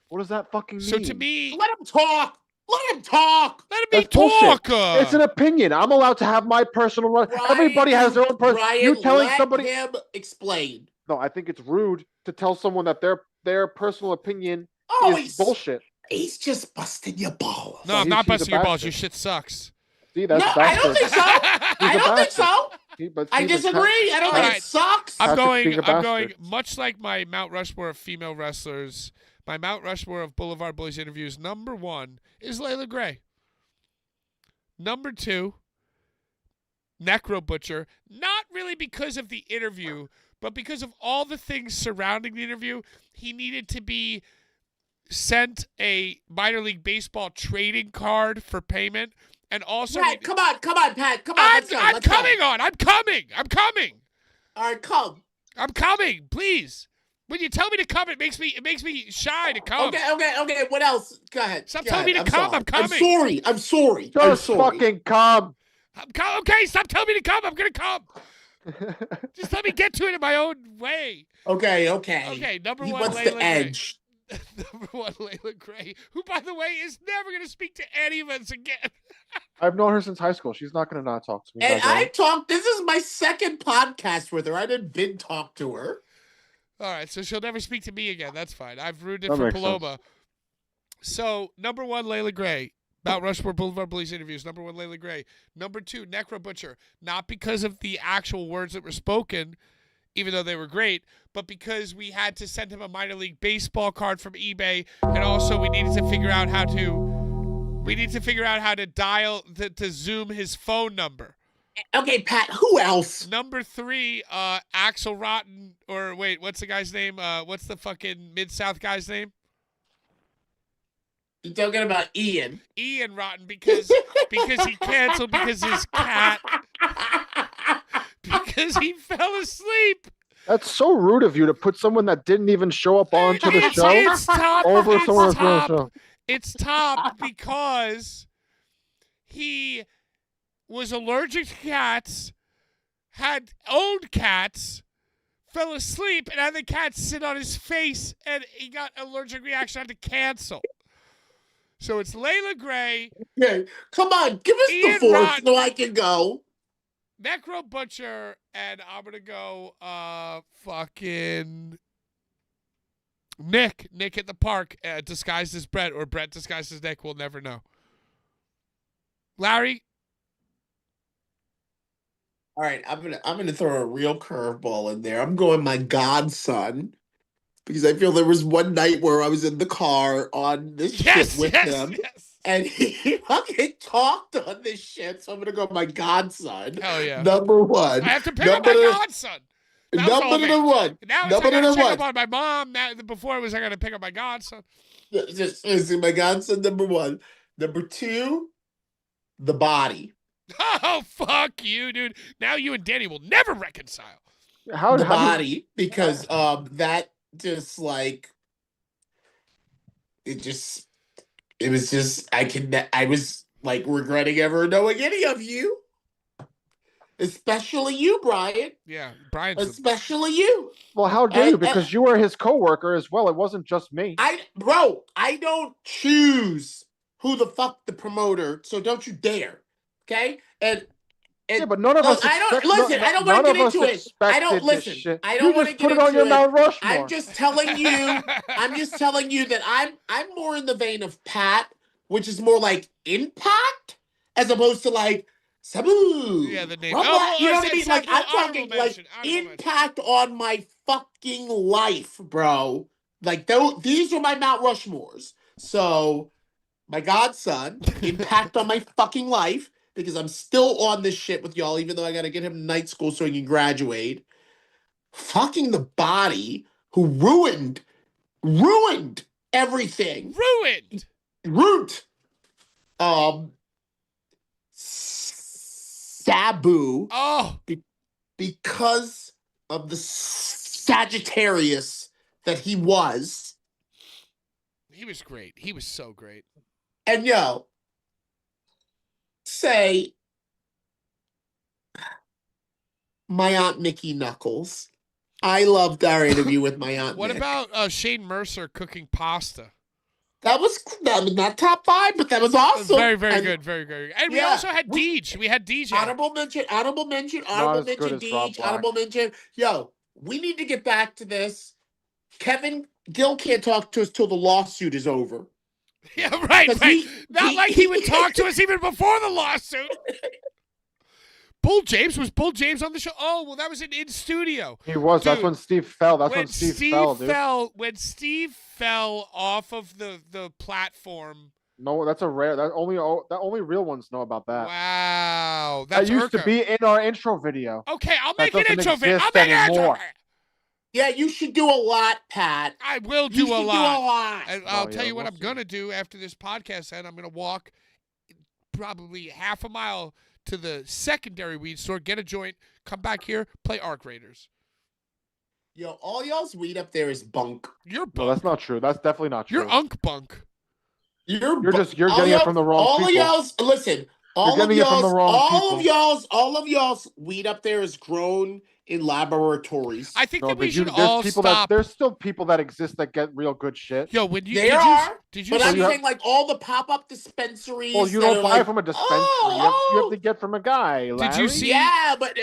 What does that fucking mean? So to me, Let him talk. Let him talk. let it be That's bullshit. talk. It's an opinion. I'm allowed to have my personal. Brian, Everybody has their own personal. Brian, You telling let somebody? him explain. No, I think it's rude to tell someone that their personal opinion Oh, is bullshit. he's just busting your balls. No, So I'm not he's a busting your balls. bastard. Your shit sucks. See, No, that's I don't the think so. I a don't think bastard. so. I but disagree. I don't think Alright. it sucks. I'm Patrick's going. being a I'm bastard. going. Much like my Mount Rushmore of female wrestlers, my Mount Rushmore of Boulevard Bullies interviews. Number 1 is Layla Gray. Number 2, Necro Butcher. Not really because of the interview, but because of all the things surrounding the interview. He needed to be sent a minor league baseball trading card for payment, and also. Pat, come on, Pat. Come on, let's go. I'm Let's coming go. on. I'm coming. All right, come. I'm coming. Please. When you tell me to come, it makes me shy to come. Okay. What else? Go ahead. Stop Go telling me ahead. to come. Sorry. I'm coming. I'm sorry. Just fucking come. Okay, stop telling me to come. I'm gonna come. Just let me get to it in my own way. Okay. Okay, number He 1, wants Layla the Gray. edge. Number 1, Layla Gray, who, by the way, is never gonna speak to any of us again. I've known her since high school. She's not going to not talk to me. And by I God. talked. This is my second podcast with her. I didn't talk to her. All right, so she'll never speak to me again. That's fine. I've ruined it That for makes Paloma. So, number 1, Layla Gray. Mount Rushmore Boulevard Bullies interviews. Number 1, Layla Gray. Number 2, Necro Butcher. Not because of the actual words that were spoken, even though they were great, but because we had to send him a minor league baseball card from eBay, and also we needed to figure out how to dial to zoom his phone number. Okay, Pat. Who else? Number 3, Axel Rotten, or wait, what's the guy's name? What's the fucking Mid-South guy's name? You're talking about Ian. Ian Rotten, because he canceled because his cat, because he fell asleep. That's so rude of you to put someone that didn't even show up onto the show It's top. over It's someone else on the top. show. It's top because he was allergic to cats, had owned cats, fell asleep, and had the cats sit on his face, and he got allergic reaction, had to cancel. So it's Layla Gray, Okay, come on, give us Ian the fourth Rotten. so I can go. Necro Butcher, and I'm gonna go fucking Nick at the park, disguised as Brett, or Brett disguised as Nick. We'll never know. Larry. All right, I'm gonna throw a real curveball in there. I'm going my godson because I feel there was one night where I was in the car on this shit with him, and he fucking talked on this shit. So I'm gonna go my godson. Hell yeah. Number 1. I have to pick up my godson. That was all Number me. 1. Now it's Number I gotta check 1. up on my mom. Now, before it was I gotta pick up my godson. Just my godson. Number 1. Number 2. The body. Oh, fuck you, dude. Now you and Danny will never reconcile. How The how do you- body, because that just like it was just I was like regretting ever knowing any of you, especially you, Brian, Yeah, Brian's especially you. Well, how dare you? And- Because you were his coworker as well. It wasn't just me. I don't choose who the fuck the promoter, so don't you dare. Okay? And Yeah, but none of look, us. I don't expect- listen. no- I don't want none to get of us into it. I don't expected this listen. shit. I don't You want to just get put it on into your it. Mount Rushmore. I'm just telling you. I'm just telling you that I'm more in the vein of Pat, which is more like impact as opposed to like Sabu. Yeah, the name. Rumble, Oh, you know I what I said mean? Like Sabu, I'm honorable talking mention, like honorable mention. impact on my fucking life, bro. Like these are my Mount Rushmores. So my godson, impact on my fucking life, because I'm still on this shit with y'all, even though I gotta get him to night school so he can graduate. Fucking the body who ruined everything. Ruined. Root. Sabu, Oh, because of the Sagittarius that he was. he was great. He was so great. And yo, say my Aunt Mickey Knuckles. I loved our interview with my Aunt What Mick. about Shane Mercer cooking pasta? That was not top 5, but that was It was awesome. very, very And good. Very, very good. And we Yeah. also had Deej. We had DJ. Honorable mention, Not as good Deej, as Rob Black. honorable mention. Yo, we need to get back to this. Kevin Gil can't talk to us till the lawsuit is over. Yeah, right. 'Cause Not like he would talk to us even before the lawsuit. Bull James, was Bull James on the show? Oh, well, that was in studio. He was. Dude, that's when Steve fell. That's when Steve fell, dude. When Steve fell off of the platform. No, that's a rare. That only real ones know about that. Wow, That that's used Urka. to be in our intro video. Okay, I'll That make an doesn't intro video. I'll exist make an intro anymore. video. Yeah, you should do a lot, Pat. I will You do should a do a lot. lot. And I'll Oh, tell yeah, you what we'll I'm see. going to do after this podcast, and I'm going to walk probably half a mile to the secondary weed store, get a joint, come back here, play Arc Raiders. Yo, all y'all's weed up there is bunk. You're bunk. No, that's not true. That's definitely not true. You're unk bunk. You're getting it from the wrong all people. Of y'all's listen. All getting it from the wrong all of y'all's weed up there is grown in laboratories. I think No, that we but should there's all people stop. there's still people that exist that get real good shit. Yo, when you Did you see? saying like all the pop-up dispensaries. Well, you that don't are buy like, from a dispensary. Oh, You have to get from a guy. Did Larry. you see? Yeah, but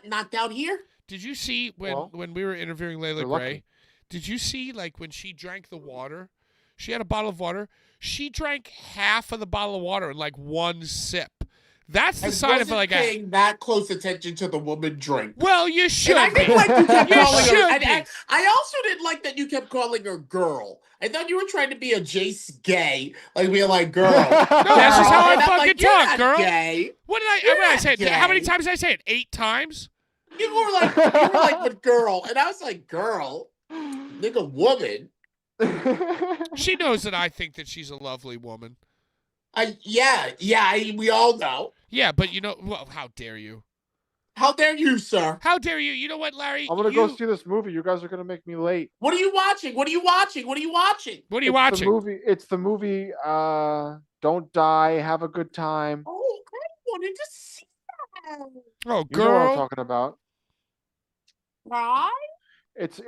not down here. Did you see Well, when we were interviewing Layla they're Gray? lucky. Did you see like when she drank the water? She had a bottle of water. She drank half of the bottle of water in like one sip. That's the I sign of wasn't like paying that close attention to the woman drink. Well, you should. And I didn't like you kept You calling her. should And be. I also didn't like that you kept calling her girl. I thought you were trying to be a Jace gay, like being like girl. No, that's just how I And I'm fucking like, you're talk, not girl. Gay. What did You're what did I not say? How many gay. times did I say it? 8 times? You were like, but girl, and I was like, girl, nigga, woman. She knows that I think that she's a lovely woman. We all know. Yeah, but well, how dare you? How dare you, sir? How dare you? You know what, Larry? I'm gonna go see this movie. You guys are gonna make me late. What are you watching? What are you watching? What are you watching? What are you It's watching? the movie. Don't Die. Have a good time. Oh, I wanted to see that. Oh, You know what I'm girl. talking about. Right? It's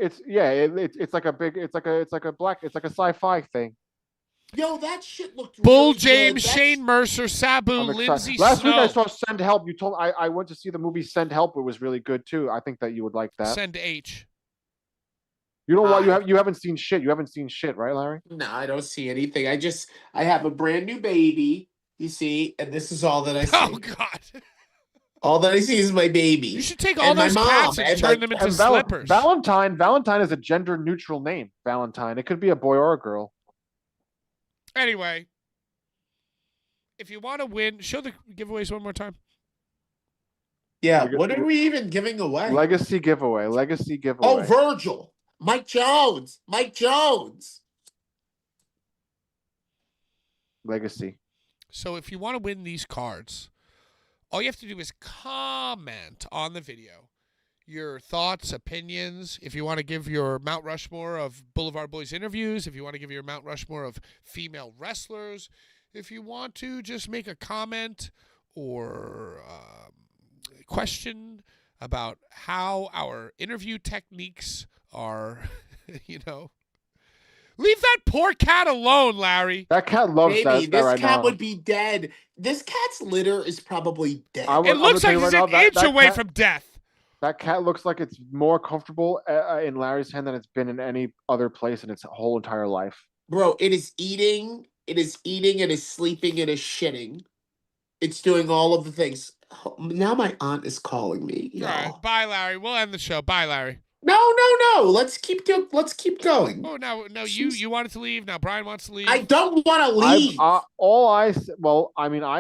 like a sci-fi thing. Yo, that shit looked Bull really James, good. Shane Mercer, Sabu, I'm excited. Lindsay Last Snow. week I saw Send Help. You told I went to see the movie Send Help. It was really good too. I think that you would like that. Send H. You know what? You haven't seen shit. You haven't seen shit, right, Larry? No, I don't see anything. I have a brand new baby, you see, and this is all that I see. Oh, God. All that I see is my baby. You should take all And my those mom, cats and and, turn like, them into And slippers. Valentine is a gender neutral name. Valentine. It could be a boy or a girl. Anyway, if you want to win, show the giveaways one more time. Yeah, what are we even giving away? Legacy giveaway. Oh, Virgil. Mike Jones. Legacy. So if you want to win these cards, all you have to do is comment on the video your thoughts, opinions. If you want to give your Mount Rushmore of Blvd Bullies interviews, if you want to give your Mount Rushmore of female wrestlers, if you want to just make a comment or question about how our interview techniques are, leave that poor cat alone, Larry. That cat loves Baby, that this right cat now. would be dead. This cat's litter is probably dead. It looks like he's an inch away from death. That cat looks like it's more comfortable in Larry's hand than it's been in any other place in its whole entire life. Bro, it is eating, it is sleeping, it is shitting. It's doing all of the things. Now my aunt is calling me. All right, bye, Larry. We'll end the show. Bye, Larry. No. Let's keep going. Oh, no, you wanted to leave. Now Brian wants to leave. I don't want to leave. I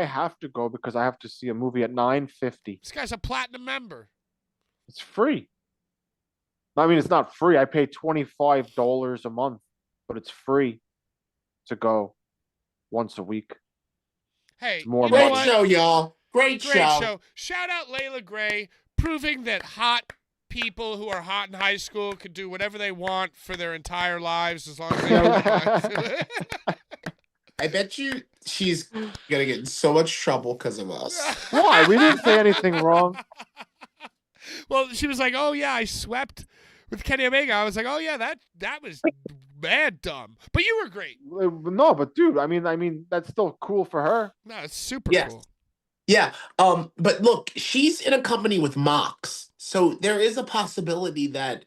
have to go because I have to see a movie at 9:50. This guy's a platinum member. It's free. I mean, it's not free. I pay $25 a month, but it's free to go once a week. Hey, Great show, y'all. Great show. Shout out Layla Gray, proving that hot people who are hot in high school can do whatever they want for their entire lives as long as they don't want. I bet you she's gonna get in so much trouble because of us. Why? We didn't say anything wrong. Well, she was like, "Oh yeah, I swept with Kenny Omega." I was like, "Oh yeah, that was mad dumb." But you were great. No, but dude, I mean, that's still cool for her. No, it's super cool. Yeah. But look, she's in a company with Mox, so there is a possibility that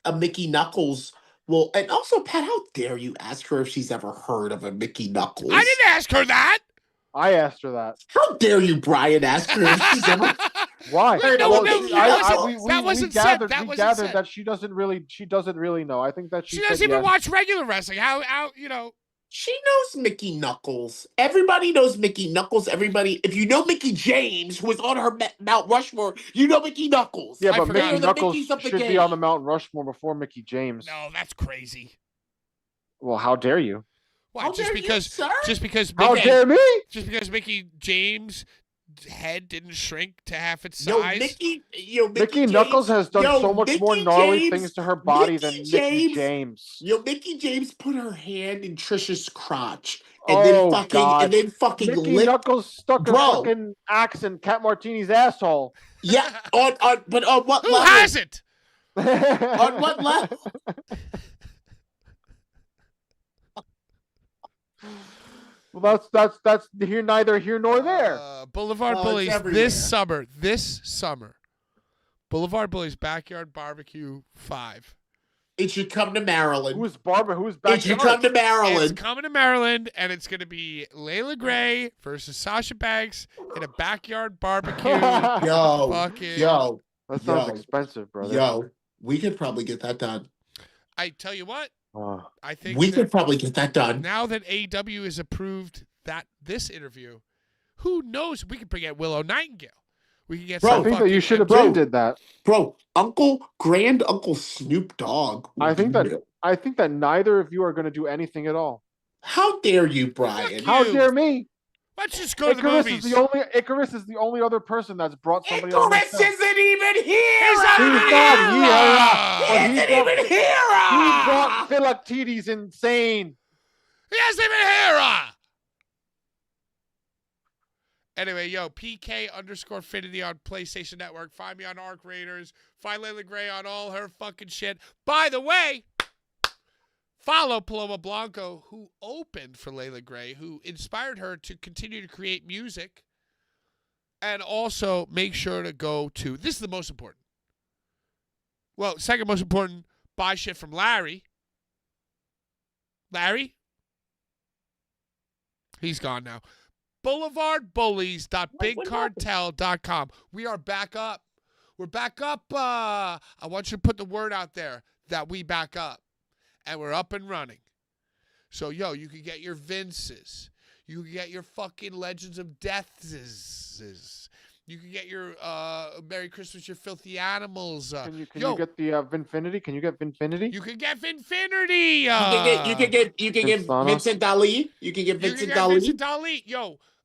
a Mickey Knuckles Well, and also, Pat, how dare you ask her if she's ever heard of a Mickey Knuckles? I didn't ask her that. I asked her that. How dare you, Brian, ask her if she's ever... Why? No, Well, no, she- that wasn't said. gathered, That we wasn't gathered said. that she doesn't really know. I think that She said doesn't even yes. watch regular wrestling. How She knows Mickey Knuckles. Everybody knows Mickey Knuckles. Everybody, if you know Mickey James, who was on her Mount Rushmore, you know Mickey Knuckles. Yeah, I but forgot. Mickey They are the Knuckles Mickeys of the should be game. on the Mount Rushmore before Mickey James. No, that's crazy. Well, how dare you? Why? How Just dare because you, sir? just because How Mickey, dare me? just because Mickey James' head didn't shrink to half its Yo, size. Mickey Mickey Knuckles has done so much more Mickey gnarly James- things to her body than Mickey Mickey James. Yo, Mickey James put her hand in Trisha's crotch and Oh, then God. fucking Mickey licked. Knuckles stuck her Bro. fucking axe in Cat Martini's asshole. Yeah, but on what Who level? has it? On what level? Well, that's here neither here nor there. Boulevard Oh, it's Bullies everywhere. this summer. Boulevard Bullies Backyard Barbecue 5. It should come to Maryland. Who's Barbara? Who's It should backyard? come to It's Maryland. coming to Maryland, and it's going to be Layla Gray versus Sasha Banks in a backyard barbecue. Yo, Fucking- yo, That sounds Yo. expensive, brother. yo. We could probably get that done. I tell you what, Oh. I think We that could probably get that done. now that AEW has approved this interview, who knows? We could bring out Willow Nightingale. We could get Bro, some I think that you fucking- should have Bro. did that. Bro, Grand Uncle Snoop Dogg. I think that neither of you are going to do anything at all. How dare you, Brian? Fuck How You. dare me? Let's just go to the Icarus movies. is the only other person that's brought somebody on this Icarus show. isn't even here! He's not He's even not here. here. He But isn't even here! He brought Philoctetes insane. He hasn't even here. Anyway, PK_Finity on PlayStation Network. Find me on Arc Raiders. Find Layla Gray on all her fucking shit. By the way, follow Paloma Blanco, who opened for Layla Gray, who inspired her to continue to create music. And also make sure to go to, this is the most important. Well, second most important, buy shit from Larry. Larry? He's gone now. BoulevardBullies.BigCartel.com. We are back up. We're back up. I want you to put the word out there that we back up. And we're up and running. So, you can get your Vinces. You can get your fucking Legends of Deaths. You can get your Merry Christmas, your Filthy Animals. Can you get the Vinfinity? Can you get Vinfinity? You can get Vinfinity. You can get Thanos. Vincent Dali. You can get Vincent Dali. Vincent Dali.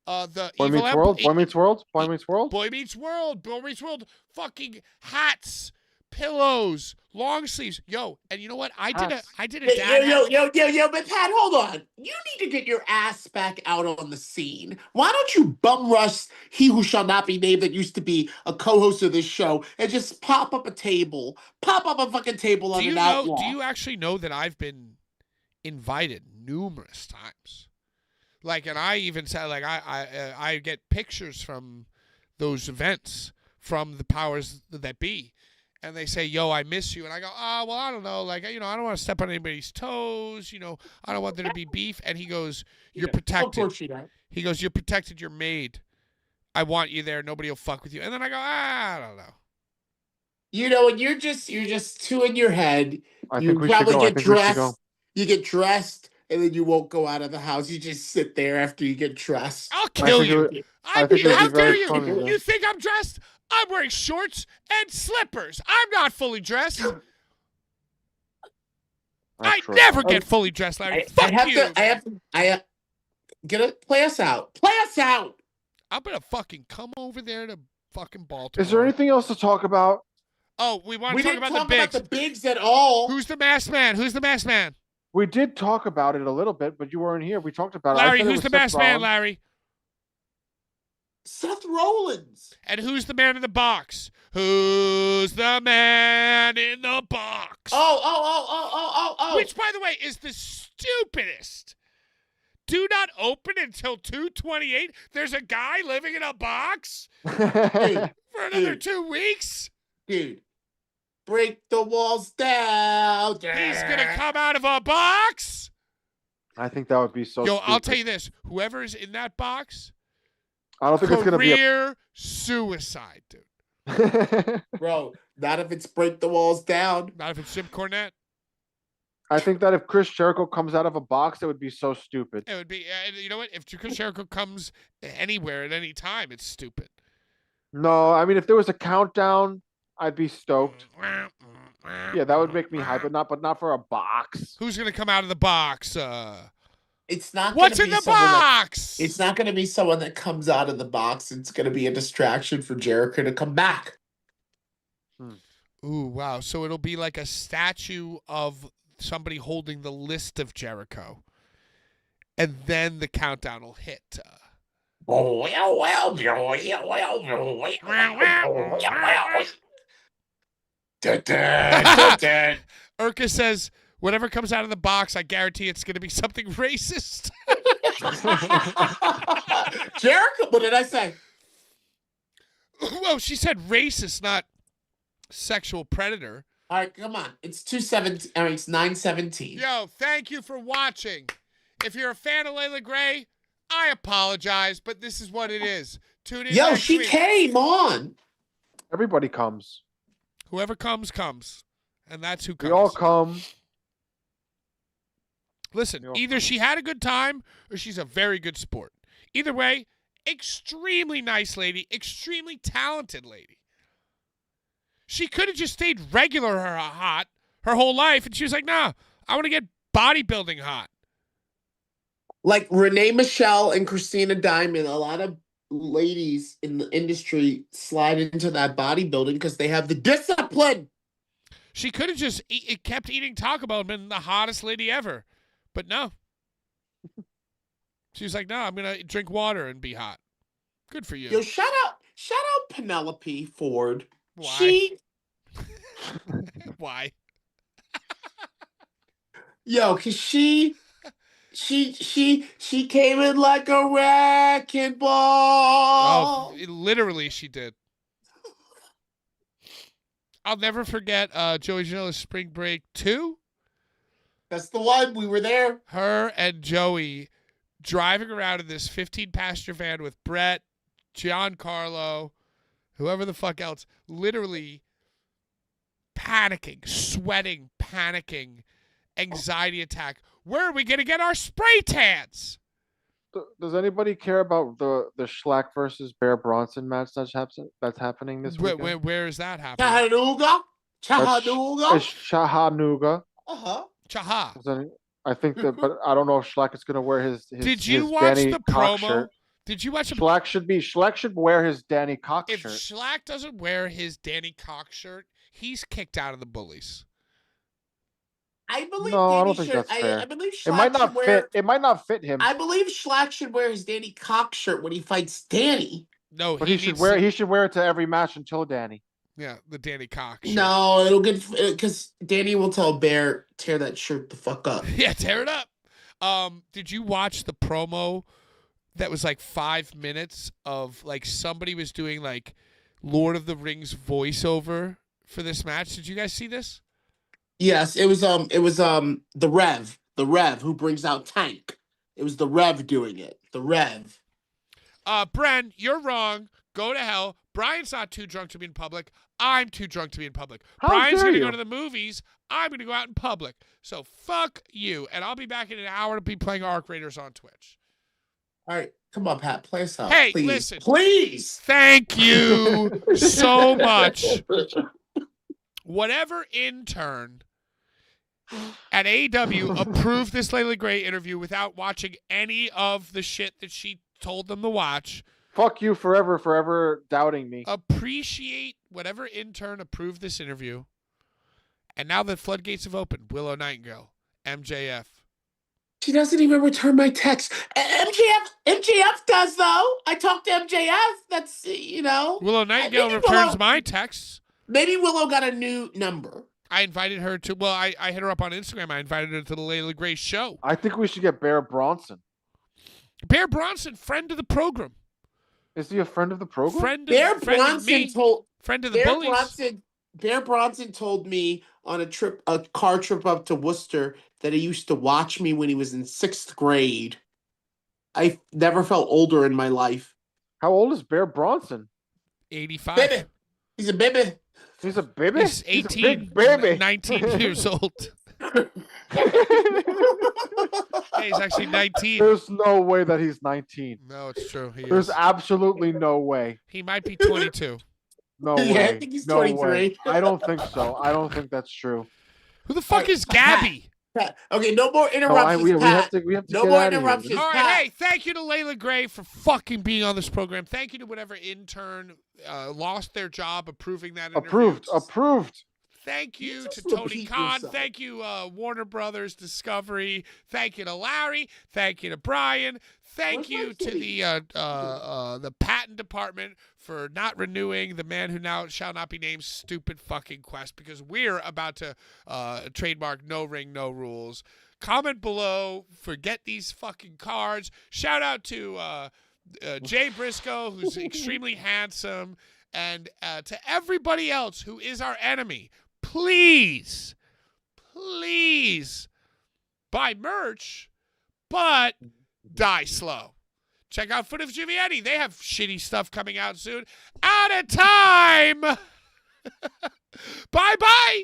The Boy Evil Meets World? Empire. Boy Meets World? Boy Meets World? Boy Meets World. Boy Meets World. Fucking hats, pillows, long sleeves. And you know what? I did a dad hat. Yo, but Pat, hold on. You need to get your ass back out on the scene. Why don't you bum rush he who shall not be named that used to be a co-host of this show and just pop up a fucking table on an outlaw? Do you actually know that I've been invited numerous times? And I even said, I get pictures from those events from the powers that be. And they say, I miss you. And I go, well, I don't know. I don't want to step on anybody's toes. I don't want there to be beef. And he goes, you're protected. Of course you don't. He goes, you're protected. You're made. I want you there. Nobody will fuck with you. And then I go, I don't know. And you're just two in your head. I You think we should probably go. I get think we should go. dressed. You get dressed, and then you won't go out of the house. You just sit there after you get dressed. I'll kill think it you. would- I think it would How be very dare you? funny, though. You think I'm dressed? I'm wearing shorts and slippers. I'm not fully dressed. I That's true. never get fully dressed, Larry. Fuck you. Get it. Play us out. Play us out. I'm gonna fucking come over there to fucking Baltimore. Is there anything else to talk about? Oh, we want We to talk didn't about talk the bigs. about the bigs at all. Who's the masked man? Who's the masked man? We did talk about it a little bit, but you weren't here. We talked about it. I Larry, said it who's was the Seth masked man, Rollins. Larry? Seth Rollins. And who's the man in the box? Who's the man in the box? Oh. Which, by the way, is the stupidest. Do not open until 2/28. There's a guy living in a box for another Dude. 2 weeks. Dude, break the walls down. He's gonna come out of a box. I think that would be so Yo, stupid. I'll tell you this: whoever is in that box, I don't think it's gonna be career suicide, dude. Bro, not if it's break the walls down. Not if it's Jim Cornette. I think that if Chris Jericho comes out of a box, it would be so stupid. It would be. You know what? If Chris Jericho comes anywhere at any time, it's stupid. No, I mean if there was a countdown, I'd be stoked. Yeah, that would make me hype, but not for a box. Who's gonna come out of the box? It's not. What's gonna in be the someone box? It's not going to be someone that comes out of the box. It's going to be a distraction for Jericho to come back. Ooh, wow! So it'll be like a statue of somebody holding the list of Jericho, and then the countdown will hit. Urka says, whatever comes out of the box, I guarantee it's going to be something racist. Jericho, what did I say? Well, she said racist, not sexual predator. All right, come on. It's 2:17. I mean, it's 9:17. Yo, thank you for watching. If you're a fan of Layla Gray, I apologize, but this is what it is. Tune in. Yo, next she week. came on. Everybody comes. Whoever comes, comes. And that's who comes. We all come. Listen, either she had a good time or she's a very good sport. Either way, extremely nice lady, extremely talented lady. She could have just stayed regular hot her whole life, and she was like, nah, I want to get bodybuilding hot. Like Renee Michelle and Christina Diamond, a lot of ladies in the industry slide into that bodybuilding because they have the discipline. She could have just kept eating Taco Bell and been the hottest lady ever. But no. She was like, no, I'm going to drink water and be hot. Good for you. Yo, shout out Penelope Ford. Why? Why? Yo, cause she came in like a wrecking ball. Oh, literally she did. I'll never forget Joey Janela's Spring Break 2. That's the one. We were there. Her and Joey driving around in this 15-passenger van with Brett, Giancarlo, whoever the fuck else, literally panicking, sweating, panicking, anxiety attack. Where are we going to get our spray tans? Does anybody care about the Schlack versus Bear Bronson match that's happening this weekend? Where is that happening? Chattanooga. It's Chattanooga. Chaha. I think that, but I don't know if Schlack is going to wear his Did you his watch Danny the Cock promo? shirt. Did you watch the Schlack should wear his Danny Cock If shirt. Schlack doesn't wear his Danny Cock shirt, he's kicked out of the Bullies. I believe No, Danny I don't think should, that's fair. I believe It Schlack might not should wear, fit. It might not fit him. I believe Schlack should wear his Danny Cock shirt when he fights Danny. No, But he should wear it to every match until Danny. Yeah, the Danny Cock shirt. No, it'll get because Danny will tell Bear tear that shirt the fuck up. Yeah, tear it up. Did you watch the promo that was like 5 minutes of like somebody was doing like Lord of the Rings voiceover for this match? Did you guys see this? Yes, it was the Rev who brings out Tank. It was the Rev doing it. The Rev. Bren, you're wrong. Go to hell. Brian's not too drunk to be in public. I'm too drunk to be in public. How Brian's dare going to you? go to the movies. I'm going to go out in public. So fuck you. And I'll be back in an hour to be playing Arc Raiders on Twitch. All right, come on, Pat, play us out. Hey, please. listen. Please. Thank you so much. Whatever intern at AEW approved this Layla Gray interview without watching any of the shit that she told them to watch. Fuck you forever doubting me. Appreciate whatever intern approved this interview. And now the floodgates have opened. Willow Nightingale, MJF. She doesn't even return my text. MJF does though. I talked to MJF. That's Willow Nightingale maybe returns Willow- my texts. Maybe Willow got a new number. I invited her to, well, I hit her up on Instagram. I invited her to the Layla Gray show. I think we should get Bear Bronson. Bear Bronson, friend of the program. Is he a friend of the program? Friend Bear of me. Bronson told Friend of the Bear Bullies. Bronson. Bear Bronson told me on a car trip up to Worcester, that he used to watch me when he was in 6th grade. I never felt older in my life. How old is Bear Bronson? 85. Baby. He's a baby. He's a baby? He's He's a 18, big baby. 19 years old. Hey, he's actually 19. There's no way that he's 19. No, it's true. There's absolutely no way. He might be 22. No Yeah, way. I think he's no 23. way. I don't think so. I don't think that's true. Who the fuck is Gabby? Pat. Okay, no more No, interruptions, we have Pat. to No get more out of here. interruptions. All right, Pat. hey, thank you to LEILA Gray for fucking being on this program. Thank you to whatever intern lost their job approving that interview. Approved. Thank you You to just Tony repeat Khan. yourself. Thank you, Warner Brothers Discovery. Thank you to Larry. Thank you to Brian. Thank Where's my you to kitty? the patent department for not renewing the man who now shall not be named stupid fucking quest, because we're about to trademark no ring, no rules. Comment below. Forget these fucking cards. Shout out to Jay Briscoe, who's extremely handsome. And to everybody else who is our enemy, please buy merch, but die slow. Check out Foot of Giviani. They have shitty stuff coming out soon. Out of time. Bye-bye.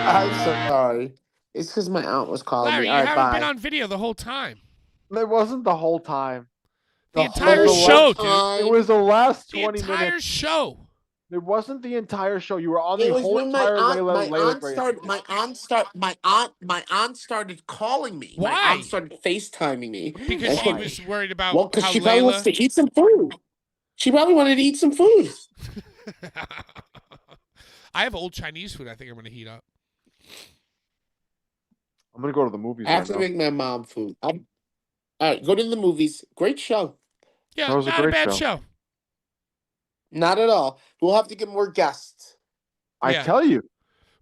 I'm so sorry. It's because my aunt was calling Larry, me. you All right, haven't bye. been on video the whole time. It wasn't the whole time. The entire whole show, dude. time. It was the last The 20 entire minutes. show. It wasn't the entire show. You were on It the was whole when my entire aunt, Layla Gray. my aunt started calling me. Why? My aunt started FaceTiming me. Because That's she why. was worried about Well, because how she probably wants Layla... to eat some food. She probably wanted to eat some food. I have old Chinese food I think I'm going to heat up. I'm gonna go to the movies. I have right to now. make my mom food. All right, go to the movies. Great show. Yeah, That was a not a great bad show. show. Not at all. We'll have to get more guests. I Yeah. tell you.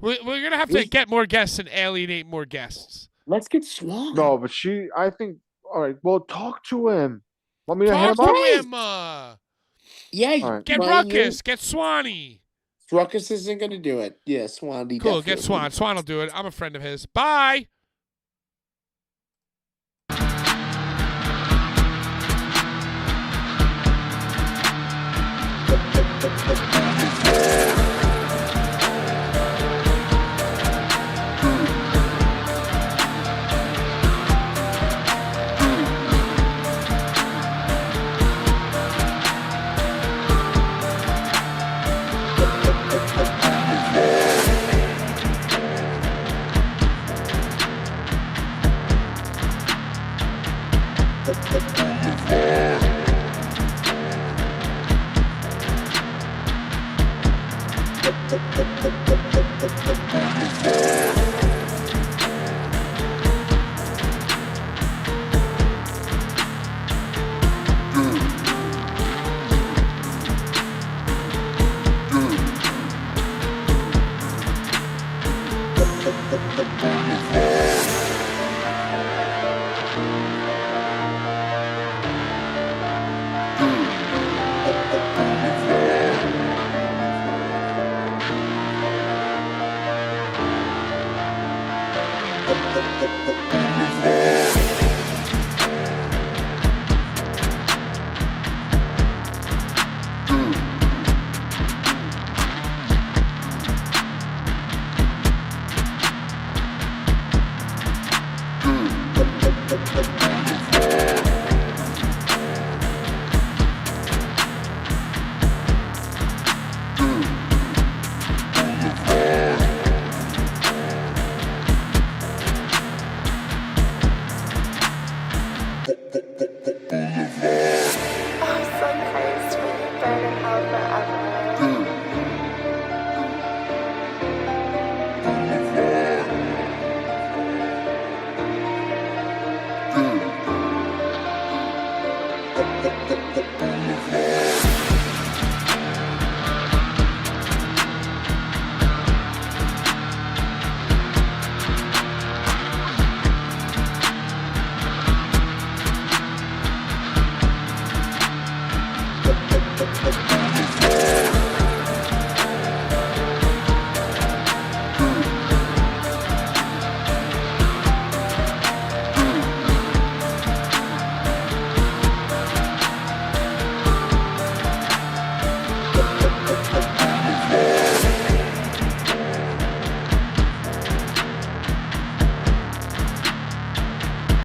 We're going to have to get more guests and alienate more guests. Let's get Swan. No, but I think. All right. Well, talk to him. Want me to hit Talk him up? to him. Yeah, All right. Get Ryan, Ruckus. Get Swanee. Ruckus isn't going to do it. Yeah, Swanee. Cool, get definitely. Swan. Swan will do it. I'm a friend of his. Bye. Boulevard.